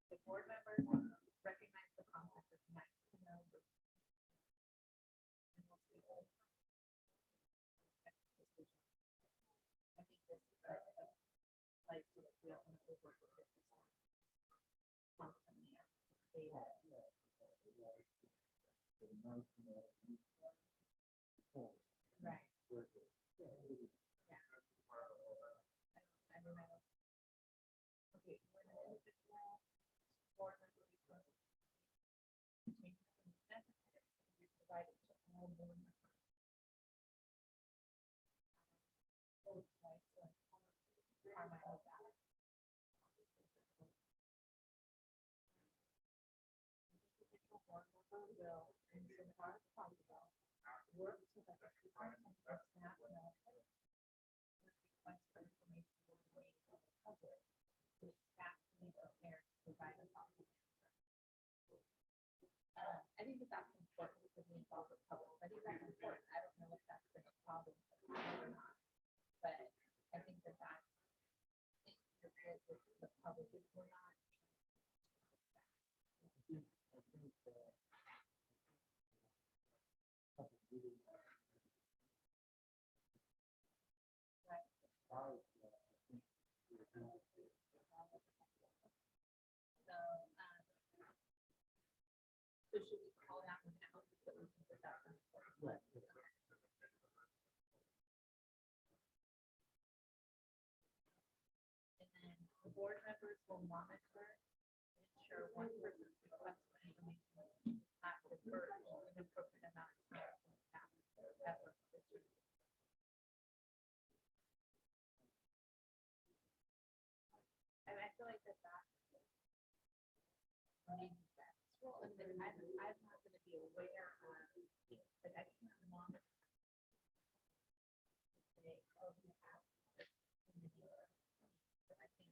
The board members recognize the concept of maximum. I think this is like we don't want to work with this. Constantly. Right. Yeah. I don't know. Okay. Board member request. Provided to all board members. Will, and so far as possible, work so that the department and staff know request for information will be made to the public, which staff can be prepared to provide a copy. I think that that's important because we involve the public. I think that's important. I don't know if that's been a problem or not, but I think that that's interferes with the public if we're not. So should we call that one out so we can put that on the board? And then the board members will monitor, ensure one person's request for information at the first an appropriate amount of time from staff at work. And I feel like that's and then I'm not going to be aware of, like, I can't monitor. Say, oh, you have this committee, but I can't.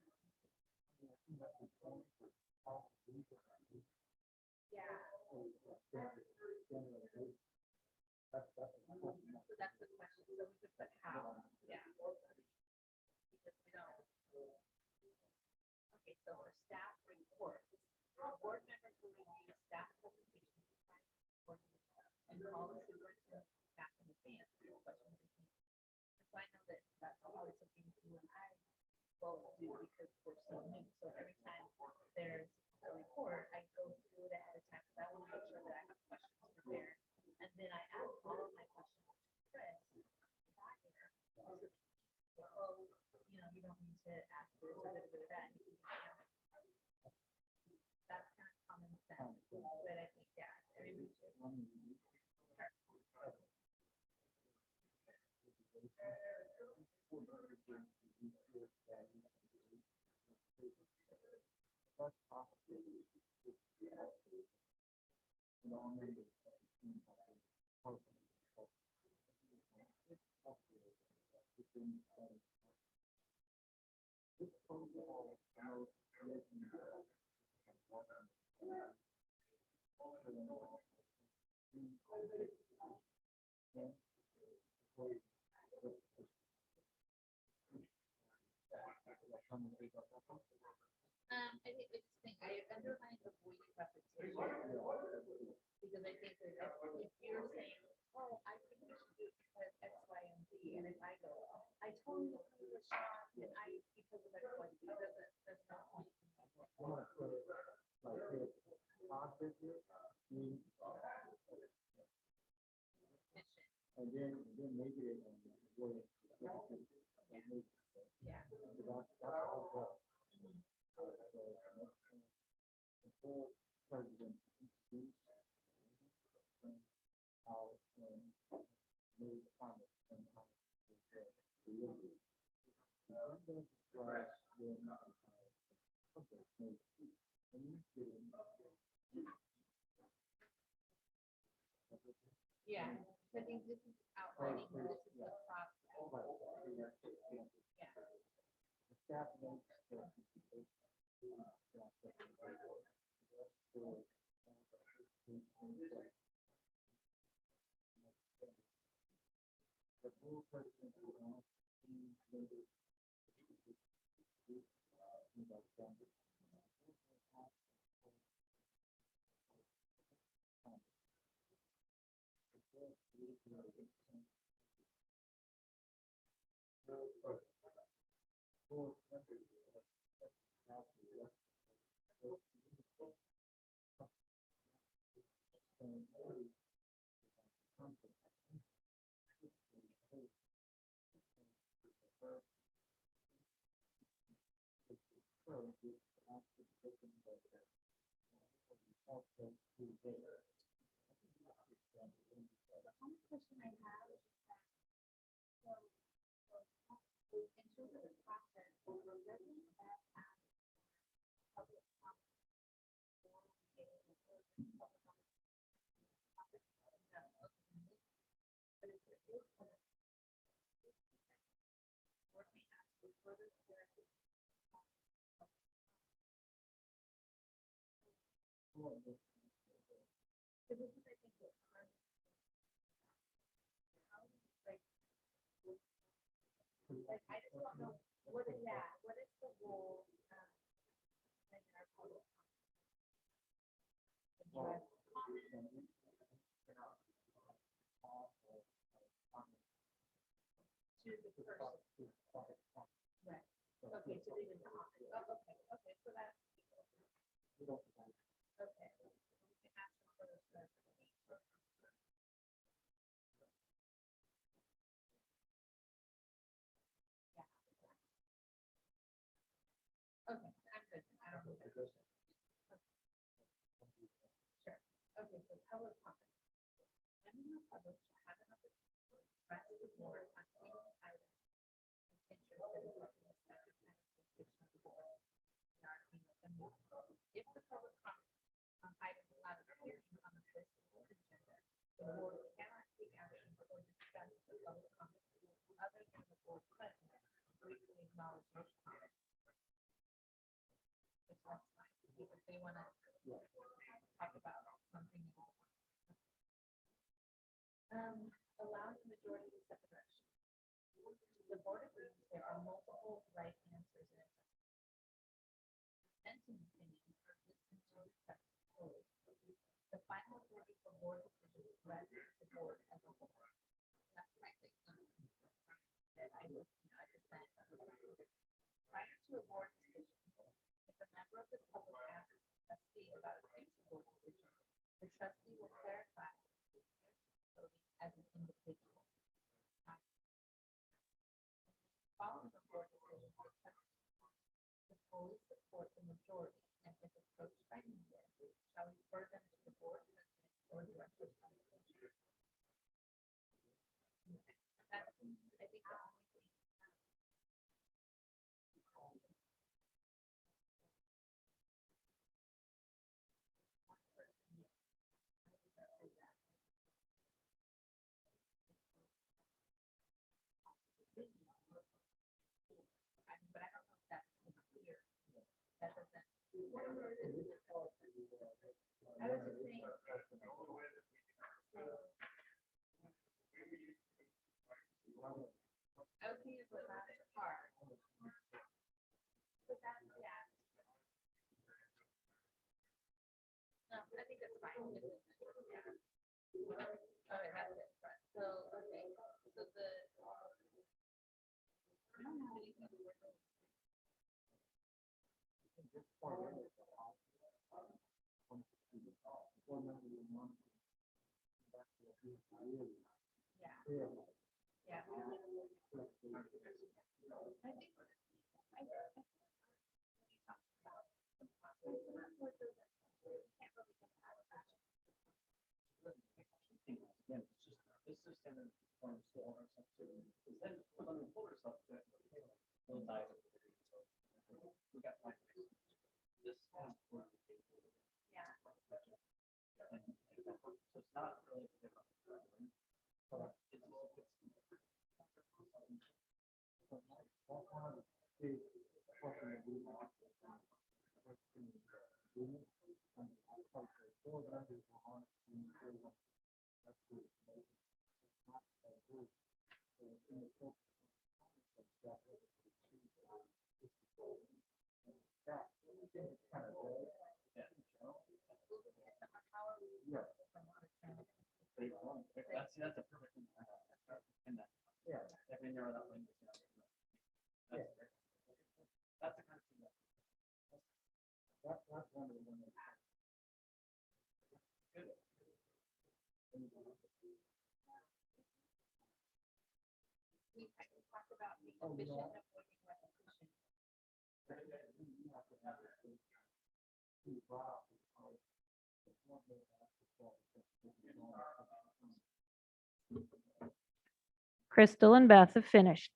Yeah. So that's the question. So we could put how, yeah. Because we don't. Okay, so our staff report. Board members will review staff presentations and call the superintendent back in advance. So I know that that's always something you and I both do because we're so new. So every time there's a report, I go through it ahead of time because I want to make sure that I have questions prepared. And then I ask all of my questions to Chris. Oh, you don't need to ask this or that. That's kind of common sense. I just think I underline the voice repetition. Because I think that if you're saying, oh, I think we should do it because X, Y, and Z, and if I go, I totally agree with Sean, and I, because of X, Y, Z, that's not point. And then maybe it. Yeah. That's all well. Before President introduced how made comments and how delivery. I'm going to describe when subject made Yeah, I think this is outlining, this is the process. Yeah. the staff notes that the board president will ask team members Question I have is that, so, in terms of the process, we're looking at public comment for a but if there is public board may ask for further clarity. So this is, I think, what like, I just don't know, what is that? What is the role, like in our public? Address comment? To the person. Right, okay, so they didn't comment, oh, okay, so that's. Okay. We can ask them for those clarifications. Yeah. Okay, I'm good. I don't know. Sure. Okay, so public comment. When the public shall have an opportunity to express the board on any item of interest that is within the subject matter jurisdiction of the board. If the public comment on items not appearing on the first agenda, the board cannot take action or discuss the public comment other than the board president briefly acknowledge those comments. If that's fine, if they want to talk about something. Allowing the majority to set direction. The board agrees there are multiple right answers in it. Dissenting opinions are listened to respectfully. The final authority for board decisions rests with the board as a whole. That's frankly that I would dissent. Prior to a board decision, if a member of the public asks a trustee about a future board decision, the trustee will clarify as an individual. Following the board decision, the trustee to fully support the majority and if approached by media, shall refer them to the board president or directors Again, it's just, this is standard form of school or something. Because then we're going to pull ourselves to it. We'll dive into it. So, we got like this. This has work. Yeah. So it's not really different. But that's a perfect thing. Yeah. I mean, narrow that language down. That's great. That's the kind of thing that's one of the ones. Good. Oh, you know. Crystal and Beth have finished.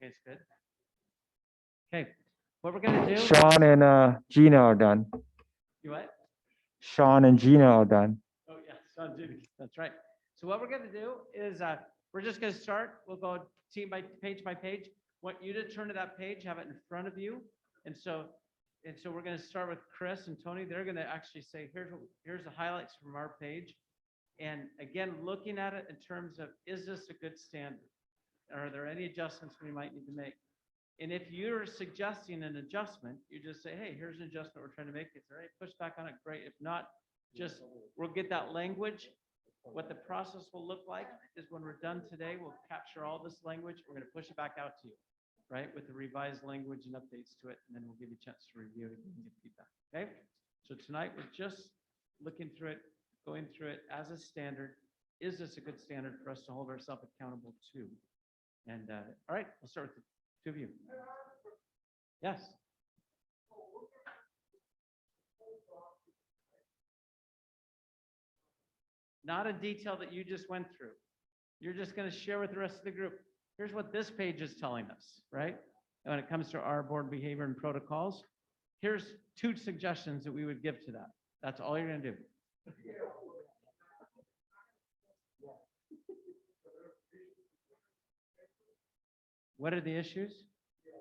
Okay, it's good. Okay, what we're gonna do. Sean and Gina are done. You what? Sean and Gina are done. Oh, yeah, Sean Judy, that's right. So what we're gonna do is, we're just gonna start, we'll go team by page. Want you to turn to that page, have it in front of you. And so we're gonna start with Chris and Tony. They're gonna actually say, here's the highlights from our page. And again, looking at it in terms of, is this a good standard? Are there any adjustments we might need to make? And if you're suggesting an adjustment, you just say, hey, here's an adjustment we're trying to make. If they're ready, push back on it, great. If not, just, we'll get that language. What the process will look like is when we're done today, we'll capture all this language. We're going to push it back out to you, right? With the revised language and updates to it. And then we'll give you a chance to review it and get feedback, okay? So tonight, we're just looking through it, going through it as a standard. Is this a good standard for us to hold ourselves accountable to? And all right, we'll start with the two of you. Yes. Not a detail that you just went through. You're just going to share with the rest of the group. Here's what this page is telling us, right? when it comes to our board behavior and protocols, here's 2 suggestions that we would give to that. That's all you're gonna do. What are the issues? Yeah.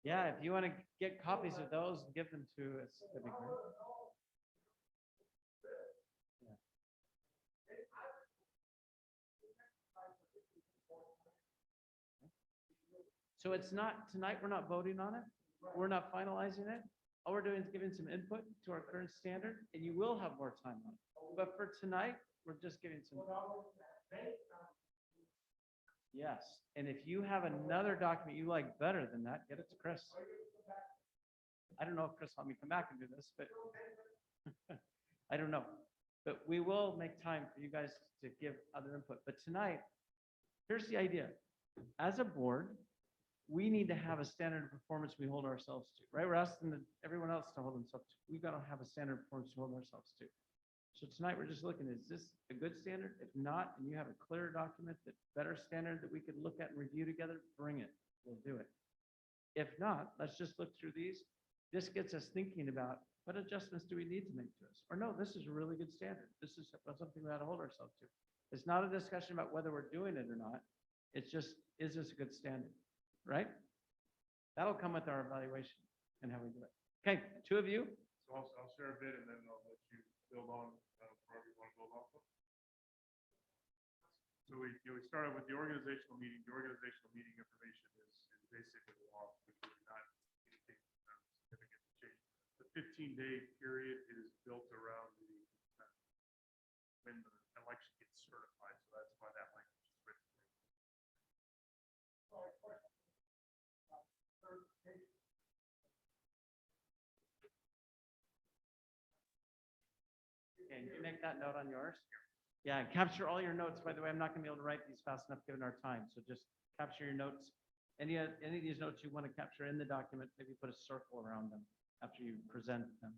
Yeah, if you want to get copies of those, and give them to us, that'd be great. Yeah. So it's not, tonight, we're not voting on it. We're not finalizing it. All we're doing is giving some input to our current standard, and you will have more time on it. But for tonight, we're just giving some. Yes, and if you have another document you like better than that, get it to Chris. I don't know if Chris let me come back and do this, but I don't know. But we will make time for you guys to give other input. But tonight, here's the idea. As a board, we need to have a standard of performance we hold ourselves to, right? We're asking everyone else to hold themselves to. We got to have a standard of performance to hold ourselves to. So tonight, we're just looking, is this a good standard? If not, and you have a clearer document, that better standard that we could look at and review together, bring it. We'll do it. If not, let's just look through these. This gets us thinking about what adjustments do we need to make to this? Or no, this is a really good standard. This is something we ought to hold ourselves to. It's not a discussion about whether we're doing it or not. It's just, is this a good standard, right? That'll come with our evaluation and how we do it. Okay, 2 of you. So I'll share a bit and then I'll let you build on wherever you want to build off of. So we started with the organizational meeting. The organizational meeting information is basically the law, which is not anything significant to change. The 15-day period is built around when the election gets certified. So that's why that language is written. Okay, you make that note on yours. Yeah, and capture all your notes. By the way, I'm not gonna be able to write these fast enough given our time, so just capture your notes. Any of these notes you want to capture in the document, maybe put a circle around them after you present them.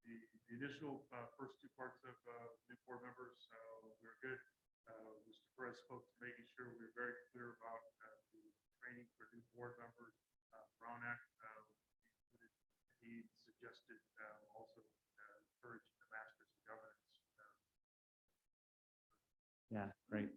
The initial first 2 parts of new board members, we're good. Mr. Perez spoke to making sure we were very clear about the training for new board members. Brown Act, he suggested also encourage the Masters of Governance. Yeah, great.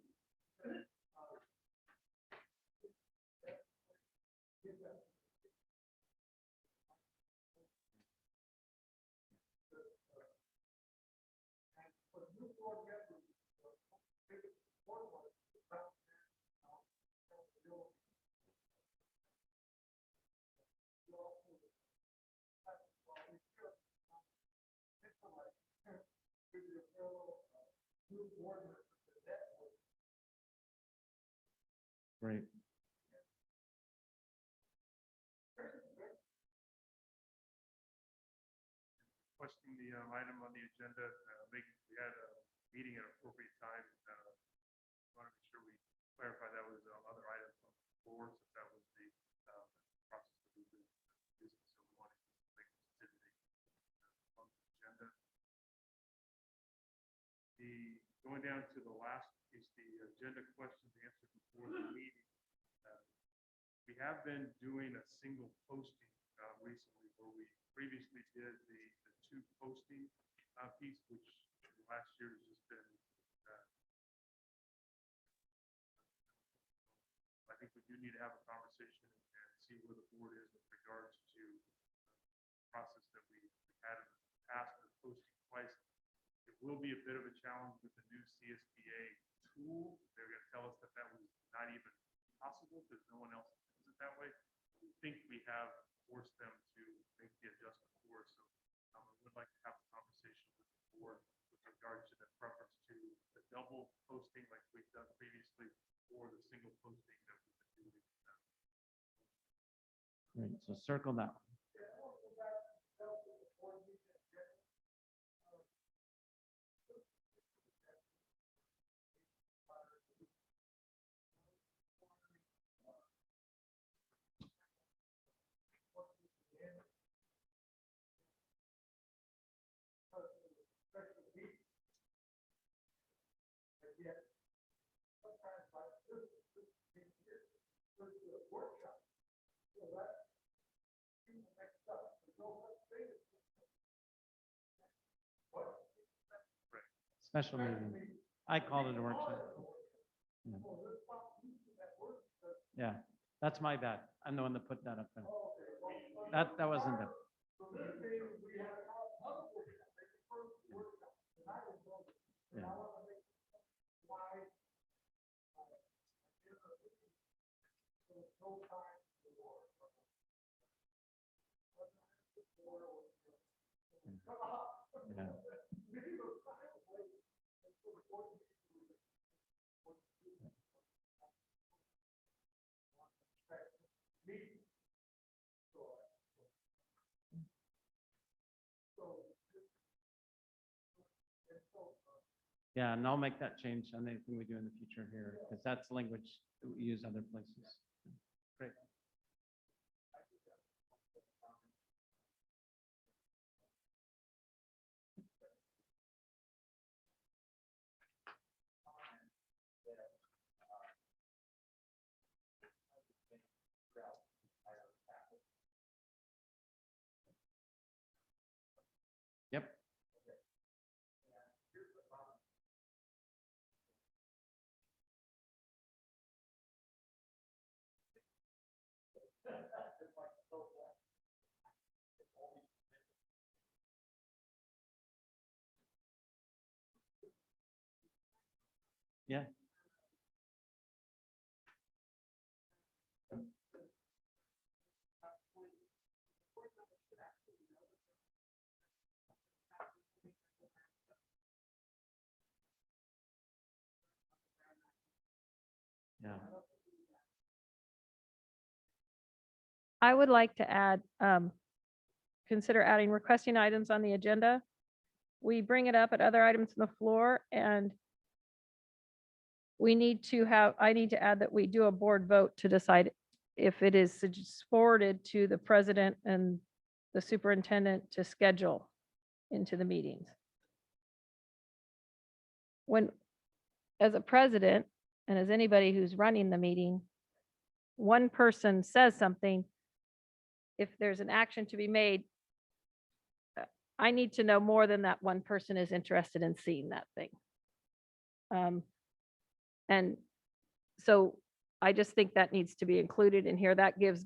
Great. Requesting the item on the agenda, we had a meeting at an appropriate time. Want to make sure we clarify that was other items on the floor, since that was the process that we've been using. So we wanted to make this decision on the agenda. Going down to the last is the agenda questions answered before the meeting. We have been doing a single posting recently, where we previously did the 2 posting piece, which last year has just been. I think we do need to have a conversation and see where the board is with regards to the process that we had in the past with posting twice. It will be a bit of a challenge with the new CSBA tool. They're going to tell us that that was not even possible because no one else does it that way. We think we have forced them to make the adjustment for us. So I would like to have a conversation with the board with regards to the preference to the double posting like we've done previously, or the single posting that we've been doing. Great. So circle that one. Special meeting. I called it a workshop. Yeah. Yeah, that's my bad. I'm the one that put that up there. That wasn't it. Yeah. Yeah. Yeah, and I'll make that change on anything we do in the future here, because that's language that we use other places. Great. Yep. Yeah. Yeah. I would like to add, consider adding requesting items on the agenda. We bring it up at other items on the floor, and we need to have, I need to add that we do a board vote to decide if it is forwarded to the president and the superintendent to schedule into the meetings. When, as a president, and as anybody who's running the meeting, one person says something, if there's an action to be made, I need to know more than that one person is interested in seeing that thing. And so I just think that needs to be included in here. That gives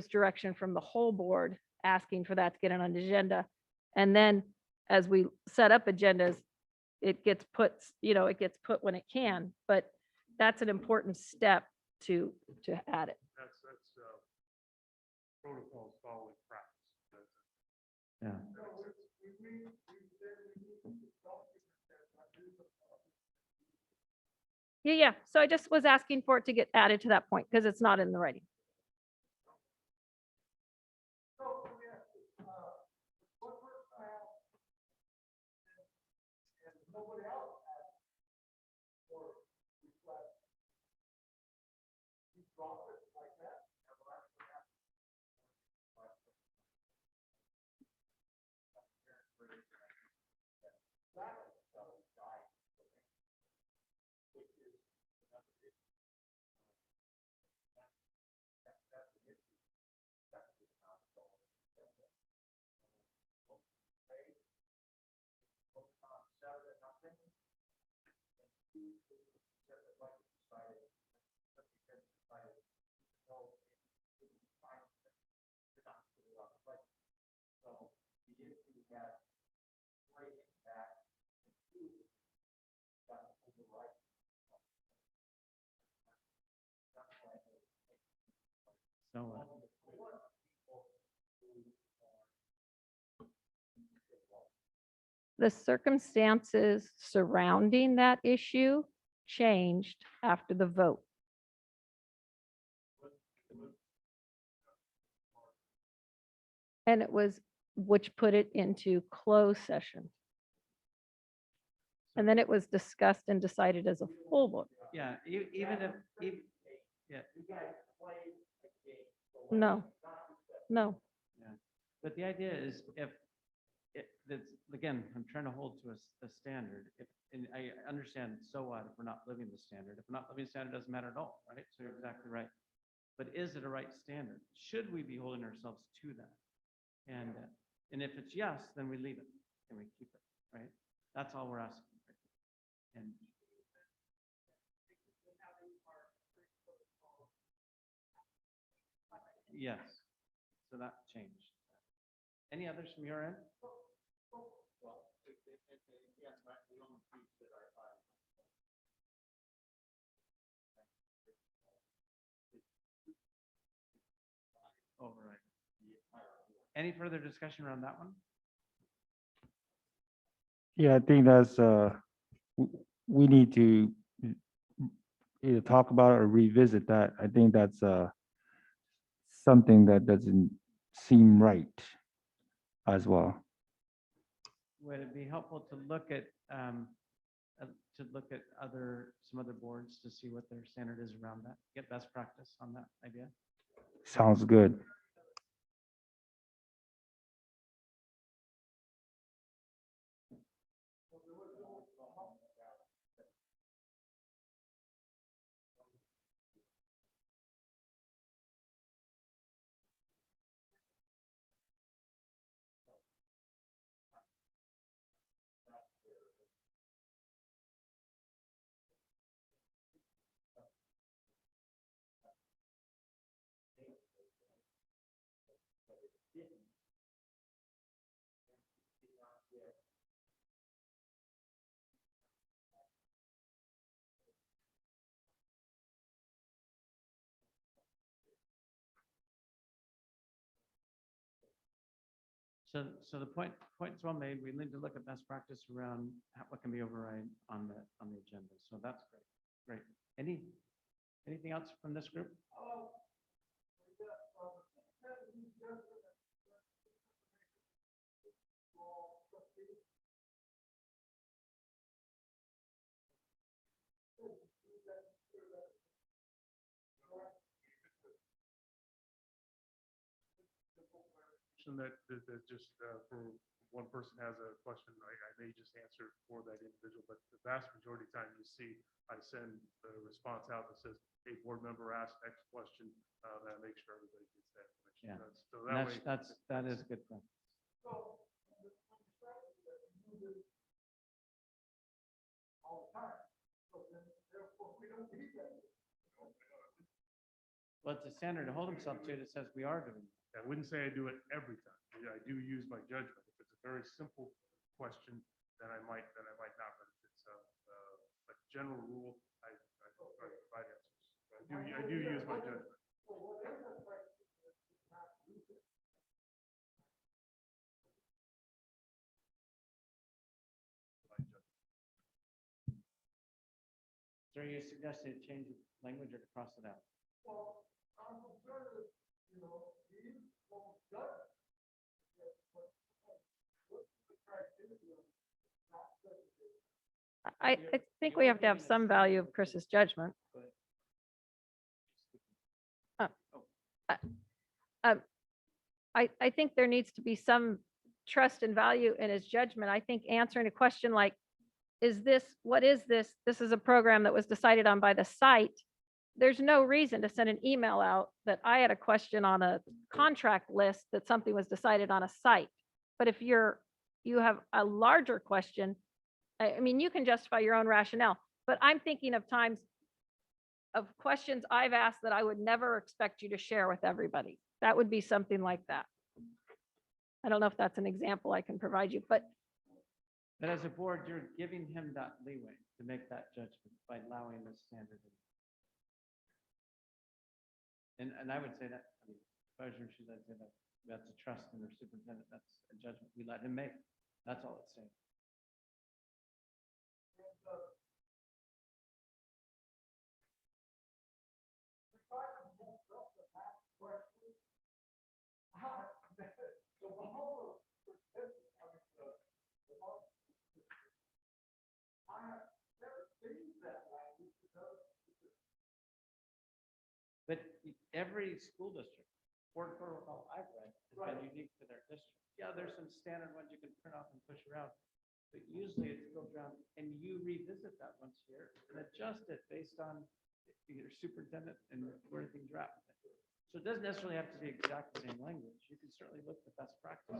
direction from the whole board asking for that to get on an agenda. And then as we set up agendas, it gets put, it gets put when it can, but that's an important step to add it. That's protocols following practice. Yeah. Yeah. So I just was asking for it to get added to that point because it's not in the writing. So, the circumstances surrounding that issue changed after the vote. And it was, which put it into closed session. And then it was discussed and decided as a full vote. yeah, even if, yeah, No, no. yeah. But the idea is if, that's, again, I'm trying to hold to a standard. If, and I understand, so what if we're not living the standard? If we're not living the standard, it doesn't matter at all, right? So you're exactly right. but is it a right standard? Should we be holding ourselves to that? And if it's yes, then we leave it and we keep it, right? That's all we're asking. And yes, so that changed. Any others from your end? Oh, right. Any further discussion around that one? Yeah, I think that's, we need to either talk about or revisit that. I think that's, something that doesn't seem right as well. Would it be helpful to look at, some other boards to see what their standard is around that? Get best practice on that idea? Sounds good. So the point's well made. We need to look at best practice around what can be override on the agenda. So that's great. Anything else from this group? That just for one person has a question, I may just answer for that individual, but the vast majority of time you see, I send the response out that says, hey, board member asked X question, that I make sure everybody gets that information. Yeah. So that way. That is a good point. Well, it's a standard to hold himself to that says we are doing it. I wouldn't say I do it every time. I do use my judgment. If it's a very simple question, then I might not, but if it's a general rule, I provide answers. I do use my judgment. So are you suggesting to change the language or to cross it out? I think we have to have some value of Chris's judgment. I think there needs to be some trust and value in his judgment. I think answering a question like, what is this? This is a program that was decided on by the site. There's no reason to send an email out that I had a question on a contract list that something was decided on a site. But if you have a larger question, I mean, you can justify your own rationale, but I'm thinking of times of questions I've asked that I would never expect you to share with everybody. That would be something like that. I don't know if that's an example I can provide you, but as a board, you're giving him that leeway to make that judgment by allowing the standard. And I would say that, I mean, if I was your shoes, I'd say that's a trust in their superintendent. That's a judgment we let him make. That's all it's saying. But every school district, board protocol I've read, has been unique to their district. Yeah, there's some standard ones you can print off and push around, but usually it's built around, and you revisit that once a year and adjust it based on your superintendent and where things are at. So it doesn't necessarily have to be exactly the same language. You can certainly look at best practice.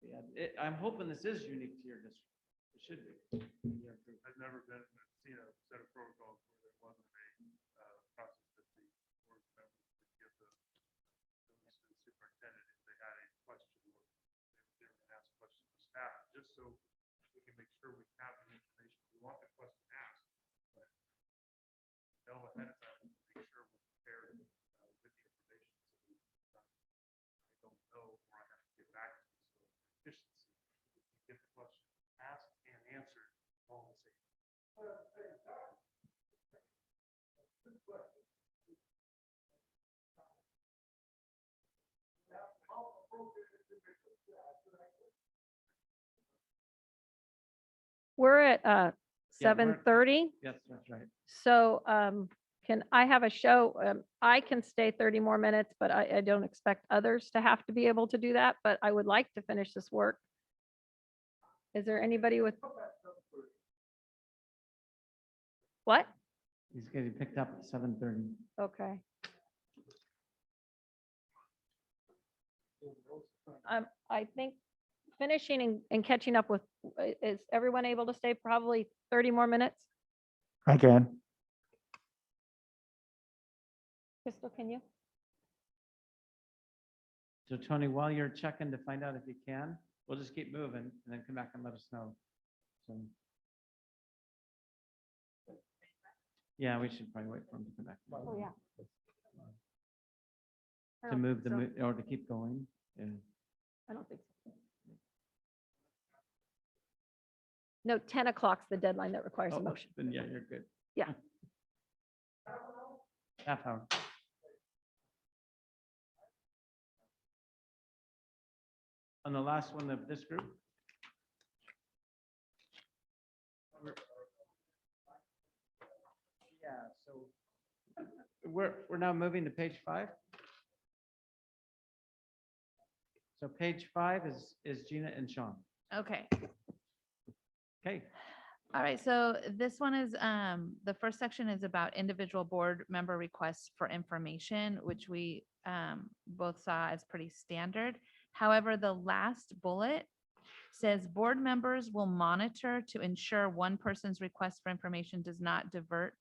Yeah, I'm hoping this is unique to your district. It should be. I've never seen a set of protocols where there wasn't a process that the board members would give the notice to the superintendent if they had a question or they were going to ask questions to staff, just so we can make sure we have the information. We want the question asked, but know ahead of time, to make sure we're prepared with the information. So I don't know, or I have to get back to you. So efficiency, we get the question asked and answered all the same. We're at Yeah, we're- 7:30. Yes, that's right. So can I have a show? I can stay 30 more minutes, but I don't expect others to have to be able to do that, but I would like to finish this work. Is there anybody with? What? He's getting picked up at 7:30. Okay. I think finishing and catching up with, is everyone able to stay probably 30 more minutes? I can. Crystal, can you? So Tony, while you're checking to find out if you can, we'll just keep moving and then come back and let us know. So. Yeah, we should probably wait for him to come back. Oh, yeah. I To don't move think so. or to keep going. And I don't think so. No, 10 o'clock's the deadline that requires a oh, motion. then yeah, you're good. Yeah. Half hour. On the last one of this group. Yeah, so we're now moving to page 5. So page 5 is Gina and Sean. Okay. Okay, All right, so this one is, the first section is about individual board member requests for information, which we both saw as pretty standard. However, the last bullet says board members will monitor to ensure one person's request for information does not divert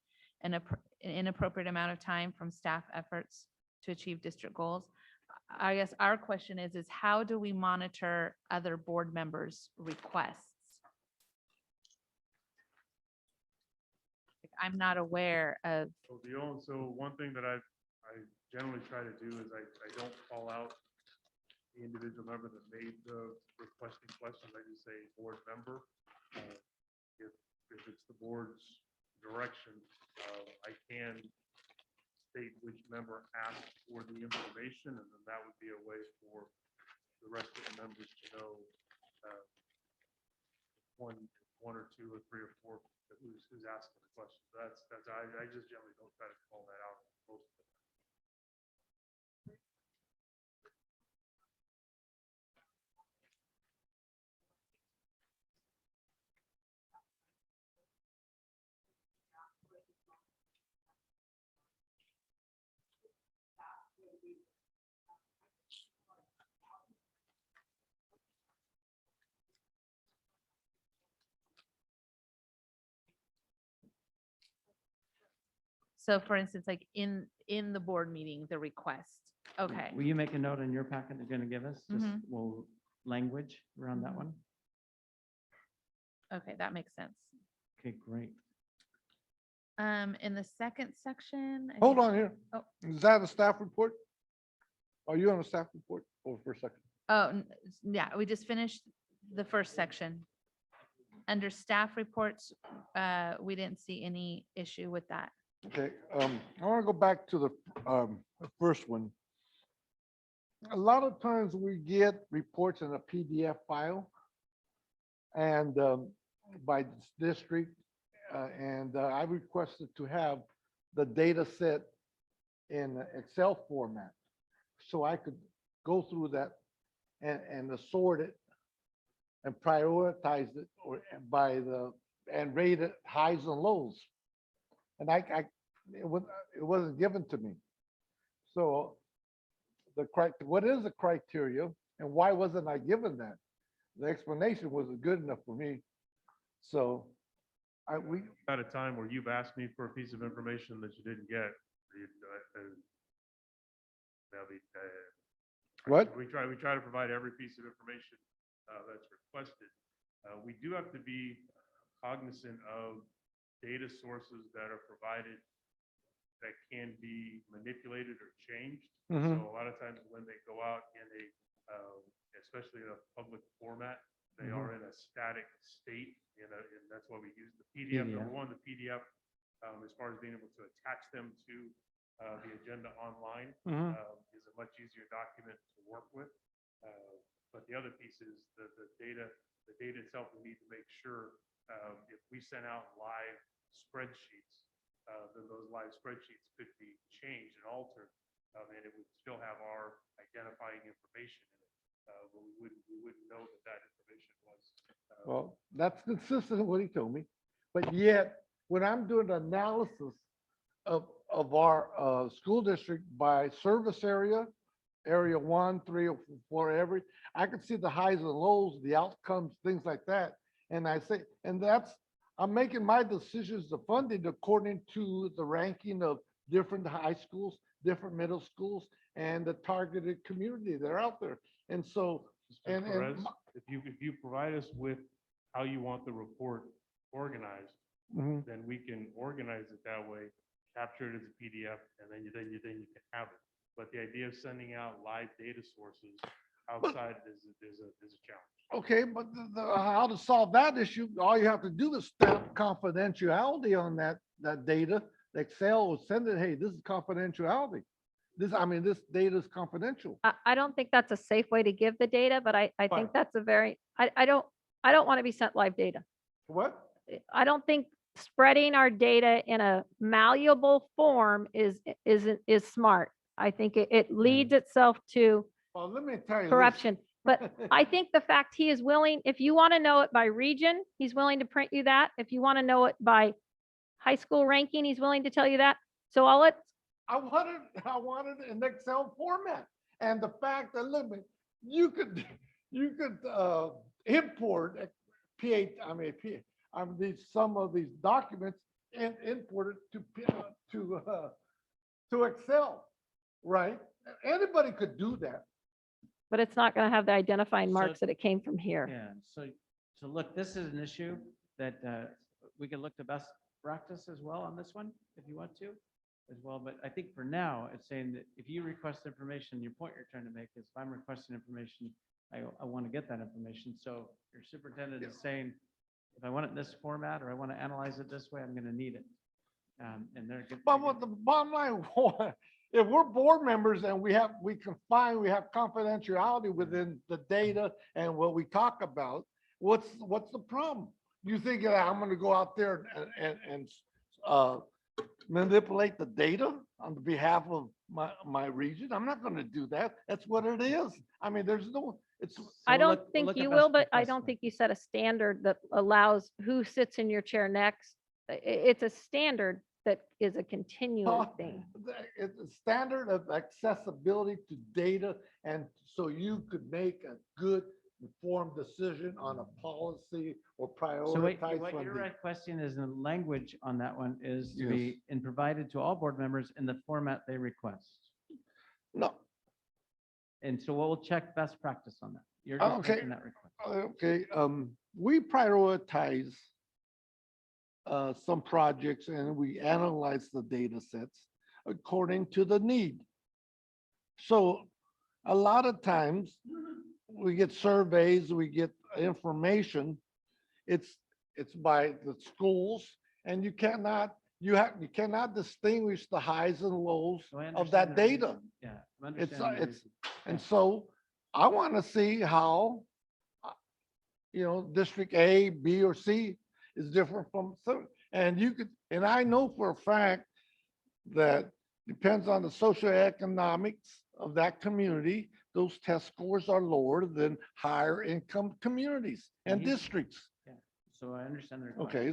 an inappropriate amount of time from staff efforts to achieve district goals. I guess our question is how do we monitor other board members' requests? I'm not aware of, So one thing that I generally try to do is I don't call out the individual member that made the requesting questions. I just say board member. If it's the board's direction, I can state which member asked for the information, and then that would be a way for the rest of the members to know one or two or three or four who's asking the question. So I just generally don't try to call that out most of the time. so for instance, like in the board meeting, the request. Okay, Will you make a note in your packet you're going to give us? Just Mhm. well, language around that Mhm. one? okay, that makes sense. Okay, great. In the second section. I Hold think- on here. Oh. Is that a staff report? Are you on a staff report? Oh, for a second. Oh, yeah, we just finished the first section. Under staff reports, we didn't see any issue with that. Okay, I want to go back to the first one. A lot of times we get reports in a PDF file and by district, and I requested to have the data set in Excel format so I could go through that and sort it and prioritize it or by the and rated highs and lows. And it wasn't given to me. So what is the criteria and why wasn't I given that? The explanation wasn't good enough for me. So we, At a time where you've asked me for a piece of information that you didn't get. what? We try to provide every piece of information that's requested. We do have to be cognizant of data sources that are provided that can be manipulated or changed. Mhm. So a lot of times when they go out in a, especially in a public format, they are in a static state, and that's why we use the PDF. Number one, the PDF, as far as being able to attach them to the agenda online, is a much easier document to work with. But the other piece is the data itself, we need to make sure if we send out live spreadsheets, then those live spreadsheets could be changed and altered, and it would still have our identifying information in it. But we wouldn't know that information was. Well, that's consistent with what he told me. But yet, when I'm doing the analysis of our school district by service area, area 1, 3, or 4, I can see the highs and lows, the outcomes, things like that. And I say, I'm making my decisions, the funding according to the ranking of different high schools, different middle schools, and the targeted community that are out there. And so, Mr. and Perez, if you provide us with how you want the report organized, Mhm. then we can organize it that way, capture it as a PDF, and then you can have it. But the idea of sending out live data sources outside is a challenge. Okay, but how to solve that issue, all you have to do is stamp confidentiality on that data. Excel will send it, hey, this is confidentiality. This data is confidential. I don't think that's a safe way to give the data, but I Fine. think that's a very, I don't want to be sent live data. What? I don't think spreading our data in a malleable form is smart. I think it leads itself to Well, let me tell you. this. corruption. But I think the fact he is willing, if you want to know it by region, he's willing to print you that. If you want to know it by high school ranking, he's willing to tell you that. So I wanted it in Excel format. And the fact that, look, you could import some of these documents and import it to Excel, right? Anybody could do that. but it's not going to have the identifying So- marks that it came from here. Yeah, so look, this is an issue that we could look to best practice as well on this one, if you want to, as well. But I think for now, it's saying that if you request information, your point you're trying to make is if I'm requesting information, I want to get that information. So your superintendent is saying, if I want it in this format or I want to analyze it this way, I'm going to need it. And they're. But what the bottom line, if we're board members and we have confidentiality within the data and what we talk about, what's the problem? You think that I'm gonna go out there and manipulate the data on behalf of my region? I'm not gonna do that. That's what it is. I mean, I don't we'll think look at you best will, but I practice don't then. think you set a standard that allows who sits in your chair next. It's a standard that is a continuing Oh, thing. It's a standard of accessibility to data, and so you could make a good informed decision on a policy or So what prioritize what you're funding. requesting is the language on that one is to be and provided to all board members in the format they request. No, And so we'll check best practice on that. You're Oh, just okay. making that request. okay, we prioritize some projects and we analyze the data sets according to the need. So a lot of times we get surveys, we get information. It's by the schools and you cannot distinguish the highs and lows So I of that understand data. reason. Yeah. I understand the it's- reason. And so I want to see how, District A, B, or C is different from, and I know for a fact that depends on the socioeconomics of that community, those test scores are lower than higher income communities and And he's- districts. So so I understand their. Okay,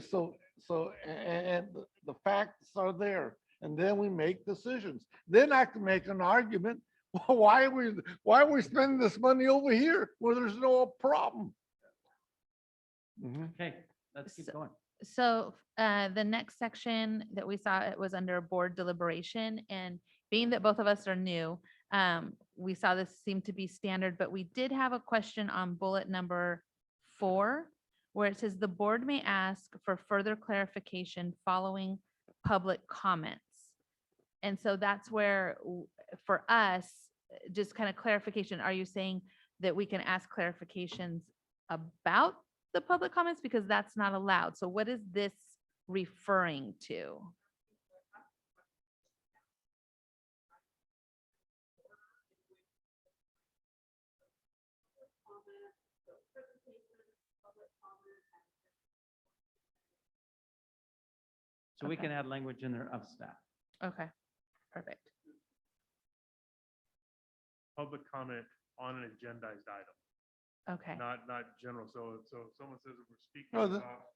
and the facts are there, and then we make decisions. Then I can make an argument, well, why are we spending this money over here where there's no problem? Mhm. Okay, let's keep So- going. So the next section that we saw, it was under board deliberation, and being that both of us are new, we saw this seemed to be standard, but we did have a question on bullet number 4, where it says the board may ask for further clarification following public comments. And so that's where, for us, just kind of clarification, are you saying that we can ask clarifications about the public comments, because that's not allowed? So what is this referring to? So we Okay. can add language in there of staff. Okay, perfect. Public comment on an agendized item, Okay, not general. So if someone says that we're speaking No, the- about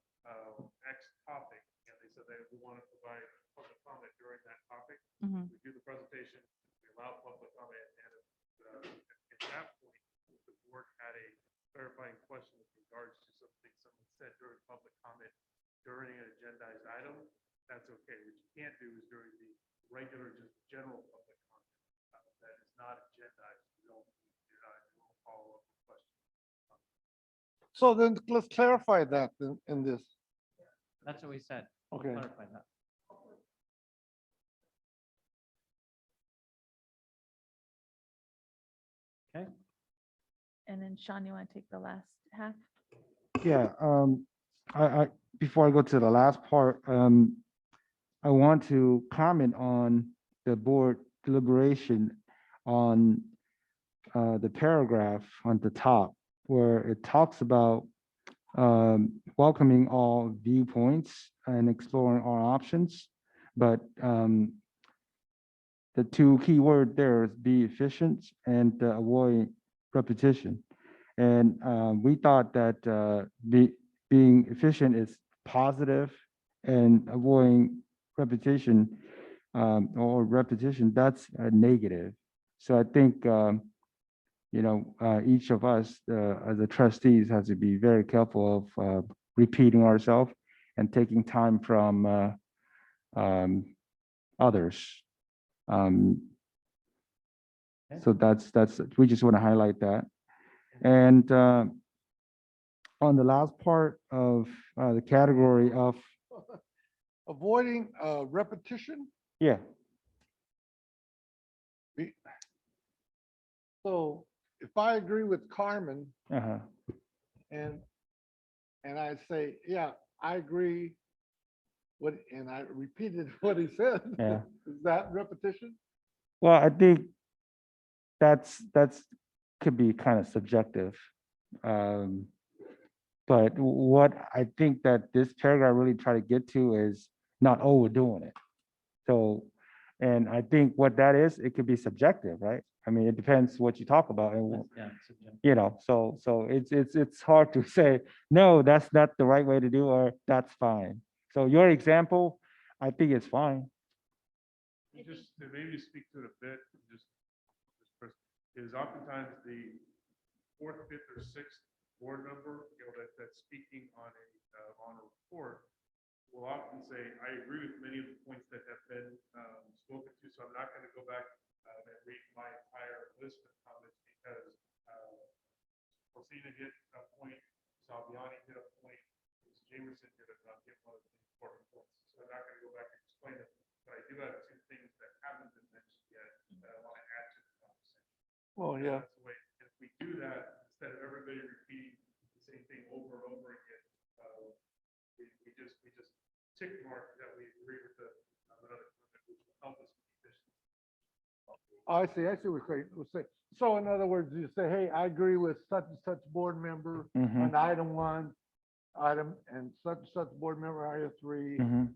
X topic, and they said they want to provide public comment during that topic, Mhm. we do the presentation, we allow public comment, and at that point, if the board had a clarifying question with regards to something someone said during public comment during an agendized item, that's okay. What you can't do is during the regular, just general public comment that is not agendized, you don't follow up with questions. So then let's clarify that in this. That's what we said. We'll Okay. clarify that. Okay, and then Sean, you want to take the last half? Yeah, before I go to the last part, I want to comment on the board deliberation on the paragraph on the top, where it talks about welcoming all viewpoints and exploring all options. But the two key word there is be efficient and avoid repetition. And we thought that being efficient is positive, and avoiding repetition that's a negative. So I think, each of us as the trustees has to be very careful of repeating ourselves and taking time from others. So that's, we just want to highlight that. And on the last part of the category of, Avoiding repetition. yeah, So if I agree with Carmen uh-huh, and I say, yeah, I agree and I repeated what he said. Yeah. Is that repetition? well, I think that's could be kind of subjective. But what I think that this paragraph really try to get to is not overdoing it. So, and I think what that is, it could be subjective, right? I mean, it depends what you talk about, and yeah, subjective. so it's hard to say, no, that's not the right way to do, or that's fine. So your example, I think it's fine. Just to maybe speak to it a bit, is oftentimes the 4th, 5th, or 6th board member, that's speaking on a report, will often say, I agree with many of the points that have been spoken to, so I'm not going to go back and read my entire list of comments, because Rosina hit a point, Salviani hit a point, Ms. Jamerson hit one of the important points. So I'm not going to go back and explain it, but I do have 2 things that haven't been mentioned yet that I want to add to the conversation. Well, yeah. That's the way, if we do that, instead of everybody repeating the same thing over and over again, we just tick mark that we agree with another comment, which will help us be efficient. I see what you're saying. So in other words, you say, hey, I agree with such and such board member Mhm, on item 1, and such board member, item 3, mhm.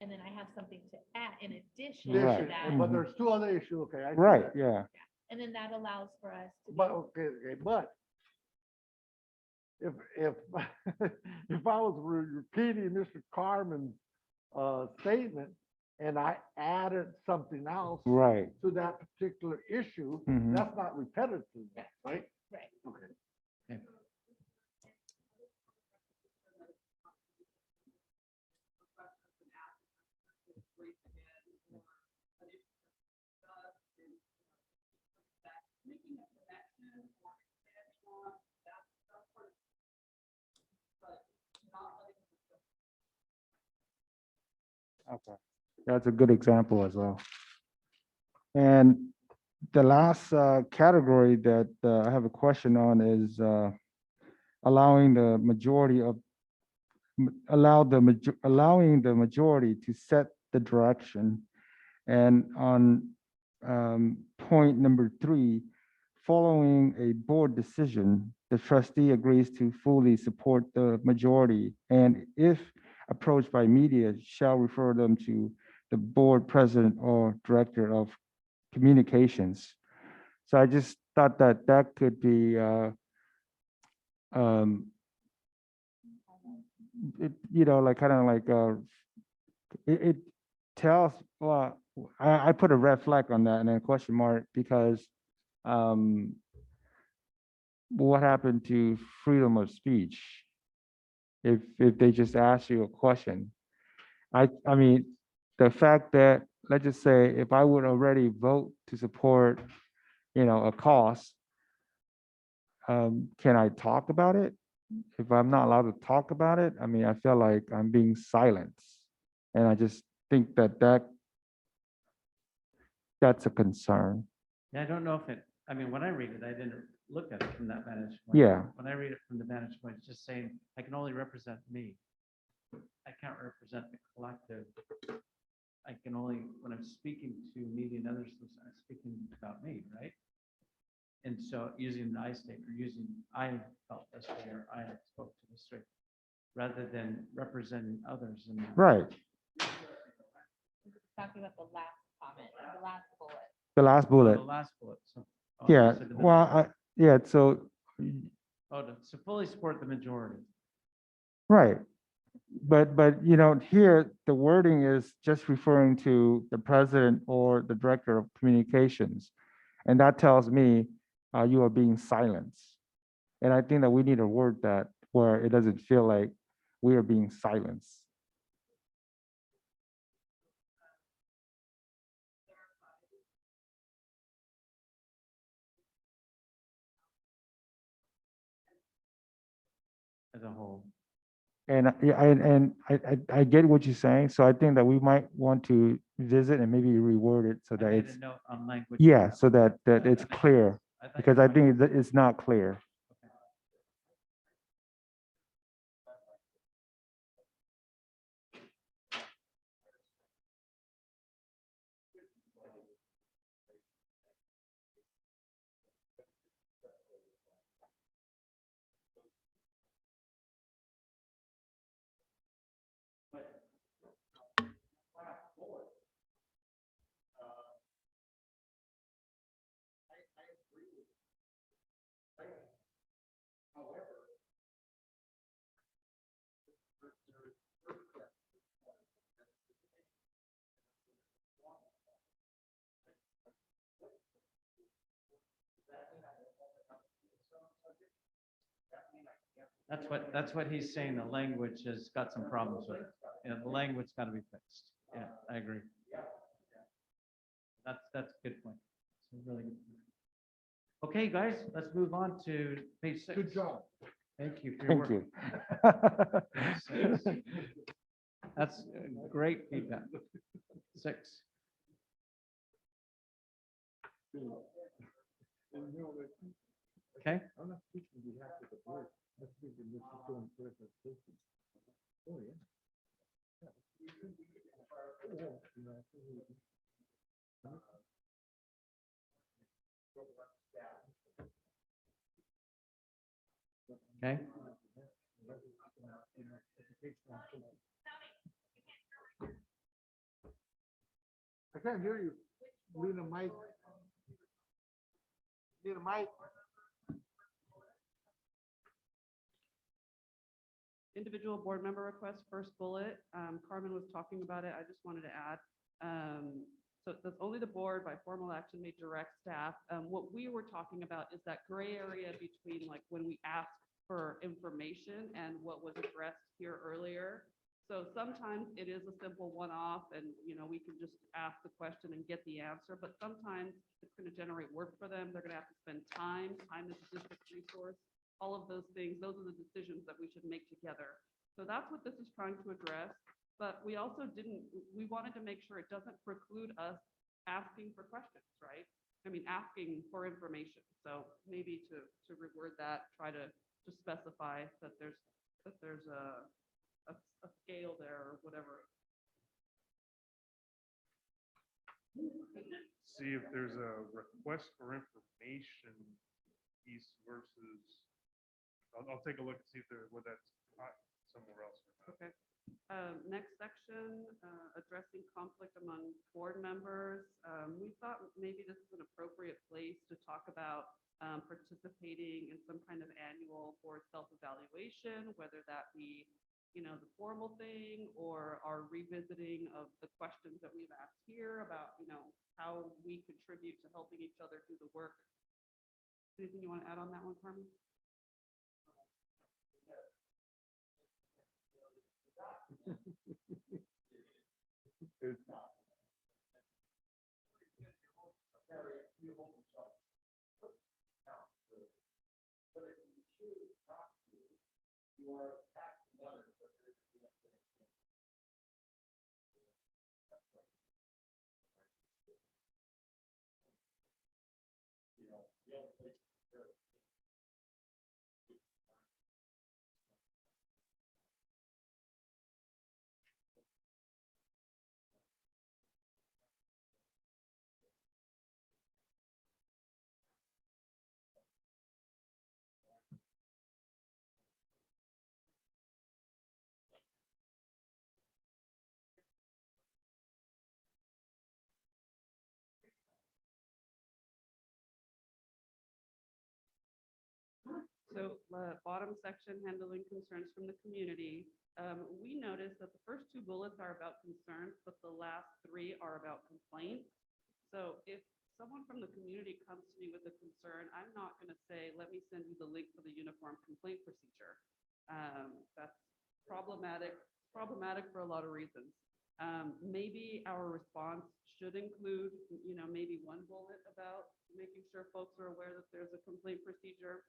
And then I have something to add in addition Right. to that. But there's 2 other issues, okay. I see Right, that. yeah, And then that allows for us to. But, okay, but if if I was repeating Mr. Carmen's statement and I added something else Right. to that particular issue, Mhm. that's not repetitive, right? Right. Okay. Okay. Okay. That's a good example as well. And the last category that I have a question on is allowing the majority of allowing the majority to set the direction. And on point number 3, following a board decision, the trustee agrees to fully support the majority, and if approached by media, shall refer them to the board president or director of communications. So I just thought that that could be like kind of like it tells, well, I put a red flag on that and then a question mark because what happened to freedom of speech if they just ask you a question? I mean, the fact that, let's just say, if I would already vote to support, a cause, can I talk about it? If I'm not allowed to talk about it, I mean, I feel like I'm being silenced. And I just think that that's a concern. Yeah, I don't know if it, I mean, when I read it, I didn't look at it from that vantage point. Yeah. When I read it from the vantage point, it's just saying, I can only represent me. I can't represent the collective. I can only, when I'm speaking to media and others, I'm speaking about me, right? And so using the I statement, or using I felt this way, or I spoke to this way, rather than representing others. And Right. Talking about the last comment, the last bullet. The last Oh, bullet. the last bullet. So, oh, Yeah. you said the middle. Well, yeah. So, Oh, to fully support the majority. right. But here the wording is just referring to the president or the director of communications. And that tells me you are being silenced. And I think that we need a word that where it doesn't feel like we are being silenced. As a whole. And I get what you're saying. So I think that we might want to visit and maybe reword it so I that made it's, a note on language. yeah, so that it's clear, I thought because you I might- think it's not clear. That's what he's saying. The language has got some problems with it. Yeah, the language's got to be fixed. Yeah, I agree. That's a good point. It's a really good point. Okay, guys, let's move on to page 6. Good job. Thank you for your Thank work. you. That's great feedback. 6. Okay. I'm not speaking on behalf of the board. I'm speaking this is doing presentation. Oh, yeah. Okay. I can't hear you. Need a mic. Need a mic. Individual board member requests, first bullet. Carmen was talking about it. I just wanted to add. So it says only the board by formal action may direct staff. What we were talking about is that gray area between like when we ask for information and what was addressed here earlier. So sometimes it is a simple one-off and, you know, we can just ask the question and get the answer, but sometimes it's going to generate work for them. They're going to have to spend time. Time is a district resource. All of those things, those are the decisions that we should make together. So that's what this is trying to address. But we also we wanted to make sure it doesn't preclude us asking for questions, right? I mean, asking for information. So maybe to reword that, try to specify that there's a scale there or whatever. See if there's a request for information piece versus, I'll take a look and see if there, whether that's hot somewhere else. or not. Okay. Next section, addressing conflict among board members. We thought maybe this is an appropriate place to talk about participating in some kind of annual board self-evaluation, whether that be, you know, the formal thing or our revisiting of the questions that we've asked here about, you know, how we contribute to helping each other do the work. Anything you want to add on that one, Carmen? So bottom section, handling concerns from the community. We noticed that the first two bullets are about concerns, but the last three are about complaints. So if someone from the community comes to me with a concern, I'm not going to say, let me send you the link for the uniform complaint procedure. That's problematic for a lot of reasons. Maybe our response should include, you know, maybe one bullet about making sure folks are aware that there's a complaint procedure.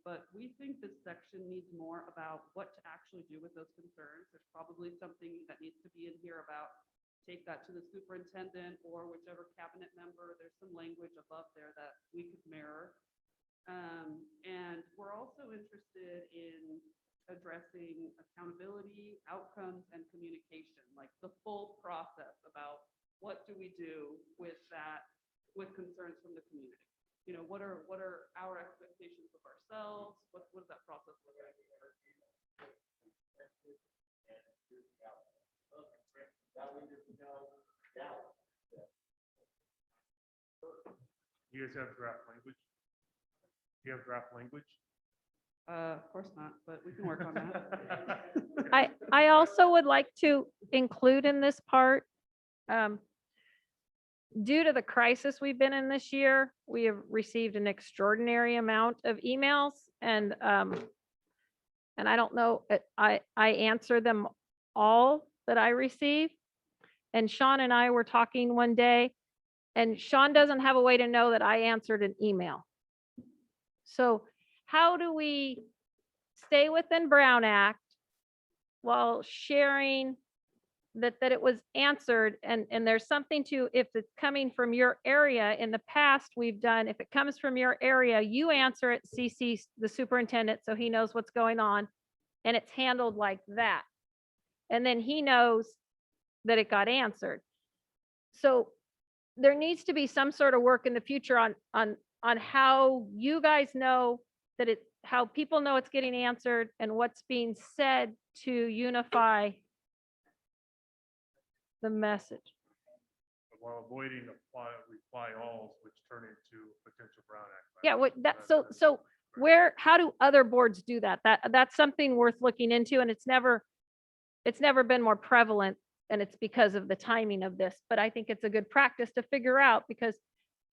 But we think this section needs more about what to actually do with those concerns. There's probably something that needs to be in here about take that to the superintendent or whichever cabinet member. There's some language above there that we could mirror. And we're also interested in addressing accountability, outcomes, and communication, like the full process about what do we do with that, with concerns from the community. You know, what are our expectations of ourselves? What does that process look like? You guys have draft language? Do you have draft language? Of course not, but we can work on that. I also would like to include in this part, due to the crisis we've been in this year, we have received an extraordinary amount of emails and I don't know, I answer them all that I receive. And Sean and I were talking one day and Sean doesn't have a way to know that I answered an email. So how do we stay within Brown Act while sharing that it was answered and there's something to, if it's coming from your area, in the past, we've done, if it comes from your area, you answer it, CC the superintendent so he knows what's going on and it's handled like that. And then he knows that it got answered. So there needs to be some sort of work in the future on how you guys know that how people know it's getting answered and what's being said to unify the message. While avoiding reply alls, which turn into potential Brown Act. Yeah, what that, violations. so how do other boards do that? That's something worth looking into, and it's never been more prevalent, and it's because of the timing of this, but I think it's a good practice to figure out because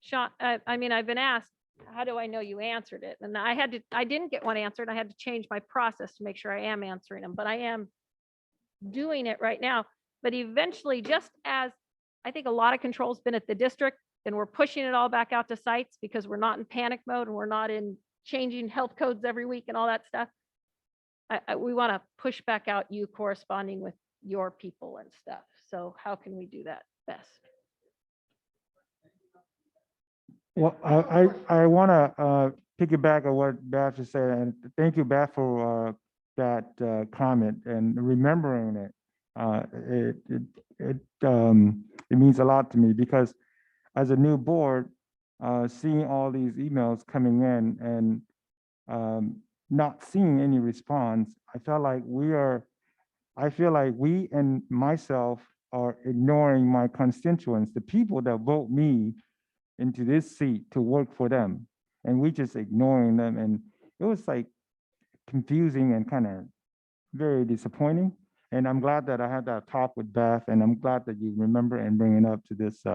Sean, I mean, I've been asked, how do I know you answered it? And I didn't get one answered. I had to change my process to make sure I am answering them, but I am doing it right now. But eventually, just as I think a lot of control's been at the district and we're pushing it all back out to sites because we're not in panic mode and we're not in changing health codes every week and all that stuff. We want to push back out you corresponding with your people and stuff. So how can we do that best? Well, I want to piggyback on what Beth just said, and thank you, Beth, for that comment and remembering it. It means a lot to me because as a new board, seeing all these emails coming in and not seeing any response, I feel like we and myself are ignoring my constituents, the people that vote me into this seat to work for them. And we just ignoring them. And it was like confusing and kind of very disappointing. And I'm glad that I had that talk with Beth, and I'm glad that you remember and bring it up to this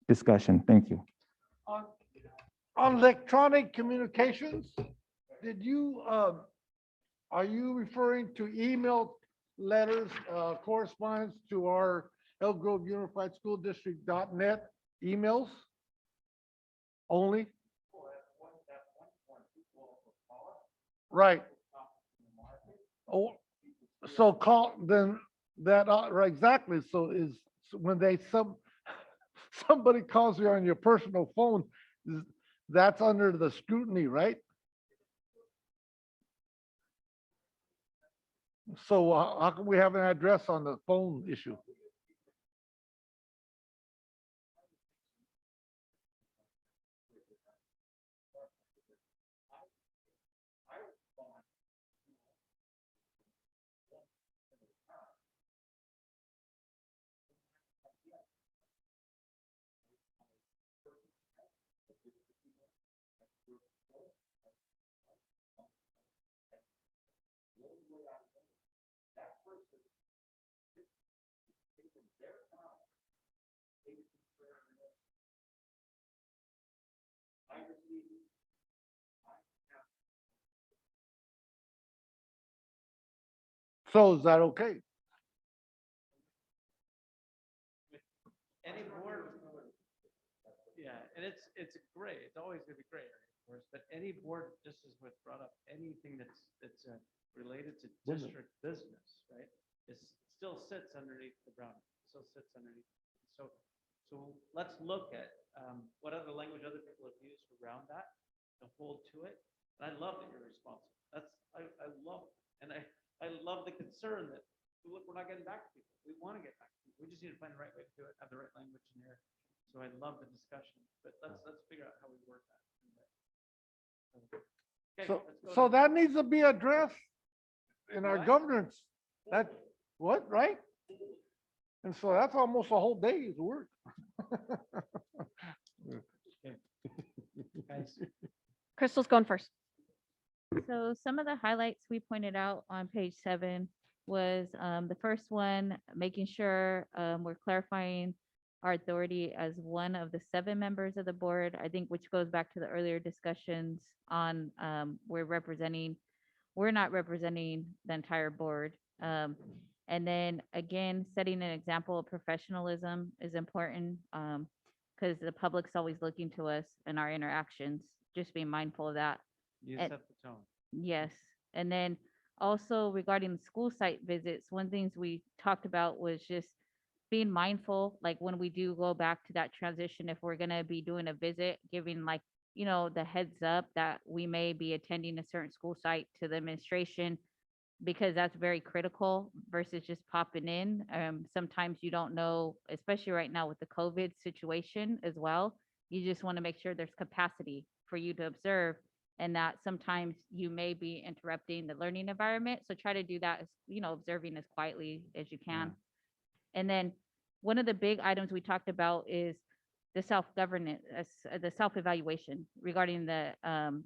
discussion. Thank you. On electronic communications, did you, are you referring to email, letters, correspondence to our Elk Grove Unified School District.net emails only? Right. Oh, so call then that, right, exactly. So is when somebody calls you on your personal phone, that's under the scrutiny, right? So how come we have an address on the phone issue? So is that okay? Any board, yeah, and it's gray, it's always gonna be gray, of course, but any board, just as was brought up, anything that's related to district business, right? It still sits underneath the Brown, still sits underneath. So let's look at what other language other people have used around that to hold to it. And I love that you're responsible. I love, and I love the concern that, look, we're not getting back to people. We want to get back to people. We just need to find the right way to do it, have the right language in there. So I love the discussion, but let's figure out how we work that. Okay, So, let's go so to- that needs to be addressed in our What? governance. That, what, right? And so that's almost a whole day's work. Guys, Crystal's going first. So some of the highlights we pointed out on page 7 was the first one, making sure we're clarifying our authority as one of the 7 members of the board, I think, which goes back to the earlier discussions on we're not representing the entire board. And then again, setting an example of professionalism is important because the public's always looking to us in our interactions, just being mindful of that. you And- set the tone. Yes, and then also regarding the school site visits, one things we talked about was just being mindful, like when we do go back to that transition, if we're gonna be doing a visit, giving like, the heads up that we may be attending a certain school site to the administration, because that's very critical versus just popping in. Sometimes you don't know, especially right now with the COVID situation as well. You just want to make sure there's capacity for you to observe and that sometimes you may be interrupting the learning environment. So try to do that as, observing as quietly as you can. And then one of the big items we talked about is the self-governance, the self-evaluation regarding the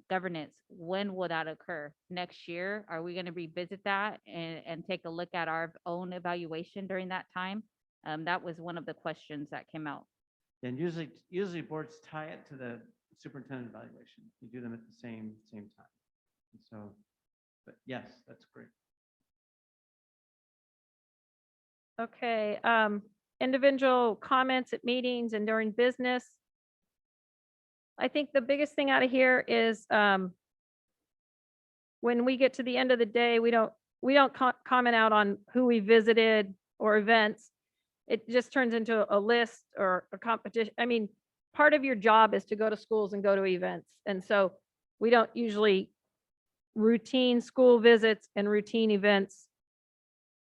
governance, when will that occur? Next year? Are we going to revisit that and take a look at our own evaluation during that time? That was one of the questions that came out. And usually boards tie it to the superintendent evaluation. You do them at the same time. And so, but yes, that's great. Okay, individual comments at meetings and during business. I think the biggest thing out of here is, when we get to the end of the day, we don't comment out on who we visited or events. It just turns into a list or a competition. I mean, part of your job is to go to schools and go to events. And so we don't usually, routine school visits and routine events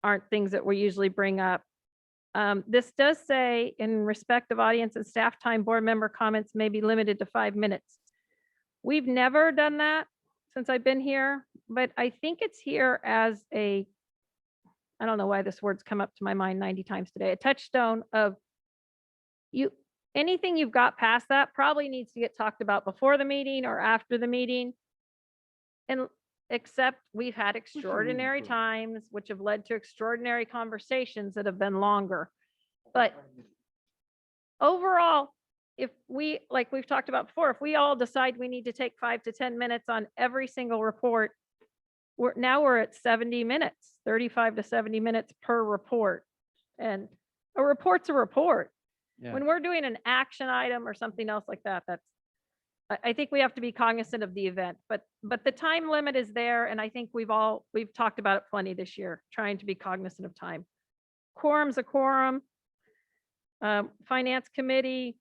aren't things that we usually bring up. This does say, in respect of audience and staff time, board member comments may be limited to 5 minutes. We've never done that since I've been here, but I think it's here as a, I don't know why this word's come up to my mind 90 times today, a touchstone of you, anything you've got past that probably needs to get talked about before the meeting or after the meeting. And except we've had extraordinary times which have led to extraordinary conversations that have been longer. But overall, if we, like we've talked about before, if we all decide we need to take 5 to 10 minutes on every single report, we're at 70 minutes, 35 to 70 minutes per report. And a report's a report. Yeah. When we're doing an action item or something else like that, I think we have to be cognizant of the event, but the time limit is there. And I think we've talked about it plenty this year, trying to be cognizant of time. Quorum's a quorum. Finance committee.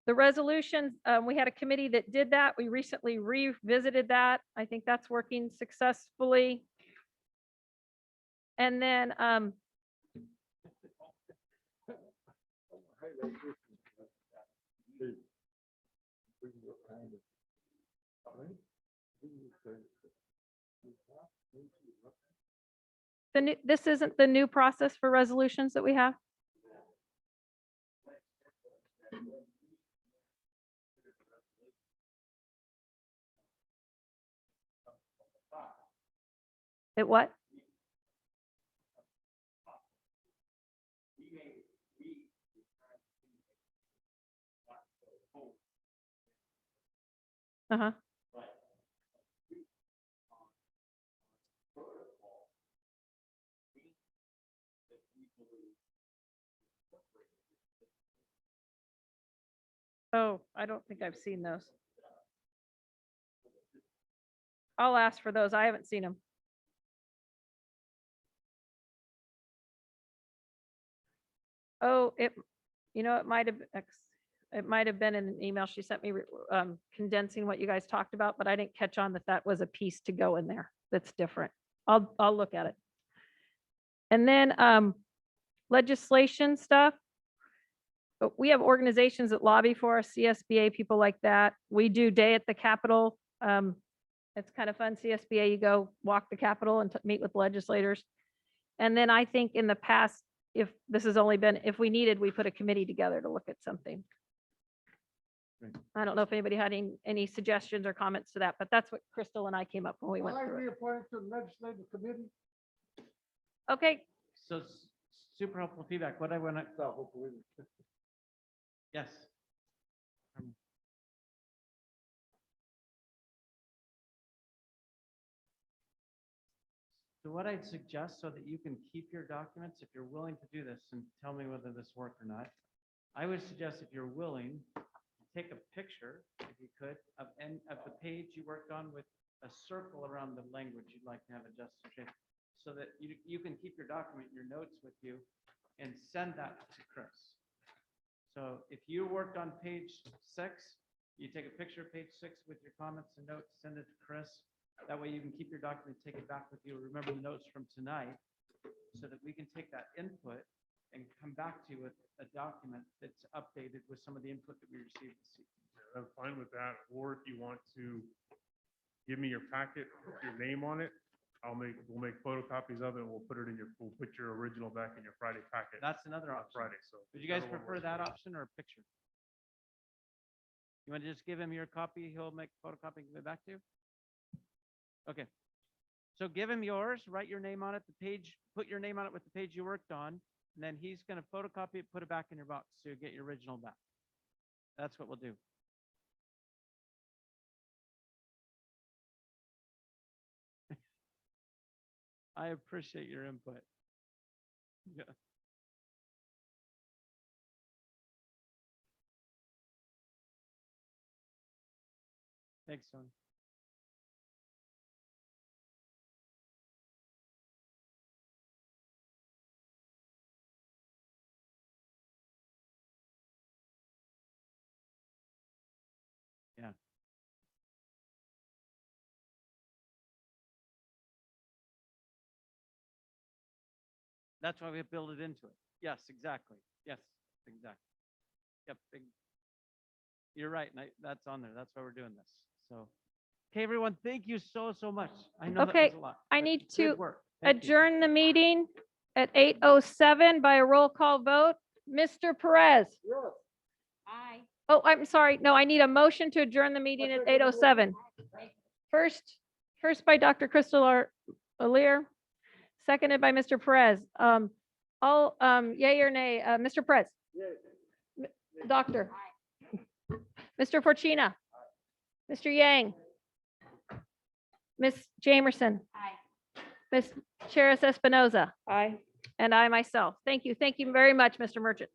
The resolutions, we had a committee that did that. We recently revisited that. I think that's working successfully. And then, this isn't the new process for resolutions that we have? It what? Uh-huh. Oh, I don't think I've seen those. I'll ask for those. I haven't seen them. Oh, it might have been in an email she sent me, condensing what you guys talked about, but I didn't catch on that was a piece to go in there. That's different. I'll look at it. And then, legislation stuff. But we have organizations that lobby for us, CSBA, people like that. We do Day at the Capitol. It's kind of fun. CSBA, you go walk the Capitol and meet with legislators. And then I think in the past, if we needed, we put a committee together to look at something. Great. I don't know if anybody had any suggestions or comments to that, but that's what Crystal and I came up when we I'd went like to through be it. appointed to the legislative committee. Okay, So super helpful feedback. What I want to, yes. So what I'd suggest, so that you can keep your documents, if you're willing to do this, and tell me whether this worked or not, I would suggest, if you're willing, take a picture, if you could, of the page you worked on with a circle around the language you'd like to have adjusted, okay? So that you can keep your document, your notes with you, and send that to Chris. So if you worked on page 6, you take a picture of page 6 with your comments and notes, send it to Chris. That way you can keep your document, take it back with you, remember the notes from tonight, so that we can take that input and come back to you with a document that's updated with some of the input that we received this evening. I'm fine with that. Or if you want to give me your packet, with your name on it, we'll make photocopies of it and we'll put your original back in your Friday packet. That's another on option. Friday, so. Would you guys whichever one prefer works that for you. option or a picture? You want to just give him your copy? He'll make a photocopy and give it back to you? Okay. So give him yours, write your name on it, the page, put your name on it with the page you worked on, and then he's going to photocopy it, put it back in your box so you get your original back. That's what we'll do. I appreciate your input. Yeah. Thanks, Tony. Yeah. That's why we build it into it. Yes, exactly. Yes, exactly. Yep. You're right. And that's on there. That's why we're doing this. So, okay, everyone, thank you so, so much. I know that Okay, was a lot. I but need good to work. Thank you. adjourn the meeting at 8:07 by a roll call vote. Mr. Perez. Aye. Oh, I'm sorry. No, I need a motion to adjourn the meeting at 8:07. First by Dr. Crystal Alir, seconded by Mr. Perez. All, yay or nay, Mr. Perez? Doctor? Mr. Fortuna? Mr. Yang? Ms. Jamerson? Ms. Charis Espinoza? Aye. And I myself. Thank you. Thank you very much, Mr. Merchant.